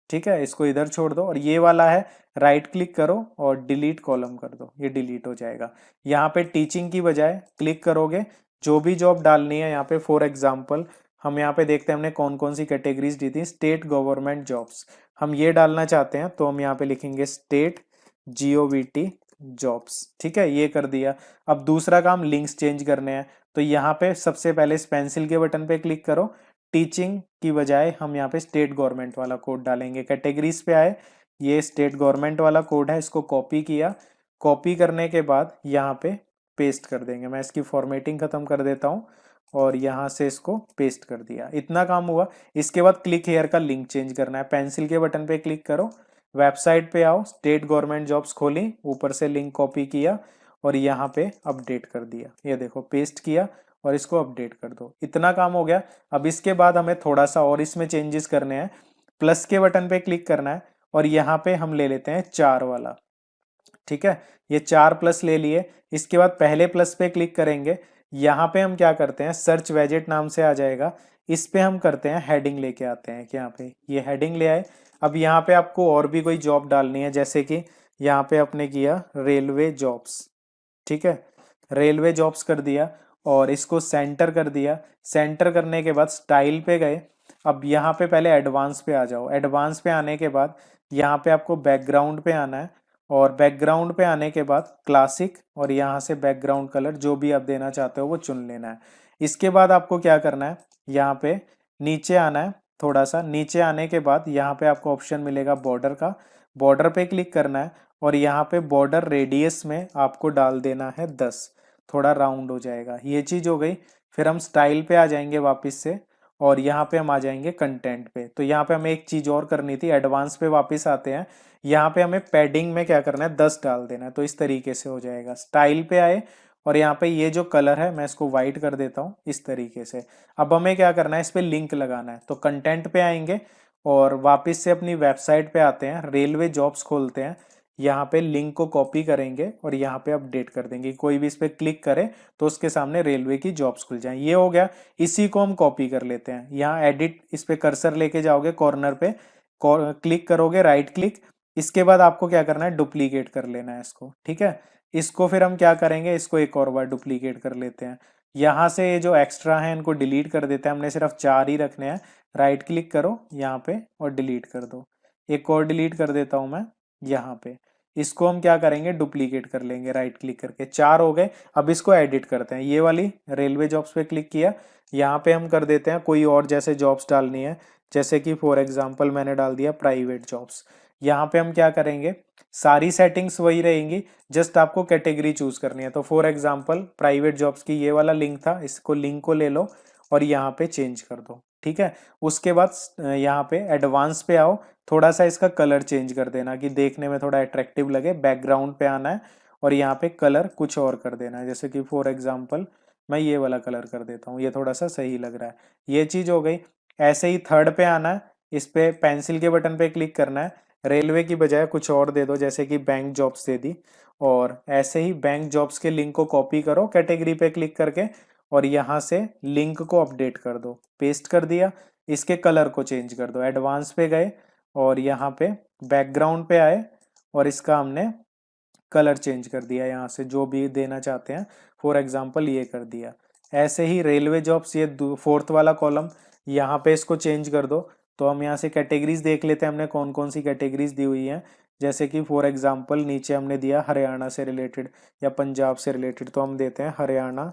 ठीक है। इसको इधर छोड़ दो और ये वाला है, राइट क्लिक करो और डिलीट कॉलम कर दो, ये डिलीट हो जाएगा। यहाँ पे टीचिंग की बजाय क्लिक करोगे, जो भी जॉब डालनी है यहाँ पे, फॉर एग्जांपल हम यहाँ पे देखते हैं हमने कौन कौन सी कैटेगरीज दी थी, स्टेट गवर्नमेंट जॉब्स, हम ये डालना चाहते हैं तो हम यहाँ पे लिखेंगे स्टेट GOVT जॉब्स, ठीक है, ये कर दिया। अब दूसरा काम लिंक्स चेंज करने हैं, तो यहाँ पे सबसे पहले इस पेंसिल के बटन पे क्लिक करो, टीचिंग की बजाय हम यहाँ पे स्टेट गवर्नमेंट वाला कोड डालेंगे। कैटेगरीज पे आए, ये स्टेट गवर्नमेंट वाला कोड है, इसको कॉपी किया। कॉपी करने के बाद यहाँ पे पेस्ट कर देंगे। मैं इसकी फॉर्मेटिंग खत्म कर देता हूँ और यहाँ से इसको पेस्ट कर दिया, इतना काम हुआ। इसके बाद क्लिक हेयर का लिंक चेंज करना है, पेंसिल के बटन पे क्लिक करो, वेबसाइट पे आओ, स्टेट गवर्नमेंट जॉब्स खोली, ऊपर से लिंक कॉपी किया और यहाँ पे अपडेट कर दिया। ये देखो पेस्ट किया और इसको अपडेट कर दो, इतना काम हो गया। अब इसके बाद हमें थोड़ा सा और इसमें चेंजेस करने हैं। प्लस के बटन पे क्लिक करना है और यहाँ पे हम ले लेते हैं 4 वाला, ठीक है। ये 4 प्लस ले लिए। इसके बाद पहले प्लस पे क्लिक करेंगे, यहाँ पे हम क्या करते हैं, सर्च वेजेट नाम से आ जाएगा, इस पे हम करते हैं हेडिंग लेके आते हैं कि यहाँ पे ये हेडिंग ले आए। अब यहाँ पे आपको और भी कोई जॉब डालनी है, जैसे कि यहाँ पे आपने किया रेलवे जॉब्स, ठीक है, रेलवे जॉब्स कर दिया और इसको सेंटर कर दिया। सेंटर करने के बाद स्टाइल पे गए। अब यहाँ पे पहले एडवांस पे आ जाओ, एडवांस पे आने के बाद यहाँ पे आपको बैकग्राउंड पे आना है और बैकग्राउंड पे आने के बाद क्लासिक और यहाँ से बैकग्राउंड कलर जो भी आप देना चाहते हो वो चुन लेना है। इसके बाद आपको क्या करना है, यहाँ पे नीचे आना है, थोड़ा सा नीचे आने के बाद यहाँ पे आपको ऑप्शन मिलेगा बॉर्डर का, बॉर्डर पे क्लिक करना है और यहाँ पे बॉर्डर रेडियस में आपको डाल देना है 10, थोड़ा राउंड हो जाएगा। ये चीज हो गई। फिर हम स्टाइल पे आ जाएंगे वापस से और यहाँ पे हम आ जाएंगे कंटेंट पे। तो यहाँ पे हमें एक चीज और करनी थी, एडवांस पे वापस आते हैं, यहाँ पे हमें पैडिंग में क्या करना है, 10 डाल देना है। तो इस तरीके से हो जाएगा। स्टाइल पे आए और यहाँ पे ये जो कलर है मैं इसको व्हाइट कर देता हूँ इस तरीके से। अब हमें क्या करना है, इस पे लिंक लगाना है। तो कंटेंट पे आएंगे और वापस से अपनी वेबसाइट पे आते हैं, रेलवे जॉब्स खोलते हैं, यहाँ पे लिंक को कॉपी करेंगे और यहाँ पे अपडेट कर देंगे। कोई भी इस पे क्लिक करे तो उसके सामने रेलवे की जॉब्स खुल जाए। ये हो गया। इसी को हम कॉपी कर लेते हैं। यहाँ एडिट, इस पे कर्सर लेके जाओगे कॉर्नर पे, क्लिक करोगे, राइट क्लिक। इसके बाद आपको क्या करना है, डुप्लीकेट कर लेना है इसको, ठीक है। इसको फिर हम क्या करेंगे, इसको एक और बार डुप्लीकेट कर लेते हैं। यहाँ से ये जो एक्स्ट्रा है इनको डिलीट कर देते हैं, हमने सिर्फ 4 ही रखने हैं। राइट क्लिक करो यहाँ पे और डिलीट कर दो। एक और डिलीट कर देता हूं मैं यहाँ पे। इसको हम क्या करेंगे, डुप्लीकेट कर लेंगे राइट क्लिक करके। 4 हो गए। अब इसको एडिट करते हैं। ये वाली रेलवे जॉब्स पे क्लिक किया, यहाँ पे हम कर देते हैं कोई और जैसे जॉब्स डालनी है, जैसे कि फॉर एग्जांपल मैंने डाल दिया प्राइवेट जॉब्स। यहाँ पे हम क्या करेंगे, सारी सेटिंग्स वही रहेंगी, जस्ट आपको कैटेगरी चूज करनी है। तो फॉर एग्जांपल प्राइवेट जॉब्स की ये वाला लिंक था, इसको लिंक को ले लो और यहाँ पे चेंज कर दो, ठीक है। उसके बाद यहाँ पे एडवांस पे आओ, थोड़ा सा इसका कलर चेंज कर देना कि देखने में थोड़ा अट्रैक्टिव लगे। बैकग्राउंड पे आना है और यहाँ पे कलर कुछ और कर देना है, जैसे कि फॉर एग्जांपल मैं ये वाला कलर कर देता हूँ, ये थोड़ा सा सही लग रहा है। ये चीज हो गई। ऐसे ही थर्ड पे आना है, इस पे पेंसिल के बटन पे क्लिक करना है, रेलवे की बजाय कुछ और दे दो, जैसे कि बैंक जॉब्स दे दी। और ऐसे ही बैंक जॉब्स के लिंक को कॉपी करो कैटेगरी पे क्लिक करके और यहाँ से लिंक को अपडेट कर दो, पेस्ट कर दिया। इसके कलर को चेंज कर दो, एडवांस पे गए और यहाँ पे बैकग्राउंड पे आए और इसका हमने कलर चेंज कर दिया, यहाँ से जो भी देना चाहते हैं, फॉर एग्जांपल ये कर दिया। ऐसे ही रेलवे जॉब्स, ये फोर्थ वाला कॉलम, यहाँ पे इसको चेंज कर दो। तो हम यहाँ से कैटेगरीज देख लेते हैं हमने कौन कौन सी कैटेगरीज दी हुई हैं। जैसे कि फॉर एग्जांपल नीचे हमने दिया हरियाणा से रिलेटेड या पंजाब से रिलेटेड, तो हम देते हैं हरियाणा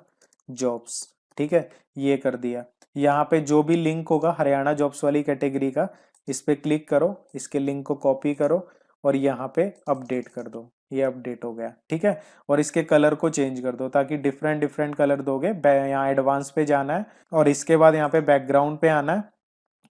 जॉब्स। ठीक है, ये कर दिया। यहाँ पे जो भी लिंक होगा हरियाणा जॉब्स वाली कैटेगरी का, इस पे क्लिक करो, इसके लिंक को कॉपी करो और यहाँ पे अपडेट कर दो। ये अपडेट हो गया। ठीक है, और इसके कलर को चेंज कर दो ताकि डिफरेंट डिफरेंट कलर दोगे। यहाँ एडवांस पे जाना है और इसके बाद यहाँ पे बैकग्राउंड पे आना है।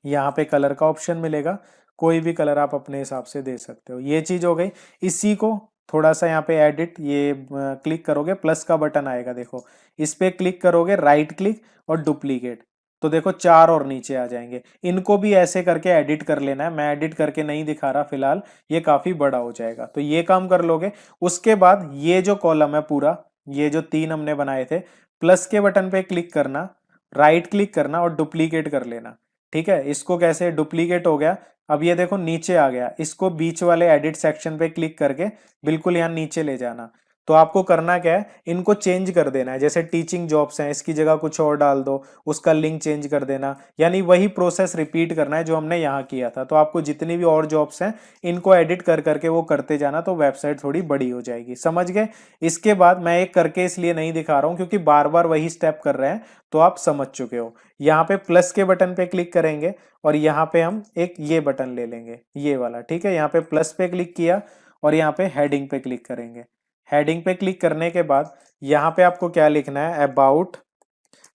यहाँ पे कलर का ऑप्शन मिलेगा, कोई भी कलर आप अपने हिसाब से दे सकते हो। ये चीज हो गई। इसी को थोड़ा सा यहाँ पे एडिट, ये क्लिक करोगे, प्लस का बटन आएगा, देखो इस पे क्लिक करोगे, राइट क्लिक और डुप्लीकेट, तो देखो 4 और नीचे आ जाएंगे। इनको भी ऐसे करके एडिट कर लेना है, मैं एडिट करके नहीं दिखा रहा फिलहाल, ये काफी बड़ा हो जाएगा। तो ये काम कर लोगे। उसके बाद ये जो कॉलम है पूरा, ये जो 3 हमने बनाए थे, प्लस के बटन पे क्लिक करना, राइट क्लिक करना और डुप्लीकेट कर लेना। ठीक है, इसको कैसे, डुप्लीकेट हो गया। अब ये देखो नीचे आ गया, इसको बीच वाले एडिट सेक्शन पे क्लिक करके बिल्कुल यहाँ नीचे ले जाना। तो आपको करना क्या है, इनको चेंज कर देना है। जैसे टीचिंग जॉब्स हैं, इसकी जगह कुछ और डाल दो, उसका लिंक चेंज कर देना, यानी वही प्रोसेस रिपीट करना है जो हमने यहाँ किया था। तो आपको जितनी भी और जॉब्स हैं इनको एडिट कर करके वो करते जाना, तो वेबसाइट थोड़ी बड़ी हो जाएगी। समझ गए। इसके बाद मैं एक करके इसलिए नहीं दिखा रहा हूँ क्योंकि बार बार वही स्टेप कर रहे हैं, तो आप समझ चुके हो। यहाँ पे प्लस के बटन पे क्लिक करेंगे और यहाँ पे हम एक ये बटन ले लेंगे, ये वाला। ठीक है, यहाँ पे प्लस पे क्लिक किया और यहाँ पे हेडिंग पे क्लिक करेंगे। हेडिंग पे क्लिक करने के बाद यहाँ पे आपको क्या लिखना है, अबाउट।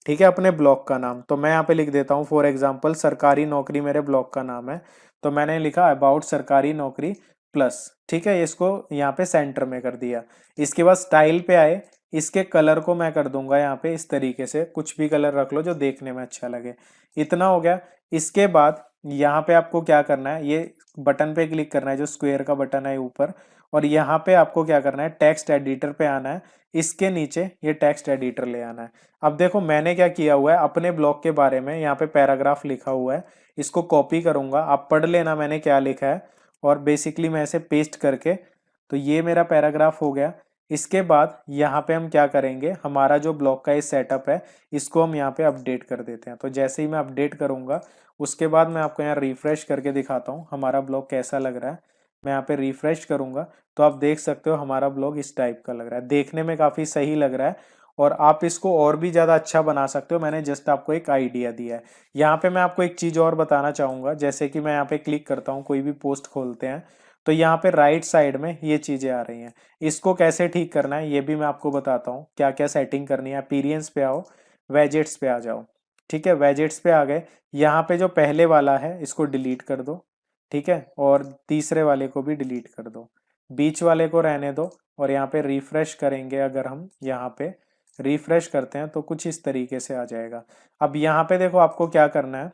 ठीक है, अपने ब्लॉक का नाम, तो मैं यहाँ पे लिख देता हूँ फॉर एग्जांपल सरकारी नौकरी मेरे ब्लॉक का नाम है, तो मैंने लिखा अबाउट सरकारी नौकरी प्लस। ठीक है, इसको यहाँ पे सेंटर में कर दिया। इसके बाद स्टाइल पे आए, इसके कलर को मैं कर दूंगा यहाँ पे इस तरीके से, कुछ भी कलर रख लो जो देखने में अच्छा लगे। इतना हो गया। इसके बाद यहाँ पे आपको क्या करना है, ये बटन पे क्लिक करना है, जो स्क्वायर का बटन है ऊपर, और यहाँ पे आपको क्या करना है, टेक्स्ट एडिटर पे आना है। इसके नीचे ये टेक्स्ट एडिटर ले आना है। अब देखो मैंने क्या किया हुआ है, अपने ब्लॉग के बारे में यहाँ पे पैराग्राफ लिखा हुआ है, इसको कॉपी करूंगा, आप पढ़ लेना मैंने क्या लिखा है, और बेसिकली मैं इसे पेस्ट करके, तो ये मेरा पैराग्राफ हो गया। इसके बाद यहाँ पे हम क्या करेंगे, हमारा जो ब्लॉग का ये सेटअप है इसको हम यहाँ पे अपडेट कर देते हैं। तो जैसे ही मैं अपडेट करूंगा उसके बाद मैं आपको यहाँ रिफ्रेश करके दिखाता हूँ हमारा ब्लॉग कैसा लग रहा है। मैं यहाँ पे रिफ्रेश करूंगा तो आप देख सकते हो हमारा ब्लॉग इस टाइप का लग रहा है, देखने में काफी सही लग रहा है, और आप इसको और भी ज्यादा अच्छा बना सकते हो। मैंने जस्ट आपको एक आइडिया दिया है। यहाँ पे मैं आपको एक चीज और बताना चाहूंगा, जैसे कि मैं यहाँ पे क्लिक करता हूँ, कोई भी पोस्ट खोलते हैं, तो यहाँ पे राइट साइड में ये चीजें आ रही हैं, इसको कैसे ठीक करना है ये भी मैं आपको बताता हूँ, क्या क्या सेटिंग करनी है। अपीयरेंस पे आओ, वेजेट्स पे आ जाओ। ठीक है, वेजेट्स पे आ गए। यहाँ पे जो पहले वाला है इसको डिलीट कर दो। ठीक है, और तीसरे वाले को भी डिलीट कर दो, बीच वाले को रहने दो, और यहाँ पे रिफ्रेश करेंगे, अगर हम यहाँ पे रिफ्रेश करते हैं तो कुछ इस तरीके से आ जाएगा। अब यहाँ पे देखो आपको क्या करना है,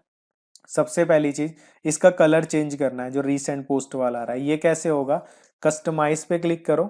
सबसे पहली चीज इसका कलर चेंज करना है, जो रीसेंट पोस्ट वाला आ रहा है। ये कैसे होगा, कस्टमाइज पे क्लिक करो,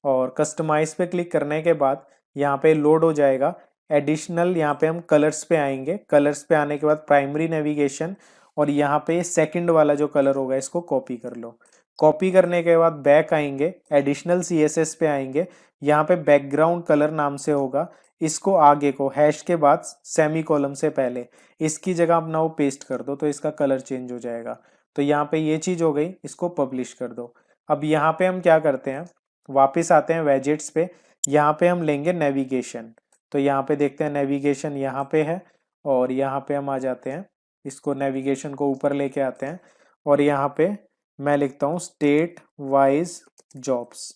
और कस्टमाइज पे क्लिक करने के बाद यहाँ पे लोड हो जाएगा एडिशनल, यहाँ पे हम कलर्स पे आएंगे, कलर्स पे आने के बाद प्राइमरी नेविगेशन, और यहाँ पे सेकंड वाला जो कलर होगा इसको कॉपी कर लो। कॉपी करने के बाद बैक आएंगे, एडिशनल सीएसएस पे आएंगे, यहाँ पे बैकग्राउंड कलर नाम से होगा, इसको आगे को हैश के बाद सेमी कॉलम से पहले इसकी जगह अपना वो पेस्ट कर दो, तो इसका कलर चेंज हो जाएगा। तो यहाँ पे ये चीज हो गई, इसको पब्लिश कर दो। अब यहाँ पे हम क्या करते हैं, वापस आते हैं वेजेट्स पे, यहाँ पे हम लेंगे नेविगेशन। तो यहाँ पे देखते हैं नेविगेशन यहाँ पे है, और यहाँ पे हम आ जाते हैं, इसको नेविगेशन को ऊपर लेके आते हैं, और यहाँ पे मैं लिखता हूँ स्टेट वाइज जॉब्स।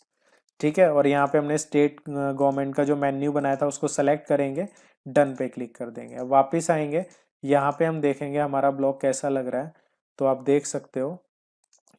ठीक है, और यहाँ पे हमने स्टेट गवर्नमेंट का जो मेन्यू बनाया था उसको सेलेक्ट करेंगे, डन पे क्लिक कर देंगे। अब वापस आएंगे, यहाँ पे हम देखेंगे हमारा ब्लॉग कैसा लग रहा है, तो आप देख सकते हो।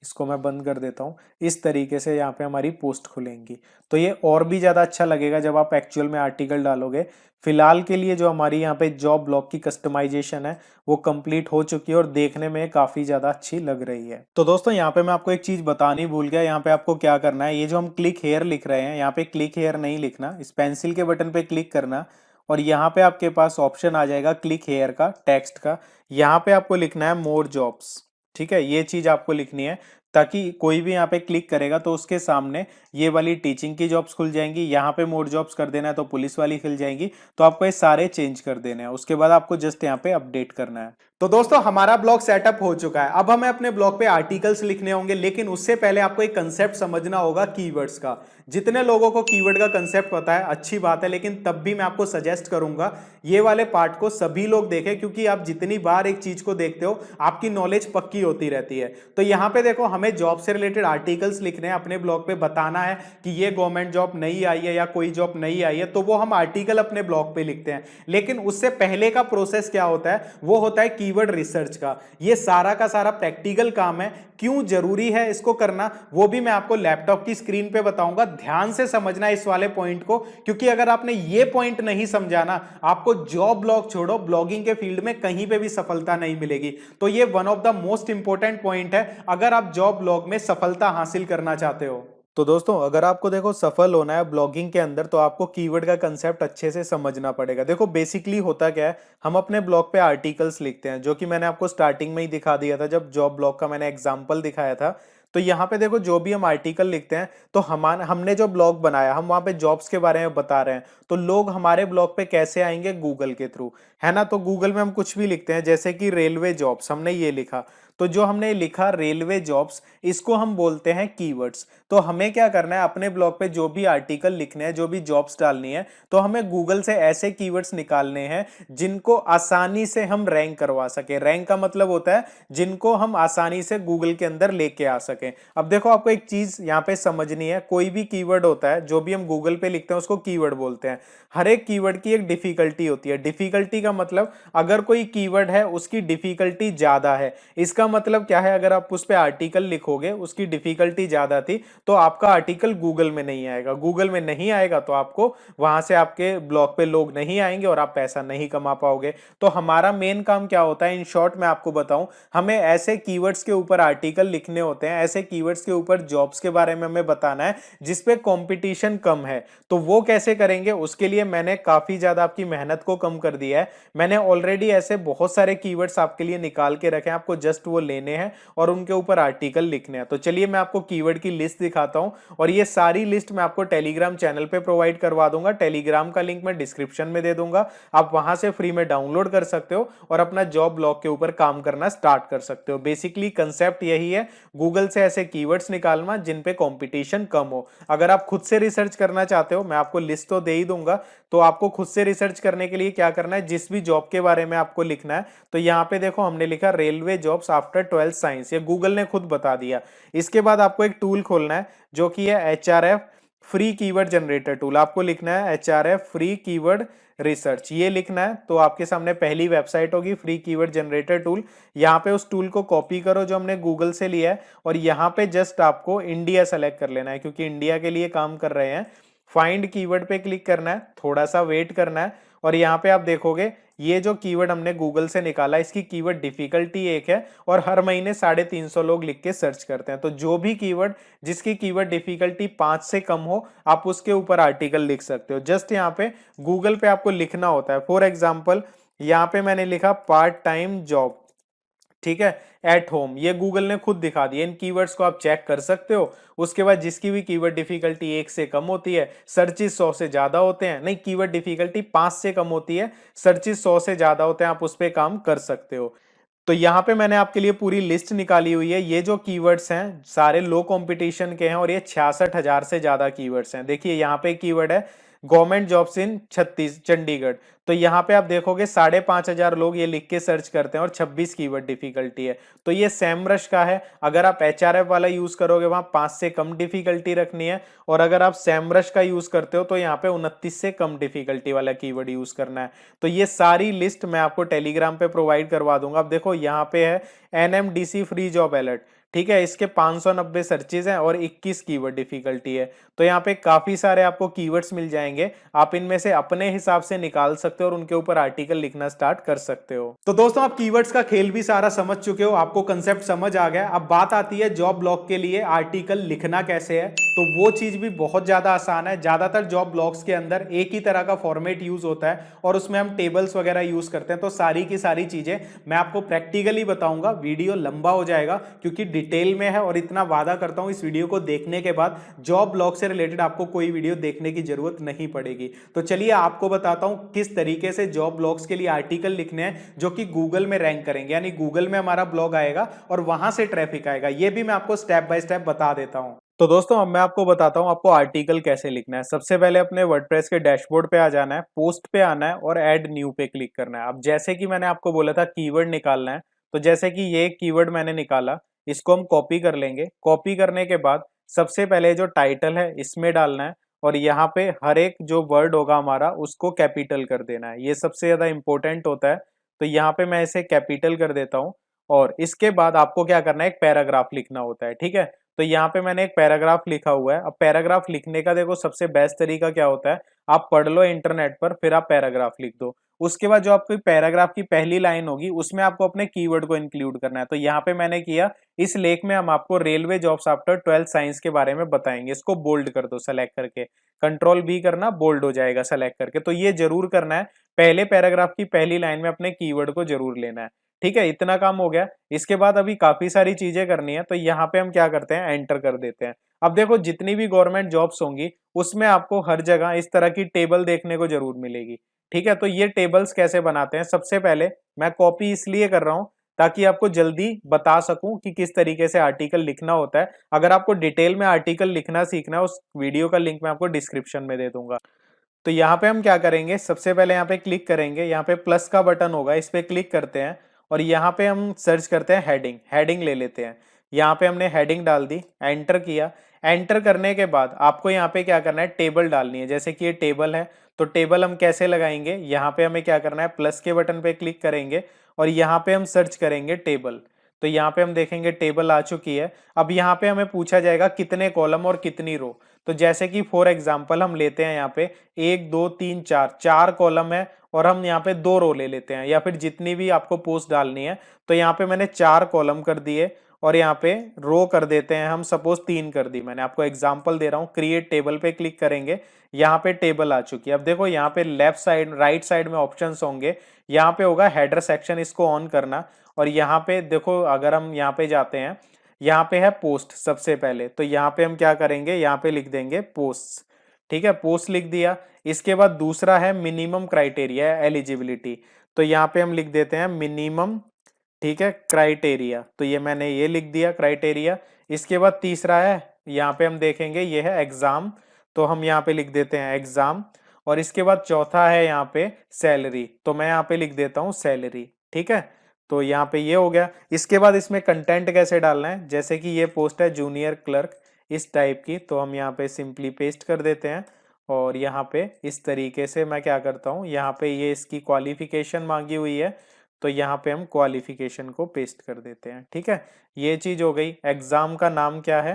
इसको मैं बंद कर देता हूँ। इस तरीके से यहाँ पे हमारी पोस्ट खुलेंगी, तो ये और भी ज़्यादा अच्छा लगेगा जब आप एक्चुअल में आर्टिकल डालोगे। फिलहाल के लिए जो हमारी यहाँ पे जॉब ब्लॉग की कस्टमाइजेशन है वो कंप्लीट हो चुकी है और देखने में काफ़ी ज़्यादा अच्छी लग रही है। तो दोस्तों यहाँ पे मैं आपको एक चीज़ बतानी भूल गया, यहाँ पे आपको क्या करना है, ये जो हम क्लिक हेयर लिख रहे हैं यहाँ पे क्लिक हेयर नहीं लिखना, इस पेंसिल के बटन पे क्लिक करना, और यहाँ पे आपके पास ऑप्शन आ जाएगा क्लिक हेयर का, टेक्स्ट का। यहाँ पे आपको लिखना है मोर जॉब्स। ठीक है, ये चीज आपको लिखनी है ताकि कोई भी यहाँ पे क्लिक करेगा तो उसके सामने ये वाली टीचिंग की जॉब्स खुल जाएंगी, यहाँ पे मोर जॉब्स कर देना है तो पुलिस वाली खुल जाएंगी। तो आपको ये सारे चेंज कर देने हैं, उसके बाद आपको जस्ट यहाँ पे अपडेट करना है। तो दोस्तों हमारा ब्लॉग सेटअप हो चुका है। अब हमें अपने ब्लॉग पे आर्टिकल्स लिखने होंगे, लेकिन उससे पहले आपको एक कंसेप्ट समझना होगा कीवर्ड्स का। जितने लोगों को कीवर्ड का कंसेप्ट पता है अच्छी बात है, लेकिन तब भी मैं आपको सजेस्ट करूंगा ये वाले पार्ट को सभी लोग देखें, क्योंकि आप जितनी बार एक चीज को देखते हो आपकी नॉलेज पक्की होती रहती है। तो यहाँ पे देखो, हमें जॉब से रिलेटेड आर्टिकल्स लिखने हैं, अपने ब्लॉग पे बताना है कि ये गवर्नमेंट जॉब नहीं आई है या कोई जॉब नहीं आई है, तो वो हम आर्टिकल अपने ब्लॉग पे लिखते हैं। लेकिन उससे पहले का प्रोसेस क्या होता है, वो होता है कीवर्ड रिसर्च का। ये सारा का सारा प्रैक्टिकल काम है। क्यों जरूरी है इसको करना, वो भी मैं आपको लैपटॉप की स्क्रीन पे बताऊंगा। ध्यान से समझना इस वाले पॉइंट को, क्योंकि अगर आपने ये पॉइंट नहीं समझा ना, आपको जॉब ब्लॉग छोड़ो, ब्लॉगिंग के फील्ड में कहीं पे भी सफलता नहीं मिलेगी। तो ये one of the most important point है अगर आप जॉब ब्लॉग में सफलता हासिल करना चाहते हो। तो दोस्तों अगर आपको देखो सफल होना है ब्लॉगिंग के अंदर, तो आपको कीवर्ड का कंसेप्ट अच्छे से समझना पड़ेगा। देखो बेसिकली होता क्या है, हम अपने ब्लॉग पे आर्टिकल्स लिखते हैं, जो कि मैंने आपको स्टार्टिंग में ही दिखा दिया था जब जॉब ब्लॉग का मैंने एग्जांपल दिखाया था। तो यहाँ पे देखो जो भी हम आर्टिकल लिखते हैं, तो हमने जो ब्लॉग बनाया हम वहाँ पे जॉब्स के बारे में बता रहे हैं, तो लोग हमारे ब्लॉग पे कैसे आएंगे, गूगल के थ्रू, है ना। तो गूगल में हम कुछ भी लिखते हैं, जैसे कि रेलवे जॉब्स हमने ये लिखा, तो जो हमने लिखा रेलवे जॉब्स, इसको हम बोलते हैं कीवर्ड्स। तो हमें क्या करना है, अपने ब्लॉग पे जो भी आर्टिकल लिखने हैं, जो भी जॉब्स डालनी है, तो हमें गूगल से ऐसे कीवर्ड्स निकालने हैं जिनको आसानी से हम रैंक करवा सके। रैंक का मतलब होता है जिनको हम आसानी से गूगल के अंदर लेके आ सकें। अब देखो आपको एक चीज यहाँ पे समझनी है, कोई भी कीवर्ड होता है जो भी हम गूगल पे लिखते हैं उसको कीवर्ड बोलते हैं। हर एक कीवर्ड की एक डिफिकल्टी होती है। डिफिकल्टी का मतलब अगर कोई कीवर्ड है उसकी डिफिकल्टी ज्यादा है, इसका मतलब क्या है, अगर आप उस पर आर्टिकल लिखोगे उसकी डिफिकल्टी ज्यादा थी, तो आपका आर्टिकल गूगल में नहीं आएगा। गूगल में नहीं आएगा तो आपको वहां से आपके ब्लॉग पे लोग नहीं आएंगे और आप पैसा नहीं कमा पाओगे। तो हमारा मेन काम क्या होता है, इन शॉर्ट मैं आपको बताऊं, हमें ऐसे कीवर्ड्स के ऊपर आर्टिकल लिखने होते हैं, ऐसे कीवर्ड्स के ऊपर जॉब्स के बारे में हमें बताना है जिसपे कंपटीशन कम है। तो वो कैसे करेंगे, उसके लिए मैंने काफी ज्यादा आपकी मेहनत को कम कर दिया है। मैंने ऑलरेडी ऐसे बहुत सारे कीवर्ड्स आपके लिए निकाल के रखे हैं, आपको जस्ट वो लेने हैं और उनके ऊपर आर्टिकल लिखने हैं। तो चलिए मैं आपको कीवर्ड की लिस्ट दिखाता हूं, और ये सारी लिस्ट मैं आपको टेलीग्राम चैनल पे प्रोवाइड करवा दूंगा। टेलीग्राम का लिंक मैं डिस्क्रिप्शन में दे दूंगा, आप वहां से फ्री में डाउनलोड कर सकते हो और अपना जॉब ब्लॉग के ऊपर काम करना स्टार्ट कर सकते हो। बेसिकली कंसेप्ट यही है, गूगल से ऐसे कीवर्ड्स निकालना जिन पे कंपटीशन कम हो। अगर आप खुद से रिसर्च करना चाहते हो, मैं आपको लिस्ट तो दे ही दूंगा, तो आपको खुद से रिसर्च करने के लिए क्या करना है, जिस भी जॉब के बारे में आपको लिखना है, तो यहाँ पे देखो हमने लिखा railway jobs after 12th science, ये गूगल ने खुद बता दिया। इसके बाद आपको एक टूल खोलना है जो कि है HRF free keyword generator tool. आपको लिखना है HRF फ्री कीवर्ड रिसर्च, ये लिखना है। तो आपके सामने पहली वेबसाइट होगी फ्री कीवर्ड जनरेटर टूल। यहाँ पे उस टूल को कॉपी करो जो हमने गूगल से लिया है, और यहाँ पे जस्ट आपको इंडिया सेलेक्ट कर लेना है, क्योंकि इंडिया के लिए काम कर रहे हैं। फाइंड कीवर्ड पे क्लिक करना है, थोड़ा सा वेट करना है, और यहाँ पे आप देखोगे ये जो कीवर्ड हमने गूगल से निकाला, इसकी कीवर्ड डिफिकल्टी 1 है, और हर महीने 350 लोग लिख के सर्च करते हैं। तो जो भी कीवर्ड जिसकी कीवर्ड डिफिकल्टी 5 से कम हो, आप उसके ऊपर आर्टिकल लिख सकते हो। जस्ट यहाँ पे गूगल पे आपको लिखना होता है। फॉर एग्जाम्पल यहाँ पे मैंने लिखा पार्ट टाइम जॉब, ठीक है, एट होम, ये गूगल ने खुद दिखा दिया। इन कीवर्ड्स को आप चेक कर सकते हो। उसके बाद जिसकी भी कीवर्ड डिफिकल्टी 1 से कम होती है, सर्चिस 100 से ज्यादा होते हैं, नहीं कीवर्ड डिफिकल्टी 5 से कम होती है, सर्चिस 100 से ज्यादा होते हैं, आप उस पर काम कर सकते हो। तो यहाँ पे मैंने आपके लिए पूरी लिस्ट निकाली हुई है। ये जो कीवर्ड्स हैं सारे लो कंपटीशन के हैं, और ये 66,000 से ज्यादा कीवर्ड्स हैं। देखिए यहाँ पे कीवर्ड है गवर्नमेंट जॉब्स इन चंडीगढ़, तो यहाँ पे आप देखोगे 5,500 लोग ये लिख के सर्च करते हैं, और 26 कीवर्ड डिफिकल्टी है। तो ये सैमरश का है। अगर आप HRF वाला यूज करोगे वहां 5 से कम डिफिकल्टी रखनी है, और अगर आप सैमरश का यूज करते हो तो यहाँ पे 29 से कम डिफिकल्टी वाला कीवर्ड यूज करना है। तो ये सारी लिस्ट मैं आपको टेलीग्राम पे प्रोवाइड करवा दूंगा। अब देखो यहाँ पे है NMDC फ्री जॉब अलर्ट, ठीक है। इसके 590 सर्चेज हैं और 21 कीवर्ड डिफिकल्टी है। तो यहाँ पे काफी सारे आपको कीवर्ड्स मिल जाएंगे, आप इनमें से अपने हिसाब से निकाल सकते हो और उनके ऊपर आर्टिकल लिखना स्टार्ट कर सकते हो। तो दोस्तों आप कीवर्ड्स का खेल भी सारा समझ चुके हो, आपको कंसेप्ट समझ आ गया। अब बात आती है जॉब ब्लॉग के लिए आर्टिकल लिखना कैसे है। तो वो चीज भी बहुत ज्यादा आसान है। ज्यादातर जॉब ब्लॉग्स के अंदर एक ही तरह का फॉर्मेट यूज होता है और उसमें हम टेबल्स वगैरह यूज करते हैं। तो सारी की सारी चीजें मैं आपको प्रैक्टिकली बताऊंगा। वीडियो लंबा हो जाएगा क्योंकि डिटेल में है, और इतना वादा करता हूं इस वीडियो को देखने के बाद जॉब ब्लॉग से रिलेटेड आपको कोई वीडियो देखने की जरूरत नहीं पड़ेगी। तो चलिए आपको बताता हूं किस तरीके से जॉब ब्लॉग्स के लिए आर्टिकल लिखने हैं जो कि गूगल में रैंक करेंगे, यानी गूगल में हमारा ब्लॉग आएगा और वहां से ट्रैफिक आएगा। ये भी मैं आपको स्टेप बाय स्टेप बता देता हूं। तो दोस्तों अब मैं आपको बताता हूं आपको आर्टिकल कैसे लिखना है। सबसे पहले अपने वर्डप्रेस के डैशबोर्ड पे आ जाना है, पोस्ट पे आना है और ऐड न्यू पे क्लिक करना है। अब जैसे कि मैंने आपको बोला था कीवर्ड निकालना है, तो जैसे कि ये कीवर्ड मैंने निकाला, इसको हम कॉपी कर लेंगे। कॉपी करने के बाद सबसे पहले जो टाइटल है इसमें डालना है और यहाँ पे हर एक जो वर्ड होगा हमारा उसको कैपिटल कर देना है। ये सबसे ज्यादा इंपॉर्टेंट होता है। तो यहाँ पे मैं इसे कैपिटल कर देता हूँ और इसके बाद आपको क्या करना है, एक पैराग्राफ लिखना होता है। ठीक है, तो यहाँ पे मैंने एक पैराग्राफ लिखा हुआ है। अब पैराग्राफ लिखने का देखो सबसे बेस्ट तरीका क्या होता है, आप पढ़ लो इंटरनेट पर, फिर आप पैराग्राफ लिख दो। उसके बाद जो आपकी पैराग्राफ की पहली लाइन होगी उसमें आपको अपने कीवर्ड को इंक्लूड करना है। तो यहाँ पे मैंने किया, इस लेख में हम आपको railway jobs after 12th science के बारे में बताएंगे। इसको बोल्ड कर दो सेलेक्ट करके, कंट्रोल बी करना, बोल्ड हो जाएगा सेलेक्ट करके। तो ये जरूर करना है, पहले पैराग्राफ की पहली लाइन में अपने कीवर्ड को जरूर लेना है। ठीक है, इतना काम हो गया। इसके बाद अभी काफी सारी चीजें करनी है, तो यहाँ पे हम क्या करते हैं, एंटर कर देते हैं। अब देखो जितनी भी गवर्नमेंट जॉब्स होंगी उसमें आपको हर जगह इस तरह की टेबल देखने को जरूर मिलेगी। ठीक है, तो ये टेबल्स कैसे बनाते हैं, सबसे पहले मैं कॉपी इसलिए कर रहा हूं ताकि आपको जल्दी बता सकूं कि किस तरीके से आर्टिकल लिखना होता है। अगर आपको डिटेल में आर्टिकल लिखना सीखना है, उस वीडियो का लिंक मैं आपको डिस्क्रिप्शन में दे दूंगा। तो यहाँ पे हम क्या करेंगे, सबसे पहले यहाँ पे क्लिक करेंगे, यहाँ पे प्लस का बटन होगा, इस पे क्लिक करते हैं और यहाँ पे हम सर्च करते हैं हेडिंग। हेडिंग ले लेते हैं, यहाँ पे हमने हेडिंग डाल दी, एंटर किया। एंटर करने के बाद आपको यहाँ पे क्या करना है, टेबल डालनी है। जैसे कि ये टेबल है, तो टेबल हम कैसे लगाएंगे, यहाँ पे हमें क्या करना है, प्लस के बटन पे क्लिक करेंगे और यहाँ पे हम सर्च करेंगे टेबल। तो यहाँ पे हम देखेंगे टेबल आ चुकी है। अब यहाँ पे हमें पूछा जाएगा कितने कॉलम और कितनी रो। तो जैसे कि फॉर एग्जांपल हम लेते हैं यहाँ पे 1 2 3 4, 4 कॉलम है और हम यहाँ पे 2 रो ले लेते हैं, या फिर जितनी भी आपको पोस्ट डालनी है। तो यहाँ पे मैंने 4 कॉलम कर दिए और यहाँ पे रो कर देते हैं हम, सपोज 3 कर दी। मैंने आपको एग्जांपल दे रहा हूँ। क्रिएट टेबल पे क्लिक करेंगे, यहाँ पे टेबल आ चुकी है। अब देखो यहाँ पे लेफ्ट साइड राइट साइड में ऑप्शंस होंगे, यहाँ पे होगा हेडर सेक्शन, इसको ऑन करना। और यहाँ पे देखो अगर हम यहाँ पे जाते हैं, यहाँ पे है पोस्ट सबसे पहले, तो यहाँ पे हम क्या करेंगे, यहाँ पे लिख देंगे पोस्ट। ठीक है, पोस्ट लिख दिया। इसके बाद दूसरा है मिनिमम क्राइटेरिया एलिजिबिलिटी, तो यहाँ पे हम लिख देते हैं मिनिमम, ठीक है, क्राइटेरिया। तो ये मैंने ये लिख दिया क्राइटेरिया। इसके बाद तीसरा है, यहाँ पे हम देखेंगे ये है एग्जाम, तो हम यहाँ पे लिख देते हैं एग्जाम। और इसके बाद चौथा है यहाँ पे सैलरी, तो मैं यहाँ पे लिख देता हूँ सैलरी। ठीक है, तो यहाँ पे ये हो गया। इसके बाद इसमें कंटेंट कैसे डालना है, जैसे कि ये पोस्ट है जूनियर क्लर्क इस टाइप की, तो हम यहाँ पे सिंपली पेस्ट कर देते हैं। और यहाँ पे इस तरीके से मैं क्या करता हूँ, यहाँ पे ये इसकी क्वालिफिकेशन मांगी हुई है, तो यहाँ पे हम क्वालिफिकेशन को पेस्ट कर देते हैं। ठीक है, ये चीज हो गई। एग्जाम का नाम क्या है,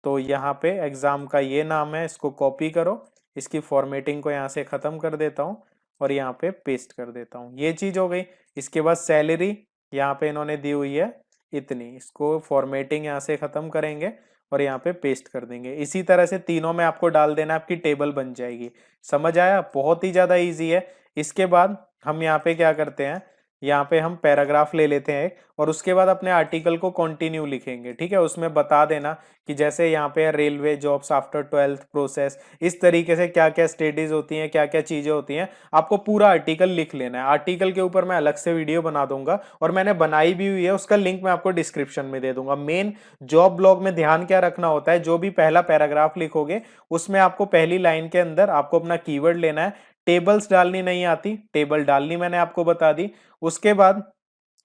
तो यहाँ पे एग्जाम का ये नाम है, इसको कॉपी करो, इसकी फॉर्मेटिंग को यहाँ से खत्म कर देता हूँ और यहाँ पे पेस्ट कर देता हूँ। ये चीज हो गई। इसके बाद सैलरी यहाँ पे इन्होंने दी हुई है इतनी, इसको फॉर्मेटिंग यहाँ से खत्म करेंगे और यहाँ पे पेस्ट कर देंगे। इसी तरह से तीनों में आपको डाल देना, आपकी टेबल बन जाएगी। समझ आया, बहुत ही ज्यादा इजी है। इसके बाद हम यहाँ पे क्या करते हैं, यहाँ पे हम पैराग्राफ ले लेते हैं और उसके बाद अपने आर्टिकल को कंटिन्यू लिखेंगे। ठीक है, उसमें बता देना कि जैसे यहाँ पे railway jobs after 12th process, इस तरीके से क्या क्या स्टडीज होती हैं, क्या क्या चीजें होती हैं, आपको पूरा आर्टिकल लिख लेना है। आर्टिकल के ऊपर मैं अलग से वीडियो बना दूंगा और मैंने बनाई भी हुई है, उसका लिंक मैं आपको डिस्क्रिप्शन में दे दूंगा। मेन जॉब ब्लॉग में ध्यान क्या रखना होता है, जो भी पहला पैराग्राफ लिखोगे उसमें आपको पहली लाइन के अंदर आपको अपना कीवर्ड लेना है। टेबल्स डालनी नहीं आती, टेबल डालनी मैंने आपको बता दी। उसके बाद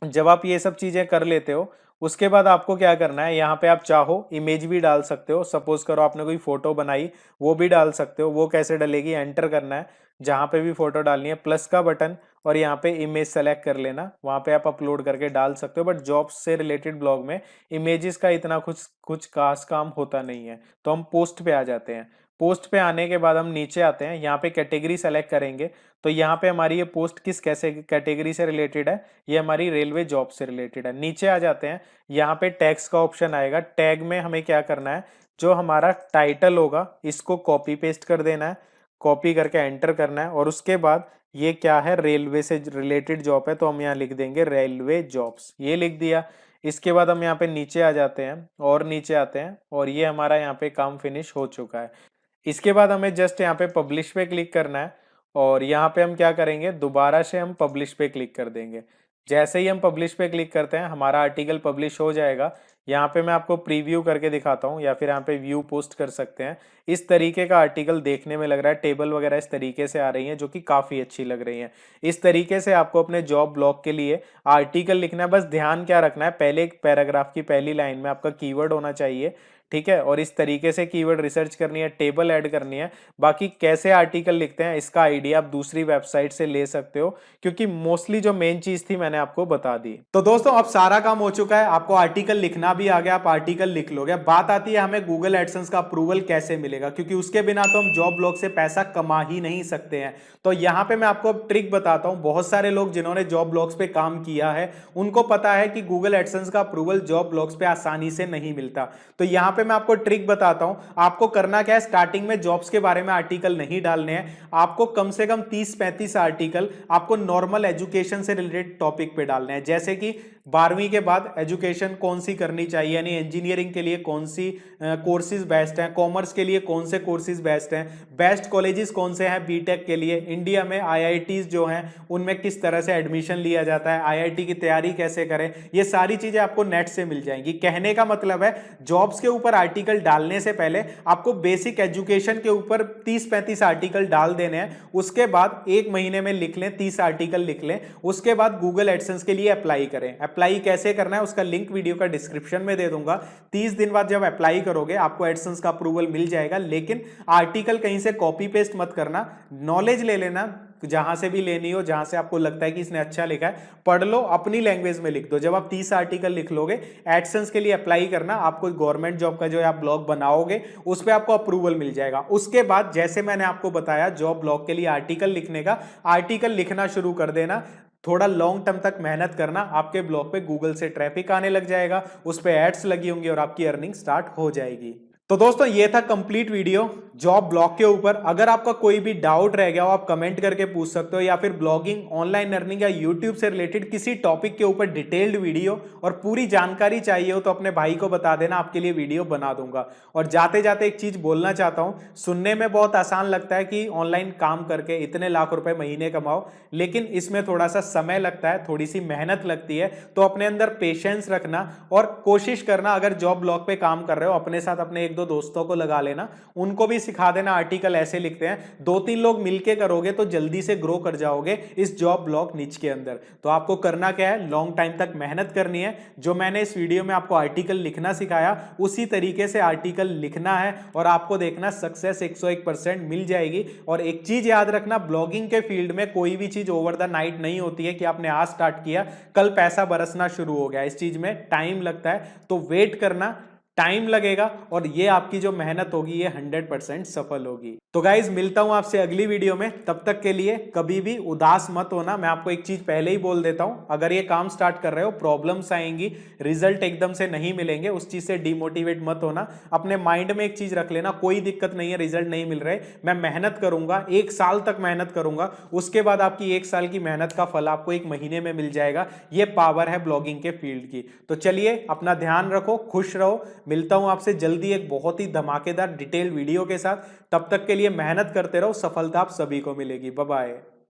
जब आप ये सब चीजें कर लेते हो, उसके बाद आपको क्या करना है, यहाँ पे आप चाहो इमेज भी डाल सकते हो। सपोज करो आपने कोई फोटो बनाई, वो भी डाल सकते हो। वो कैसे डलेगी, एंटर करना है, जहाँ पे भी फोटो डालनी है प्लस का बटन, और यहाँ पे इमेज सेलेक्ट कर लेना, वहाँ पे आप अपलोड करके डाल सकते हो। बट जॉब्स से रिलेटेड ब्लॉग में इमेजेस का इतना कुछ कुछ खास काम होता नहीं है। तो हम पोस्ट पे आ जाते हैं। पोस्ट पे आने के बाद हम नीचे आते हैं, यहाँ पे कैटेगरी सेलेक्ट करेंगे। तो यहाँ पे हमारी ये पोस्ट किस कैसे कैटेगरी से रिलेटेड है, ये हमारी रेलवे जॉब से रिलेटेड है। नीचे आ जाते हैं, यहाँ पे टैग्स का ऑप्शन आएगा। टैग में हमें क्या करना है, जो हमारा टाइटल होगा इसको कॉपी पेस्ट कर देना है, कॉपी करके एंटर करना है। और उसके बाद ये क्या है, रेलवे से रिलेटेड जॉब है, तो हम यहाँ लिख देंगे रेलवे जॉब्स, ये लिख दिया। इसके बाद हम यहाँ पे नीचे आ जाते हैं और नीचे आते हैं, और ये हमारा यहाँ पे काम फिनिश हो चुका है। इसके बाद हमें जस्ट यहाँ पे पब्लिश पे क्लिक करना है, और यहाँ पे हम क्या करेंगे, दोबारा से हम पब्लिश पे क्लिक कर देंगे। जैसे ही हम पब्लिश पे क्लिक करते हैं हमारा आर्टिकल पब्लिश हो जाएगा। यहाँ पे मैं आपको प्रीव्यू करके दिखाता हूँ, या फिर यहाँ पे व्यू पोस्ट कर सकते हैं। इस तरीके का आर्टिकल देखने में लग रहा है, टेबल वगैरह इस तरीके से आ रही हैं जो कि काफ़ी अच्छी लग रही हैं। इस तरीके से आपको अपने जॉब ब्लॉग के लिए आर्टिकल लिखना है। बस ध्यान क्या रखना है, पहले एक पैराग्राफ की पहली लाइन में आपका कीवर्ड होना चाहिए, ठीक है। और इस तरीके से कीवर्ड रिसर्च करनी है, टेबल ऐड करनी है। बाकी कैसे आर्टिकल लिखते हैं इसका आइडिया आप दूसरी वेबसाइट से ले सकते हो, क्योंकि मोस्टली जो मेन चीज थी मैंने आपको बता दी। तो दोस्तों अब सारा काम हो चुका है, आपको आर्टिकल लिखना भी आ गया, आप आर्टिकल लिख लोगे। बात आती है हमें गूगल एडसेंस का अप्रूवल कैसे मिलेगा, क्योंकि उसके बिना तो हम जॉब ब्लॉग से पैसा कमा ही नहीं सकते हैं। तो यहाँ पे मैं आपको ट्रिक बताता हूँ। बहुत सारे लोग जिन्होंने जॉब ब्लॉग्स पे काम किया है उनको पता है कि गूगल एडसेंस का अप्रूवल जॉब ब्लॉग्स पे आसानी से नहीं मिलता। तो यहाँ पे मैं आपको ट्रिक बताता हूँ। आपको करना क्या है, स्टार्टिंग में जॉब्स के बारे में आर्टिकल नहीं डालने हैं। आपको कम से कम 30-35 आर्टिकल आपको नॉर्मल एजुकेशन से रिलेटेड टॉपिक पे डालने हैं। जैसे कि 12वीं के बाद एजुकेशन कौन सी करनी चाहिए, यानी इंजीनियरिंग के लिए कौन सी कोर्सेज बेस्ट हैं, कॉमर्स के लिए कौन से कोर्सेज बेस्ट हैं, बेस्ट कॉलेजेस कौन से हैं बीटेक के लिए, इंडिया में आईआईटीज जो हैं उनमें किस तरह से एडमिशन लिया जाता है, आईआईटी की तैयारी कैसे करें, ये सारी चीजें आपको नेट से मिल जाएंगी। कहने का मतलब है जॉब्स के ऊपर आर्टिकल डालने से पहले आपको बेसिक एजुकेशन के ऊपर 30-35 आर्टिकल डाल देने हैं। उसके बाद एक महीने में लिख लें, 30 आर्टिकल लिख लें। उसके बाद गूगल एडसेंस के लिए अप्लाई करें। अप्लाई कैसे करना है उसका लिंक वीडियो का डिस्क्रिप्शन में दे दूंगा। 30 दिन बाद जब अप्लाई करोगे आपको एडसेंस का अप्रूवल मिल जाएगा। लेकिन आर्टिकल कहीं से कॉपी पेस्ट मत करना, नॉलेज ले लेना, जहां से भी लेनी हो, जहां से आपको लगता है कि इसने अच्छा लिखा है पढ़ लो, अपनी लैंग्वेज में लिख दो। जब आप 30 आर्टिकल लिख लोगे, एडसेंस के लिए अप्लाई करना, आपको गवर्नमेंट जॉब का जो आप ब्लॉग बनाओगे उस पर आपको अप्रूवल मिल जाएगा। उसके बाद जैसे मैंने आपको बताया जॉब ब्लॉग के लिए आर्टिकल लिखने का, आर्टिकल लिखना शुरू कर देना। थोड़ा लॉन्ग टर्म तक मेहनत करना, आपके ब्लॉग पे गूगल से ट्रैफिक आने लग जाएगा, उस पे एड्स लगी होंगी और आपकी अर्निंग स्टार्ट हो जाएगी। तो दोस्तों ये था कंप्लीट वीडियो जॉब ब्लॉग के ऊपर। अगर आपका कोई भी डाउट रह गया हो आप कमेंट करके पूछ सकते हो, या फिर ब्लॉगिंग, ऑनलाइन अर्निंग या यूट्यूब से रिलेटेड किसी टॉपिक के ऊपर डिटेल्ड वीडियो और पूरी जानकारी चाहिए हो तो अपने भाई को बता देना, आपके लिए वीडियो बना दूंगा। और जाते जाते एक चीज बोलना चाहता हूं, सुनने में बहुत आसान लगता है कि ऑनलाइन काम करके इतने लाख रुपए महीने कमाओ, लेकिन इसमें थोड़ा सा समय लगता है, थोड़ी सी मेहनत लगती है। तो अपने अंदर पेशेंस रखना और कोशिश करना, अगर जॉब ब्लॉग पे काम कर रहे हो अपने साथ अपने 1-2 दोस्तों को लगा लेना, उनको भी सिखा देना आर्टिकल ऐसे लिखते हैं। 2-3 लोग मिलके करोगे तो जल्दी से ग्रो कर जाओगे इस जॉब ब्लॉग निच के अंदर। तो आपको करना क्या है, लॉन्ग टाइम तक मेहनत करनी है। जो मैंने इस वीडियो में आपको आर्टिकल लिखना सिखाया उसी तरीके से आर्टिकल लिखना है, और आपको देखना सक्सेस 101% मिल जाएगी। और एक चीज याद रखना, ब्लॉगिंग के फील्ड में कोई भी चीज ओवर द नाइट नहीं होती है कि आपने आज स्टार्ट किया कल पैसा बरसना शुरू हो गया। इस चीज में टाइम लगता है, तो वेट करना, टाइम लगेगा, और ये आपकी जो मेहनत होगी ये 100% सफल होगी। तो गाइज मिलता हूं आपसे अगली वीडियो में, तब तक के लिए कभी भी उदास मत होना। मैं आपको एक चीज पहले ही बोल देता हूं, अगर ये काम स्टार्ट कर रहे हो प्रॉब्लम्स आएंगी, रिजल्ट एकदम से नहीं मिलेंगे, उस चीज से डिमोटिवेट मत होना। अपने माइंड में एक चीज रख लेना, कोई दिक्कत नहीं है, रिजल्ट नहीं मिल रहे, मैं मेहनत करूंगा, 1 साल तक मेहनत करूंगा, उसके बाद आपकी 1 साल की मेहनत का फल आपको 1 महीने में मिल जाएगा। ये पावर है ब्लॉगिंग के फील्ड की। तो चलिए अपना ध्यान रखो, खुश रहो। मिलता हूं आपसे जल्दी एक बहुत ही धमाकेदार डिटेल वीडियो के साथ। तब तक के लिए मेहनत करते रहो, सफलता आप सभी को मिलेगी। Bye bye.